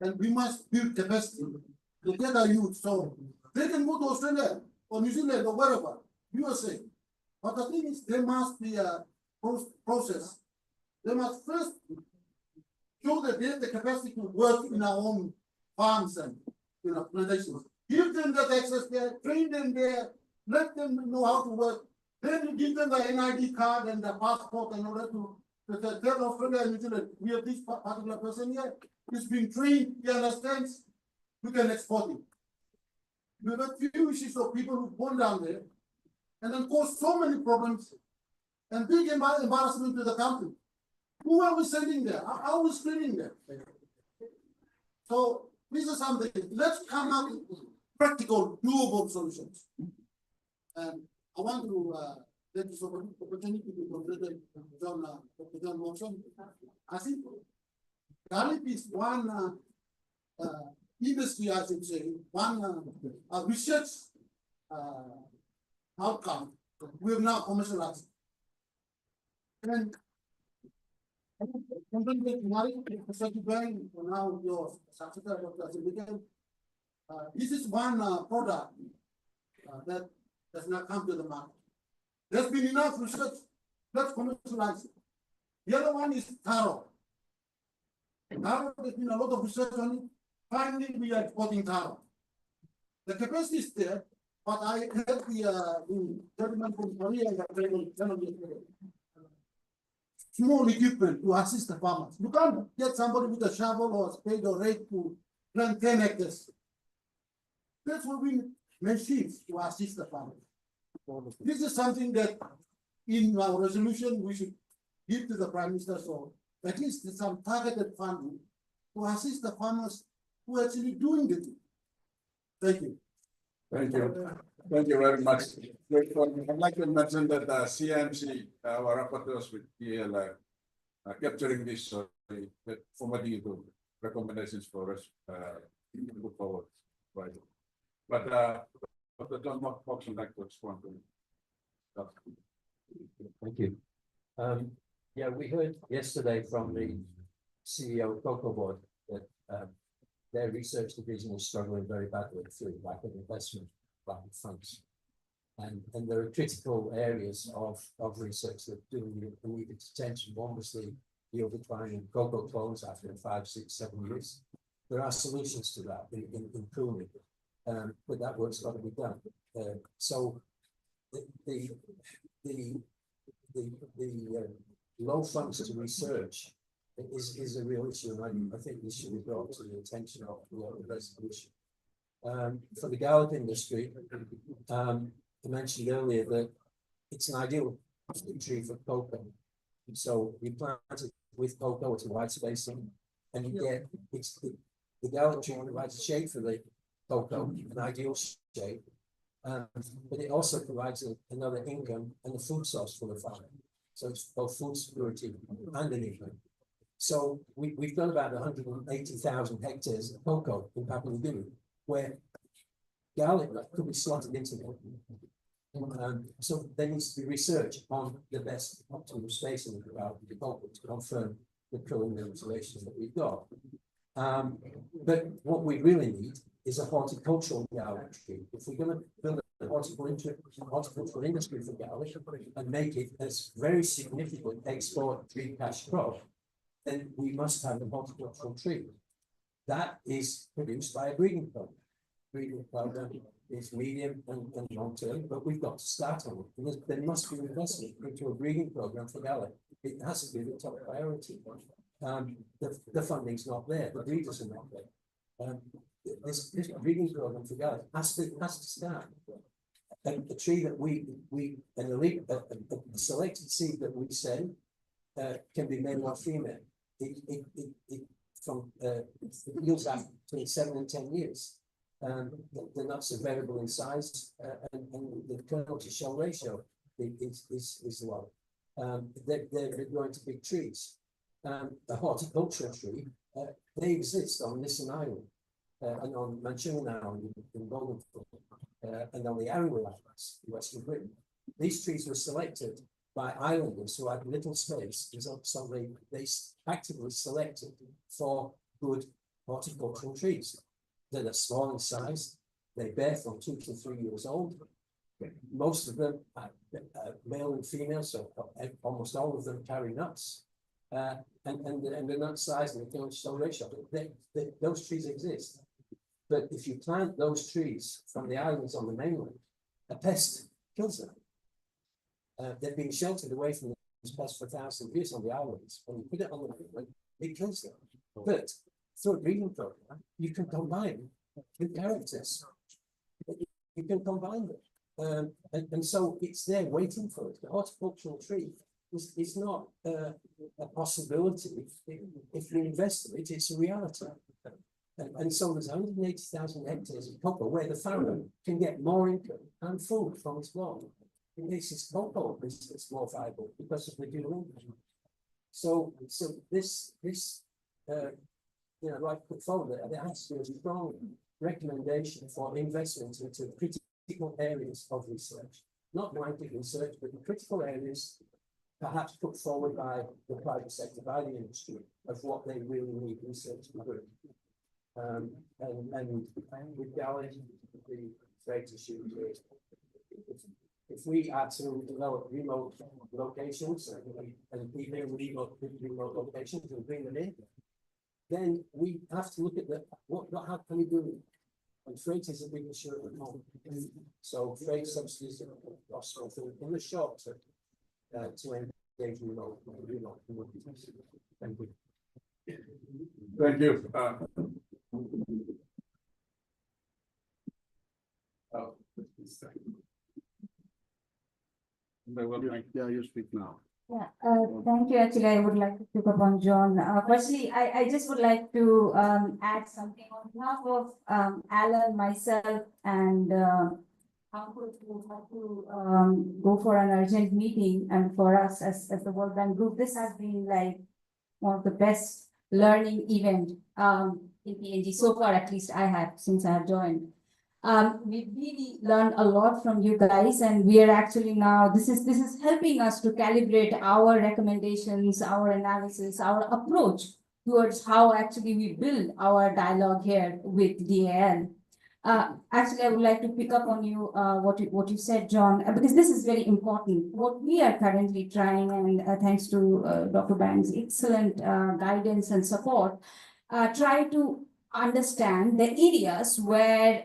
And we must build capacity to get our youth so they can go to Australia or New Zealand or wherever, USA. But the thing is, there must be a process. They must first show that they have the capacity to work in our own farms and plantations. Give them that access there, train them there, let them know how to work. Then you give them the NID card and the passport in order to tell Australia and New Zealand, we have this particular person here. He's being trained, he understands, we can export him. We have a few issues of people who've gone down there and then cause so many problems and big embarrassment to the country. Who are we sending there? How are we screening them? So this is something, let's come up with practical, doable solutions. And I want to, take this opportunity to congratulate Dr. John Watson. I think garlic is one, industry, I should say, one, research, outcome we have now commercialized. And now your successor, Dr. Zubika, this is one product that does not come to the market. There's been enough research, let's commercialize it. The other one is taro. Taro, there's been a lot of research on it. Finally, we are exporting taro. The capacity is there, but I had the gentleman from Korea small equipment to assist the farmers. You can't get somebody with a shovel or a spade or rake to plant 10 hectares. That's what we machines to assist the farmers. This is something that in our resolution we should give to the Prime Minister, so at least some targeted funding to assist the farmers who are actually doing it. Thank you. Thank you. Thank you very much. I'd like to mention that CMC, our rapporteurs with PL are capturing this, so that forwarding to recommendations for us to put forward. Right. But Dr. John Fox would like to respond to that. Thank you. Yeah, we heard yesterday from the CEO of Cocoa Board that their research division is struggling very badly through lack of investment, lack of funds. And there are critical areas of research that do need its attention. Obviously, yield decline in cocoa clones after 5, 6, 7 years. There are solutions to that in pruning, but that work's got to be done. So the low funds to research is a real issue, and I think this should be brought to the attention of the resolution. For the Gallup industry, I mentioned earlier that it's an ideal tree for cocoa. So we plant it with cocoa, it's a wide spacing, and you get the Gallup tree provides a shade for the cocoa, an ideal shade, but it also provides another income and a food source for the farmer. So it's both food security and an income. So we've got about 180,000 hectares of cocoa in Papua New Guinea, where garlic could be slotted into them. So there needs to be research on the best optimal spacing of the cocoa to confirm the preliminary observations that we've got. But what we really need is a horticultural garlic tree. If we're going to build a horticultural industry for garlic and make it a very significant export tree cash crop, then we must have a horticultural tree. That is produced by a breeding program. Breeding program is medium and long term, but we've got to start on it. There must be investment into a breeding program for garlic. It has to be the top priority. The funding's not there, the breeders are not there. This breeding program for garlic has to start. And the tree that a selected seed that we send can be male or female. It yields out between 7 and 10 years. The nuts are variable in size, and the kernel to shell ratio is low. They're growing to big trees. The horticultural tree, they exist on Nissen Island and on Manchurian Island in Bougainville, and on the Aru Islands in Western Britain. These trees were selected by islanders who had little space, so they actively selected for good horticultural trees. They're small in size, they bear from 2 to 3 years old. Most of them are male and female, so almost all of them carry nuts. And the nut size and the kernel to shell ratio, those trees exist. But if you plant those trees from the islands on the mainland, a pest kills them. They've been sheltered away from this pest for 1,000 years on the islands. When you put it on the mainland, it kills them. But through a breeding program, you can combine the characters. You can combine them. And so it's there waiting for it. The horticultural tree is not a possibility. If you invest in it, it's a reality. And so there's 180,000 hectares of cocoa where the farmer can get more income and food from his lawn. It makes his cocoa business more viable because of the dual income. So this, like put forward, there has to be a strong recommendation for investment into critical areas of research, not blanket research, but the critical areas perhaps put forward by the private sector, by the industry, of what they really need research to do. And regarding the trade issue, if we are to develop remote locations and people in remote locations and bring them in, then we have to look at how can we do it? And freight is a big issue at the moment. So freight subsidies are possible in the short term to engage remote. Thank you. Thank you. Yeah, you speak now. Yeah, thank you. Actually, I would like to pick up on John. Firstly, I just would like to add something on behalf of Alan, myself, and Uncle who had to go for an urgent meeting, and for us as the World Bank Group, this has been like one of the best learning event in PNG so far. At least I have since I have joined. We really learned a lot from you guys, and we are actually now, this is helping us to calibrate our recommendations, our analysis, our approach towards how actually we build our dialogue here with DAL. Actually, I would like to pick up on you, what you said, John, because this is very important. What we are currently trying, and thanks to Dr. Bang's excellent guidance and support, try to understand the areas where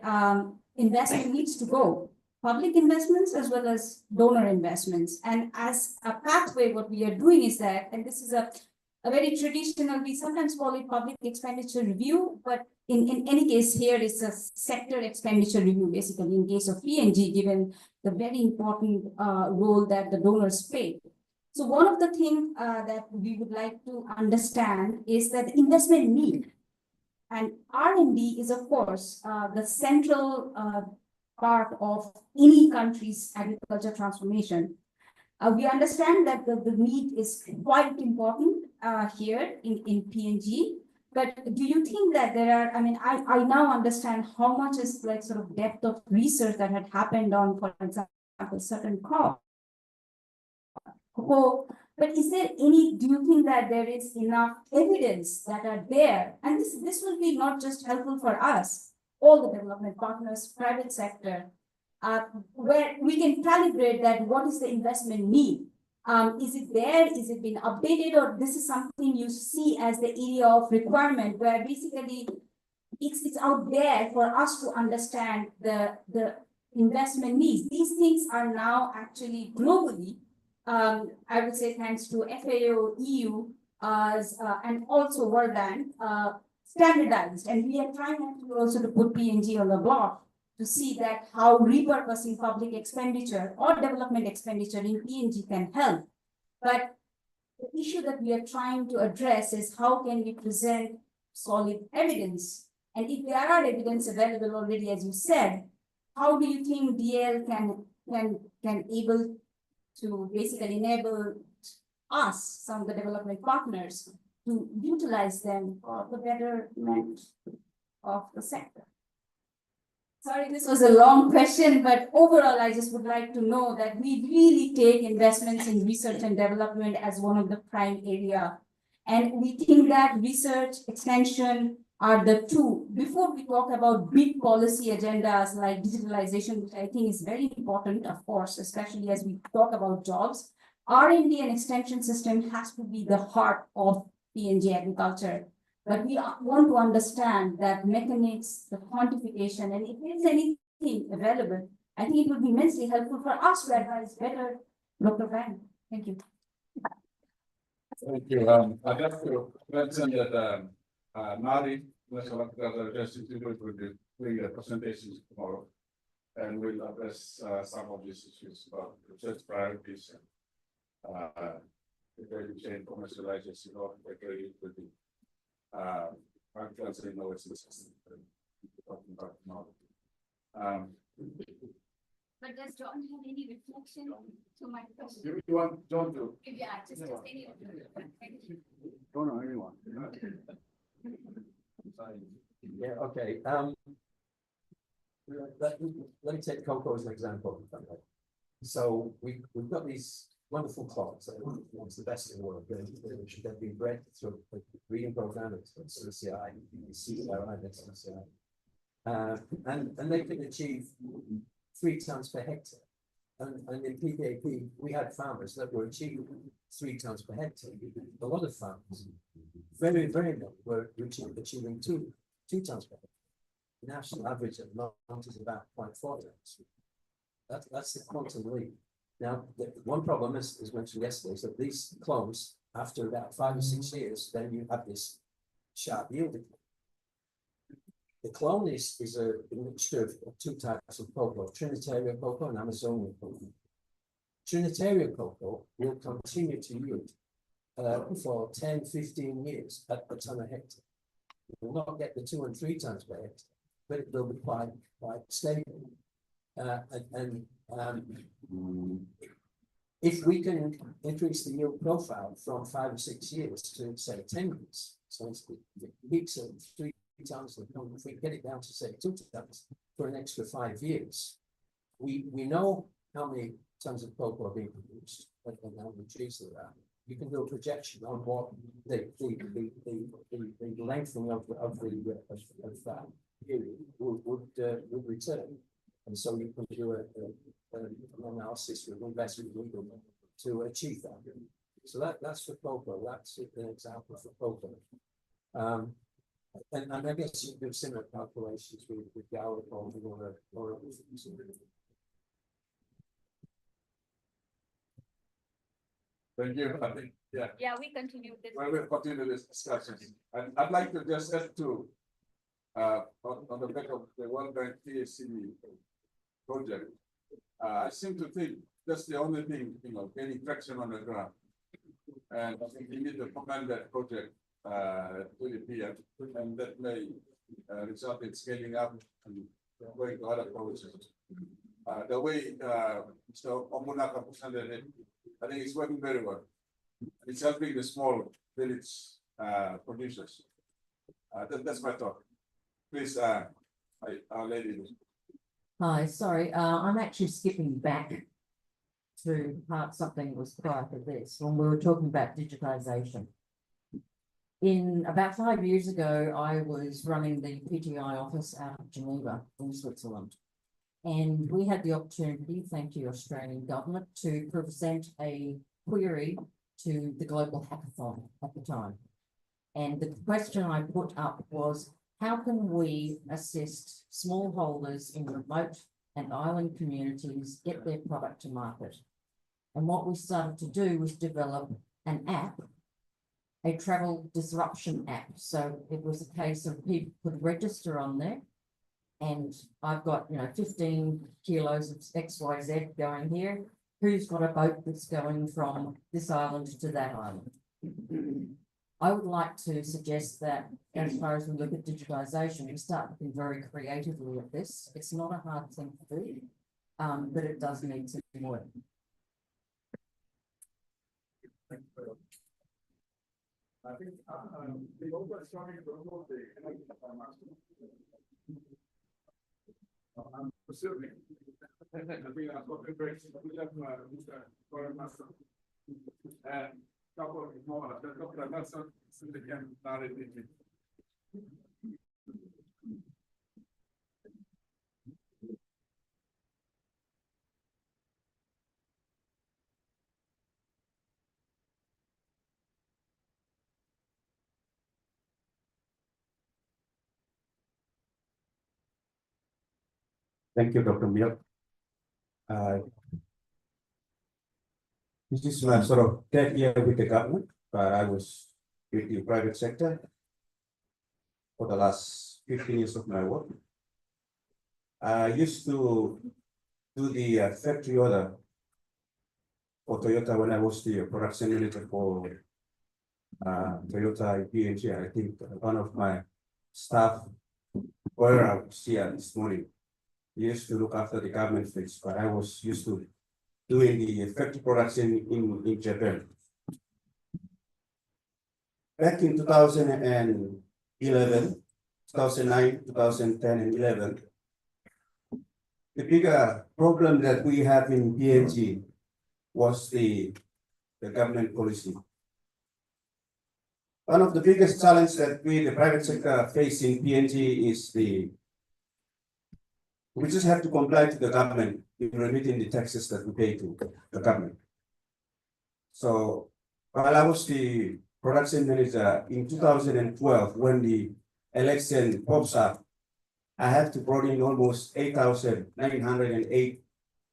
investment needs to go, public investments as well as donor investments. And as a pathway, what we are doing is that, and this is a very traditional, we sometimes call it public expenditure review, but in any case here it's a sector expenditure review, basically in case of PNG, given the very important role that the donors play. So one of the things that we would like to understand is that investment need. And R&D is, of course, the central part of any country's agriculture transformation. We understand that the need is quite important here in PNG, but do you think that there are, I mean, I now understand how much is like sort of depth of research that had happened on, for example, certain crops. But is there any, do you think that there is enough evidence that are there? And this will be not just helpful for us, all the development partners, private sector, where we can calibrate that what is the investment need? Is it there? Is it been updated? Or this is something you see as the area of requirement where basically it's out there for us to understand the investment needs. These things are now actually globally, I would say thanks to FAO, EU, and also World Bank, standardized. And we are trying actually also to put PNG on the block to see that how repurposing public expenditure or development expenditure in PNG can help. But the issue that we are trying to address is how can we present solid evidence? And if there are evidence available already, as you said, how do you think DL can able to basically enable us, some of the development partners, to utilize them for the betterment of the sector? Sorry, this was a long question, but overall, I just would like to know that we really take investments in research and development as one of the prime area. And we think that research extension are the two. Before we talk about big policy agendas like digitalization, which I think is very important, of course, especially as we talk about jobs, R&D and extension system has to be the heart of PNG agriculture. But we want to understand that mechanics, the quantification, and if there's anything available, I think it would be immensely helpful for us to advise better Dr. Van. Thank you. Thank you. I'd like to mention that Nari, National Agricultural Institute, will be doing a presentation tomorrow, and we'll address some of these issues about research priorities and the value chain commercialization of agri-equity. I can't say no, it's existing. Talking about now. But does John have any reflection to my question? You want John to? Yeah, just any reflection. Don't know anyone. Yeah, okay, let me take cocoa as an example. So we've got these wonderful clocks, that are it's the best in the world, they've been bred through a breeding program at CCI, CCI, that's CCI. And they can achieve 3 tons per hectare. And in PKP, we had farmers that were achieving 3 tons per hectare. A lot of farmers, very many were achieving 2 tons per hectare. The national average at the moment is about 0.4 tons. That's the quantum leap. Now, the one problem as mentioned yesterday is that these clones, after about 5 or 6 years, then you have this sharp yield. The clone is a mixture of 2 types of cocoa, Trinitario cocoa and Amazonian cocoa. Trinitario cocoa will continue to yield for 10, 15 years at a ton a hectare. It will not get the 2 and 3 tons per hectare, but it will be quite stable. If we can increase the yield profile from 5 or 6 years to say 10 years, so it's the peaks of 3 tons, if we get it down to say 2 tons for an extra 5 years, we know how many tons of cocoa are being produced and how many trees there are. You can do a projection on what the lengthening of that period would return, and so you can do an analysis with investment to achieve that. So that's for cocoa. That's an example for cocoa. And I guess you do similar calculations with Gallup or Thank you. I think, yeah. Yeah, we continue this. Well, we'll continue this discussion. And I'd like to just add to, on the back of the World Bank TACD project, I seem to think that's the only thing, getting traction on the ground. And I think we need to commend that project to the PM, and that may result in scaling up and going to other projects. The way Mr. Omunaka presented it, I think it's working very well. It's helping the small village producers. That's my thought. Please, our lady. Hi, sorry, I'm actually skipping back to part something that was prior to this, when we were talking about digitization. In about 5 years ago, I was running the PTI office out of Geneva in Switzerland. And we had the opportunity, thank you Australian government, to present a query to the Global Hackathon at the time. And the question I put up was, how can we assist smallholders in remote and island communities get their product to market? And what we started to do was develop an app, a travel disruption app. So it was a case of people could register on there. And I've got, 15 kilos of XYZ going here. Who's got a boat that's going from this island to that island? I would like to suggest that as far as we look at digitization, we start looking very creatively at this. It's not a hard thing to do, but it does need to work. I think the open starting to remove the I'm assuming. I think I've got the breaks. We have Mr. Warren Master and couple of more. Dr. Nelson, so they can narrate it. Thank you, Dr. Miak. This is my sort of 10th year with the government, but I was with the private sector for the last 15 years of my work. I used to do the factory order for Toyota when I was the production manager for Toyota PNG. I think one of my staff were out here this morning. He used to look after the government fields, but I was used to doing the factory production in Japan. Back in 2011, 2009, 2010 and 11, the bigger problem that we have in PNG was the government policy. One of the biggest challenges that we, the private sector, face in PNG is we just have to comply to the government in remitting the taxes that we pay to the government. So while I was the production manager in 2012, when the election pops up, I have to bring in almost 8,908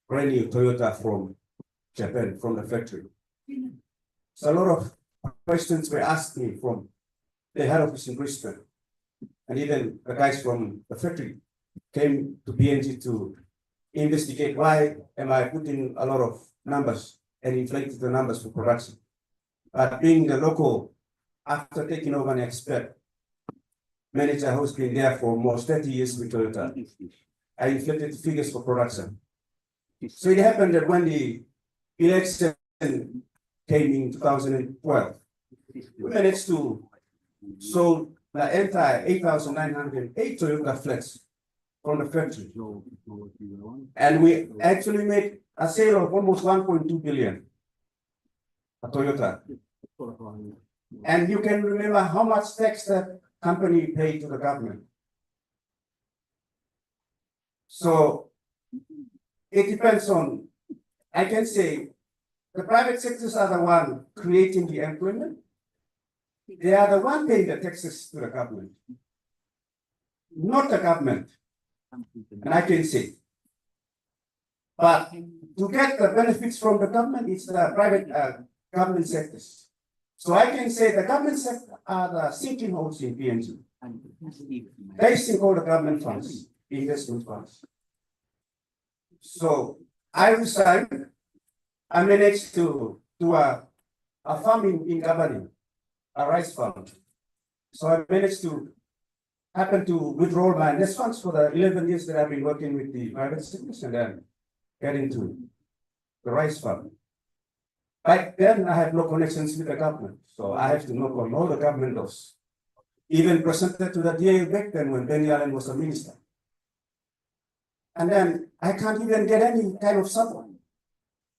brand new Toyota from Japan, from the factory. So a lot of questions were asked me from the head office in Brisbane, and even the guys from the factory came to PNG to investigate why am I putting a lot of numbers and inflated the numbers for production. But being the local, after taking over an expert manager who's been there for almost 30 years with Toyota, I inflated the figures for production. So it happened that when the election came in 2012, we managed to sold the entire 8,908 Toyota flats from the factory. And we actually made a sale of almost 1.2 billion a Toyota. And you can remember how much tax that company paid to the government. So it depends on, I can say, the private sectors are the one creating the employment. They are the one paying the taxes to the government, not the government. And I can say, but to get the benefits from the government, it's the private government sectors. So I can say the government sector are the sinking holes in PNG. They sink all the government funds, investment funds. So I resigned. I managed to do a farming in Gabani, a rice farm. So I managed to happen to withdraw my nest funds for the 11 years that I've been working with the private sectors and then get into the rice farm. Back then, I had no connections with the government, so I have to knock on all the government doors. Even presented to the DA back then when Benny Allen was a minister. And then I can't even get any kind of support.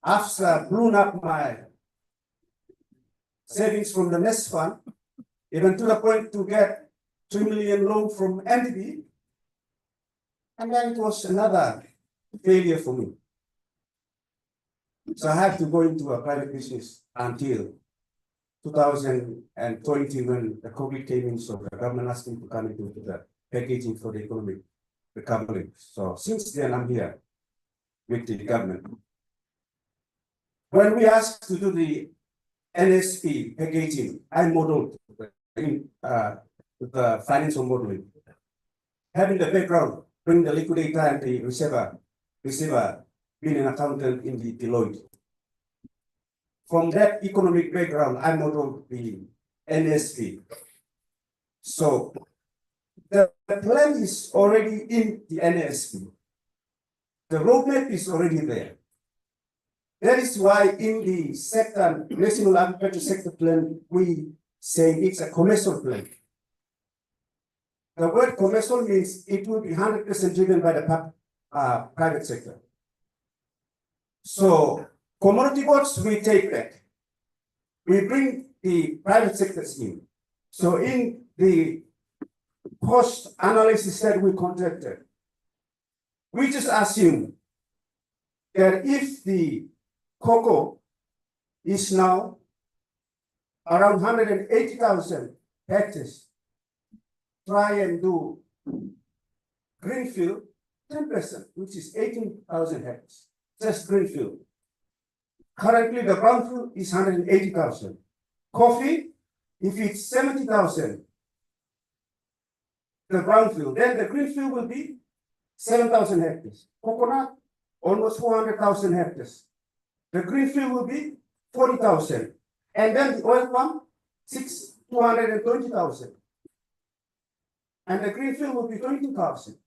After blown up my savings from the nest fund, even to the point to get 3 million loan from NDB, and then it was another failure for me. So I had to go into a private business until 2020 when the COVID came in, so the government asked me to come into the packaging for the economic recovery. So since then I'm here with the government. When we asked to do the NSP packaging, I modeled with the financial modeling. Having the background, bring the liquidator and the receiver, being an accountant in the Deloitte. From that economic background, I modeled the NSP. So the plan is already in the NSP. The roadmap is already there. That is why in the sector, National Agriculture Sector Plan, we say it's a commercial plan. The word commercial means it will be 100% driven by the private sector. So commodity boards we take back. We bring the private sectors in. So in the cost analysis that we conducted, we just assume that if the cocoa is now around 180,000 hectares, try and do greenfield 10%, which is 18,000 hectares, just greenfield. Currently, the brownfield is 180,000. Coffee, if it's 70,000, the brownfield, then the greenfield will be 7,000 hectares. Coconut, almost 400,000 hectares. The greenfield will be 40,000. And then the oil palm, 220,000. and the greenfield will be 20,000.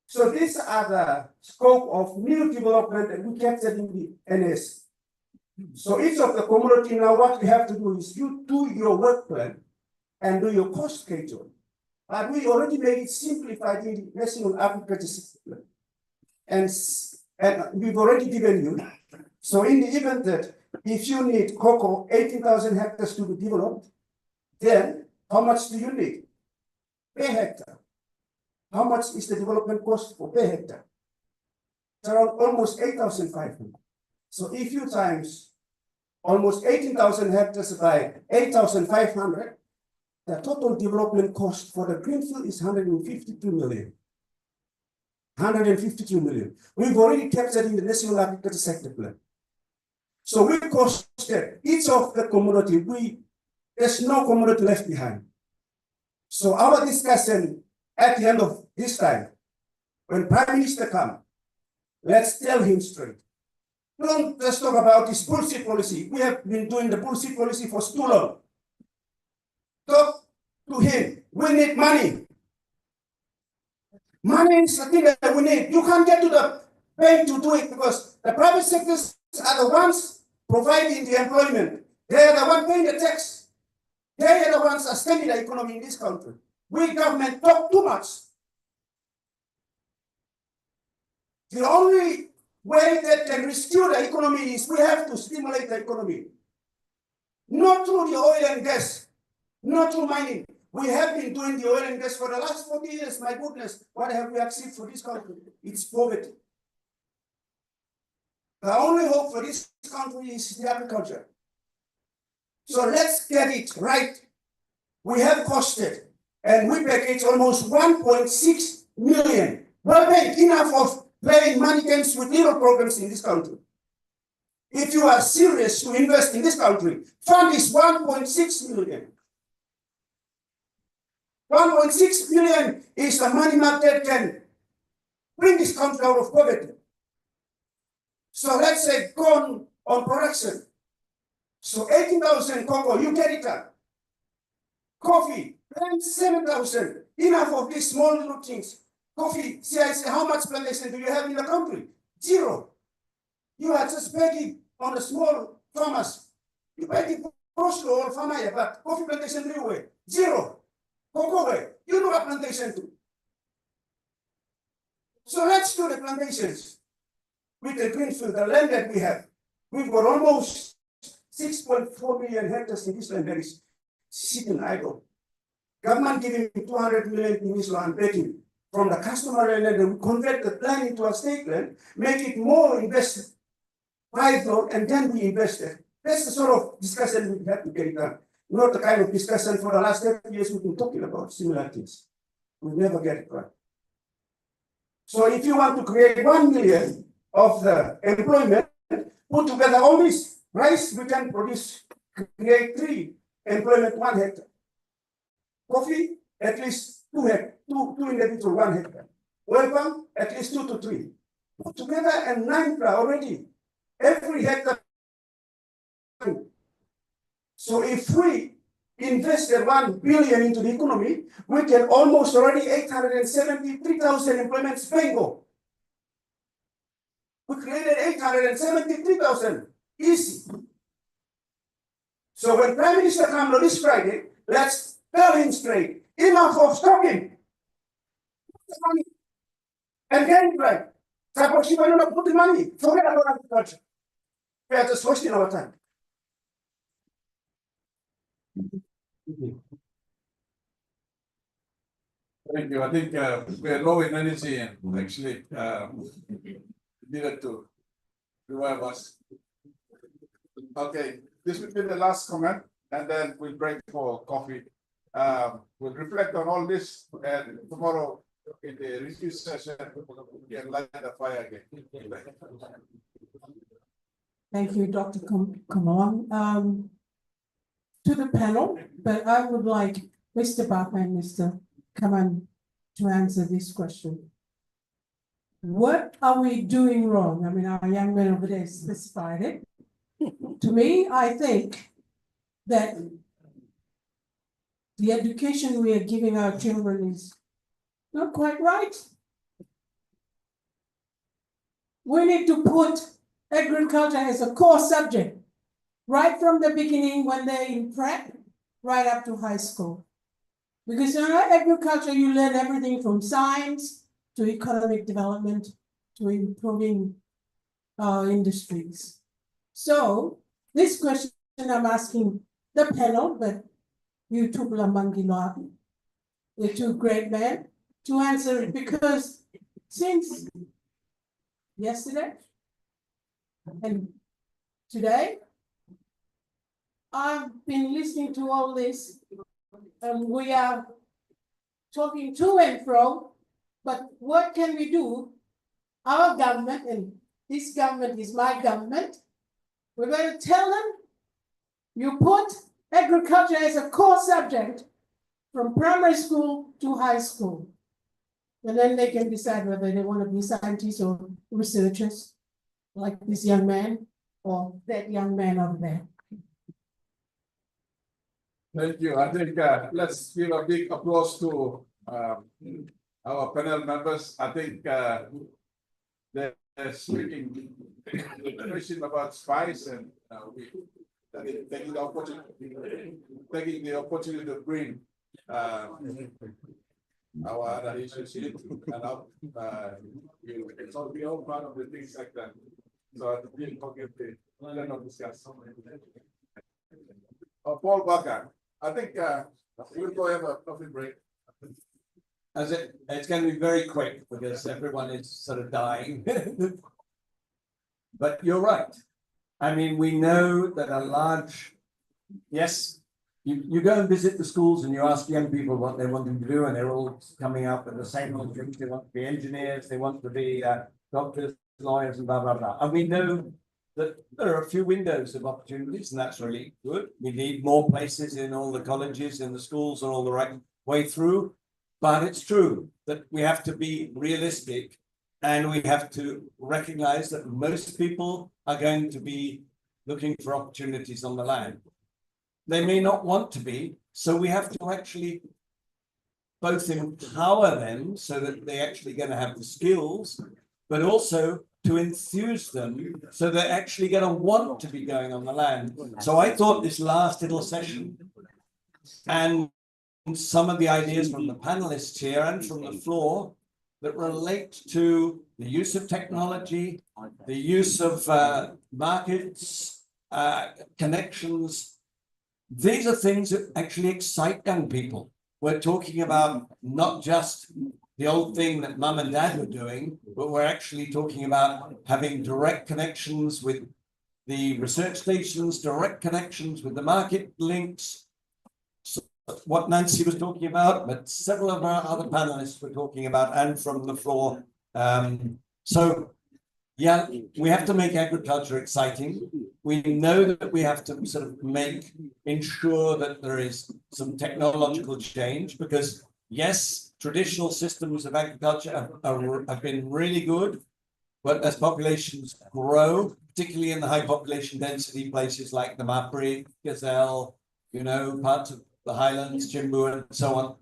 So these are the scope of new development that we captured in the NS. So each of the community now, what we have to do is you do your work plan and do your cost schedule. But we already made it simplified in the National Agriculture System Plan. And we've already given you. So in the event that if you need cocoa, 18,000 hectares to be developed, then how much do you need per hectare? How much is the development cost for per hectare? It's around almost 8,500. So if you times almost 18,000 hectares by 8,500, the total development cost for the greenfield is 152 million. 152 million. We've already captured in the National Agriculture Sector Plan. So we costed each of the community, there's no community left behind. So our discussion at the end of this time, when Prime Minister comes, let's tell him straight. Don't just talk about this bullshit policy. We have been doing the bullshit policy for too long. Talk to him. We need money. Money is the thing that we need. You can't get to the bank to do it because the private sectors are the ones providing the employment. They are the ones paying the tax. They are the ones sustaining the economy in this country. We government talk too much. The only way that can restore the economy is we have to stimulate the economy. Not through the oil and gas, not through mining. We have been doing the oil and gas for the last 40 years. My goodness, what have we achieved for this country? It's poverty. The only hope for this country is the agriculture. So let's get it right. We have costed, and we package almost 1.6 million. Well, enough of playing money games with little programs in this country. If you are serious to invest in this country, fund is 1.6 million. 1.6 billion is the money market can bring this country out of poverty. So let's say go on production. So 18,000 cocoa, you get it done. Coffee, 7,000. Enough of these small little things. Coffee, see, I say, how much plantation do you have in the country? 0. You are just begging on the small farmers. You begging close to all farmers, but coffee plantation everywhere. 0. Cocoa way, you know a plantation too. So let's do the plantations with the greenfield, the land that we have. We've got almost 6.4 million hectares in this land that is sitting idle. Government giving 200 million in this land backing from the customer land, and we convert the land into a state land, make it more invested, and then we invest it. That's the sort of discussion we have to get it done. Not the kind of discussion for the last 30 years we've been talking about similar things. We never get it right. So if you want to create 1 million of the employment, put together all this rice, we can create 3 employment 1 hectare. Coffee, at least 2 individual 1 hectare. Oil palm, at least 2 to 3. Put together and 9 already. Every hectare. So if we invested 1 billion into the economy, we can almost already 873,000 employments bingo. We created 873,000 easy. So when Prime Minister comes on this Friday, let's tell him straight, enough of stocking. Put the money and get it right. Suppose you want to put the money, forget about agriculture. We are just wasting our time. Thank you. I think we are low in energy and actually needed to revive us. Okay, this will be the last comment, and then we'll break for coffee. We'll reflect on all this, and tomorrow in the review session, we can light the fire again. Thank you, Dr. Kamon. To the panel, but I would like Mr. Baka and Mr. Kaman to answer this question. What are we doing wrong? I mean, our young man over there specified it. To me, I think that the education we are giving our children is not quite right. We need to put agriculture as a core subject, right from the beginning when they're in prep, right up to high school. Because in agriculture, you learn everything from science to economic development to improving industries. So this question I'm asking the panel, but you two Lamangila, the two great men, to answer it, because since yesterday and today, I've been listening to all this, and we are talking to and fro, but what can we do? Our government, and this government is my government, we're going to tell them, you put agriculture as a core subject from primary school to high school. And then they can decide whether they want to be scientists or researchers, like this young man or that young man over there. Thank you. I think let's give a big applause to our panel members. I think they're speaking the question about spice, and we taking the opportunity to bring our other issues here and up. So we all part of the things like that. So I think we'll not discuss. Paul Barker, I think we'll go have a coffee break. It's going to be very quick because everyone is sort of dying. But you're right. I mean, we know that a large, yes, you go and visit the schools and you ask young people what they want to do, and they're all coming up with the same old things. They want to be engineers, they want to be doctors, lawyers, and blah, blah, blah. And we know that there are a few windows of opportunities, and that's really good. We need more places in all the colleges, in the schools, and all the right way through. But it's true that we have to be realistic, and we have to recognize that most people are going to be looking for opportunities on the land. They may not want to be, so we have to actually both empower them so that they're actually going to have the skills, but also to enthuse them so they're actually going to want to be going on the land. So I thought this last little session and some of the ideas from the panelists here and from the floor that relate to the use of technology, the use of markets, connections. These are things that actually excite young people. We're talking about not just the old thing that mum and dad were doing, but we're actually talking about having direct connections with the research stations, direct connections with the market links, so what Nancy was talking about, but several of our other panelists were talking about, and from the floor. So yeah, we have to make agriculture exciting. We know that we have to sort of ensure that there is some technological change, because yes, traditional systems of agriculture have been really good, but as populations grow, particularly in the high population density places like the Mapri, Gazelle, parts of the Highlands, Jimbu, and so on,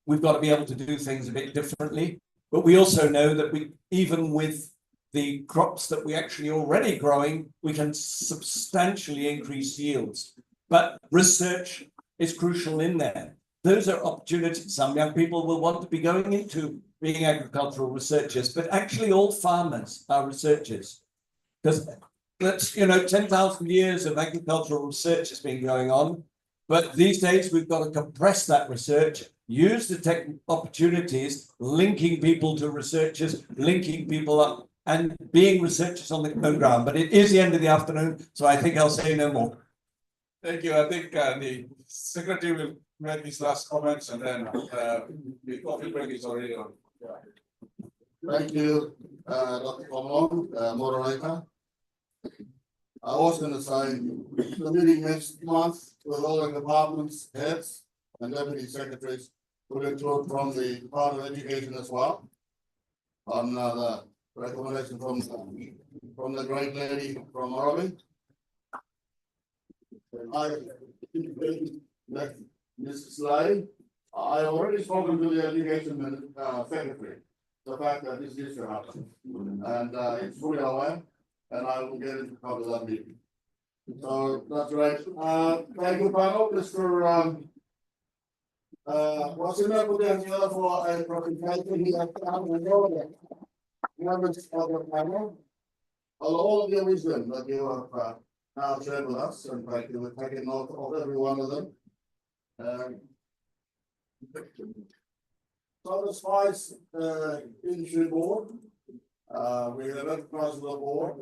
we've got to be able to do things a bit differently. But we also know that even with the crops that we actually already growing, we can substantially increase yields. But research is crucial in there. Those are opportunities. Some young people will want to be going into being agricultural researchers, but actually all farmers are researchers. Because that's, 10,000 years of agricultural research has been going on. But these days we've got to compress that research, use the tech opportunities, linking people to researchers, linking people up, and being researchers on the ground. But it is the end of the afternoon, so I think I'll say no more. Thank you. I think the secretary will make his last comments, and then the coffee break is already on. Thank you, Dr. Komlong, moderator. I was going to say the meeting next month with all the departments, heads, and deputy secretaries will include from the Department of Education as well, on the recommendation from the great lady from Morobe. I Mrs. Lai, I already spoken to the education secretary, the fact that this is to happen. And it's fully aware, and I will get it to cover that meeting. So that's right. Thank you, panel, Mr. What's in there for a presentation here? Members of the panel, all of your wisdom that you have now shared with us, and thank you for taking note of every one of them. So the Spice Industry Board, we have recognized the board.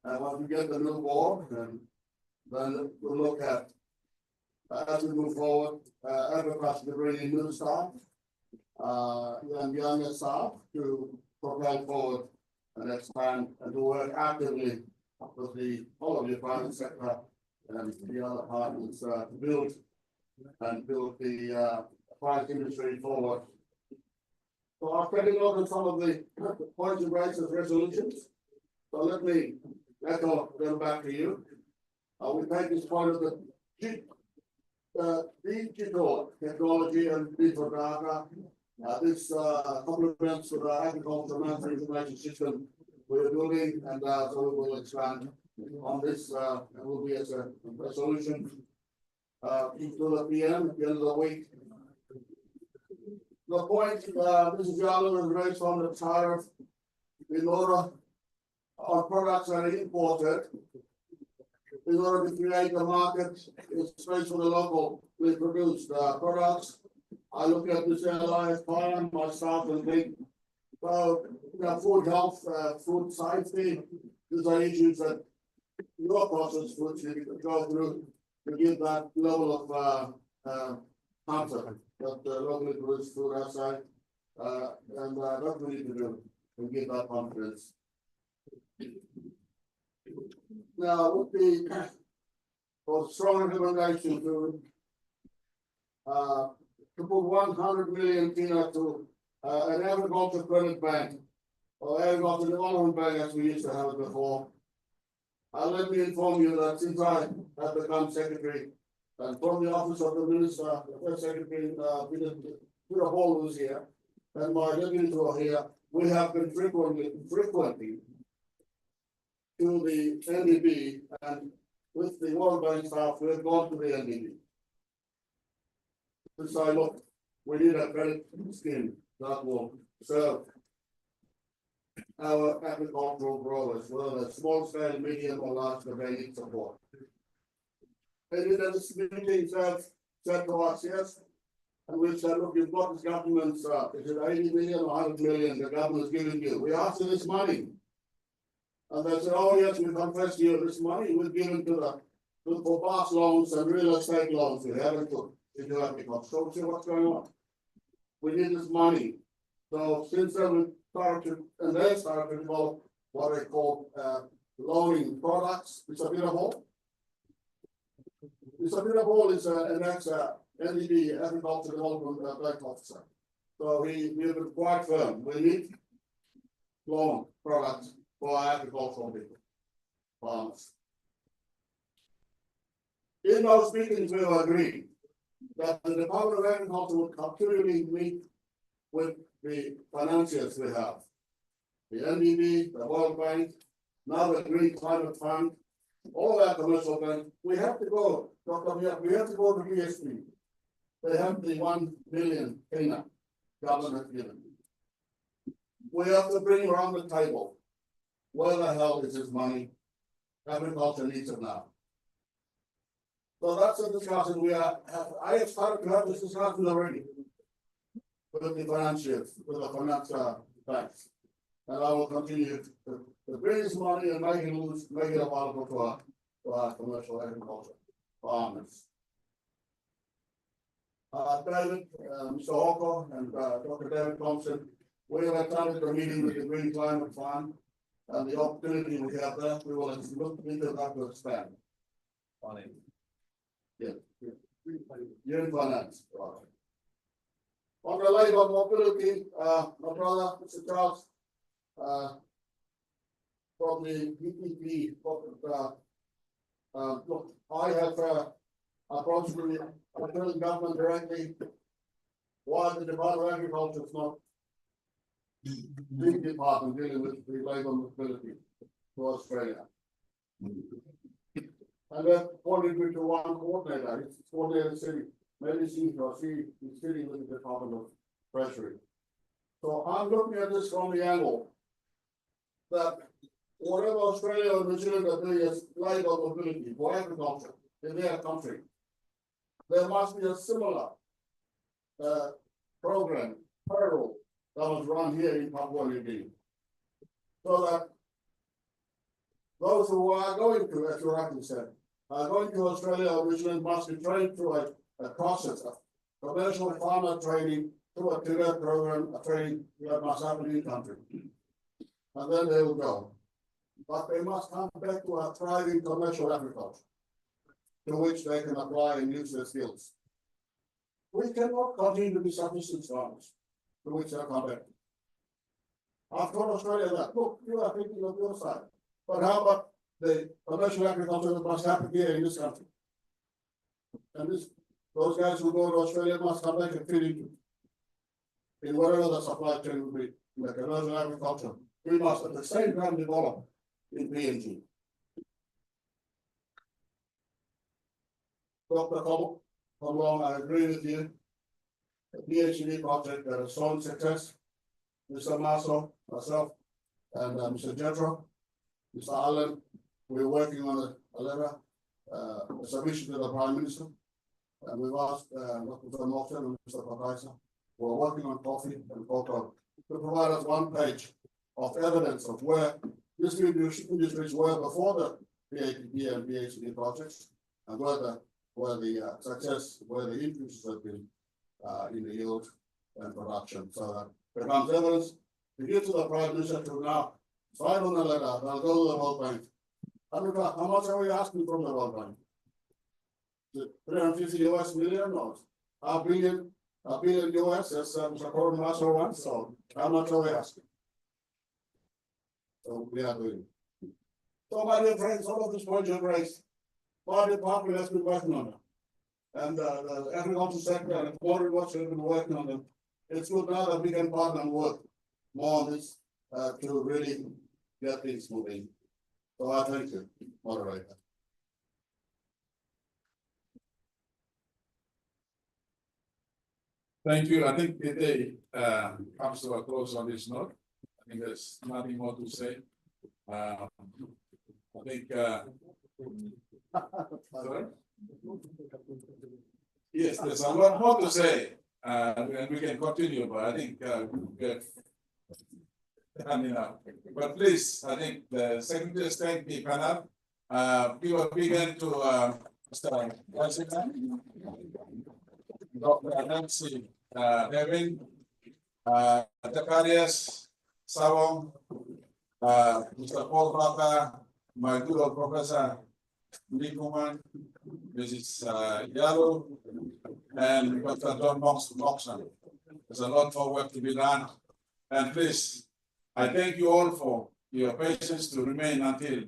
And when we get the new board, then we'll look at as we move forward, advertise to bring in new staff, and younger staff to propel forward and expand and to work actively with all of the private sector and the other partners to build the private industry forward. So I've taken a look at some of the points and rights as resolutions. So let me echo them back to you. We take this point of the digital technology and digital data. This complements with the agricultural management information system we're building, and so we will expand on this. It will be as a resolution into the PM at the end of the week. The point Mrs. Yalo has raised on the tariff in order on products that are imported, in order to create a market space for the locally produced products. I look at this alliance plan, my staff and think, well, food health, food safety, these are issues that your processed foods need to go through to give that level of comfort that locally produced food outside, and that's what we need to do to give that confidence. Now, with the strong recommendation to put 100 million to an agriculture credit bank or agriculture development bank as we used to have it before. Let me inform you that since I have become secretary and from the office of the minister, the first secretary, Peter Hall was here, and my deputies were here, we have been frequently to the NDB, and with the World Bank staff, we have gone to the NDB. To say, look, we need a credit scheme that will serve our agricultural growers, whether small scale, medium, or large scale, they need support. And in this meeting said to us, yes, and we said, look, you've got this government's, is it 80 million or 100 million the government's giving you? We asked for this money. And they said, oh yes, we confess to you this money was given to for fast loans and real estate loans. We haven't put into agriculture. So see what's going on. We need this money. So since then we started to started to develop what they call loaning products. It's a bit of all. It's a bit of all is an NDB agriculture development bank officer. So we've been quite firm. We need loan products for our agricultural people, farmers. In those meetings, we will agree that the Department of Agriculture will continually meet with the financiers we have, the NDB, the World Bank, now the Green Climate Fund, all that commercial bank. We have to go, Dr. We have to go to BSP. They have the 1 billion Kenya government given. We have to bring around the table. Where the hell is this money? Agriculture needs it now. So that's a discussion I have started to have this discussion already with the financiers, with the financial banks. And I will continue to bring this money and make it available to our commercial agriculture farmers. David, Mr. Hawker and Dr. David Thompson, we have attended a meeting with the Green Climate Fund. And the opportunity we have there, we will look into that to expand on it. Yeah, you're in finance. On the labor mobility, my brother, Mr. Charles, from the PPP, look, I have approximately Australian government directly why the Department of Agriculture is not big department dealing with the labour mobility to Australia. And that pointed me to one coordinator, it's coordinator city, maybe she or she is sitting with the Department of Treasury. So I'm looking at this from the angle that whatever Australia or New Zealand are doing as labour mobility for agriculture in their country, there must be a similar program, parallel, that was run here in Papua New Guinea. So that those who are going to, as you rightly said, are going to Australia or New Zealand must be trained through a process of commercial farmer training, through a career program, a training that must happen in the country. And then they will go. But they must come back to a thriving commercial agriculture, to which they can apply and use their skills. We cannot continue to be subsistence farmers, to which they come back. I've told Australia that, look, you are thinking of your side, but how about the commercial agriculture that must happen here in this country? And those guys who go to Australia must come back and fit into in whatever the supply chain will be in the commercial agriculture. We must at the same time develop in PNG. Dr. Komlong, I agree with you. The PhD project that has shown success. Mr. Maso, myself, and Mr. Jetro, Mr. Allen, we're working on a letter, a submission to the Prime Minister. And we've asked Dr. John Moxon and Mr. Pakaisa, who are working on coffee and cocoa, to provide us one page of evidence of where this industries were before the PhD and PhD projects, and where the success, where the increases have been in the yield and production. So that becomes evidence to give to the Prime Minister to now sign on the letter, they'll go to the World Bank. How much are we asking from the World Bank? Is it 350 US million or a billion US, as Mr. Corbyn Marshall wants, so how much are we asking? So we are doing. So my dear friends, all of this points you raised, my department has been working on them. And the agriculture sector and the Water Watch have been working on them. It's good now that we can partner and work more on this to really get things moving. So I thank you, moderator. Thank you. I think the day comes to a close on this note. I think there's nothing more to say. I think sorry? Yes, there's a lot more to say, and we can continue, but I think we're coming up. But please, I think the Secretary thank the panel. We will begin to Mr. President, Dr. Nancy Nevin, Zacharias Sawong, Mr. Paul Raka, my good old Professor Nikuman, Mrs. Yalo, and Dr. John Moxon. There's a lot more work to be done. And please, I thank you all for your patience to remain until,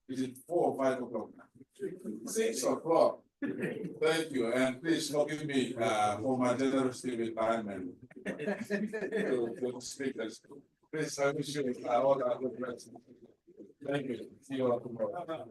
is it 4 or 5 o'clock? 6 o'clock. Thank you, and please forgive me for my generosity with time and to speakers. Please, I wish you all a good rest. Thank you. See you all tomorrow.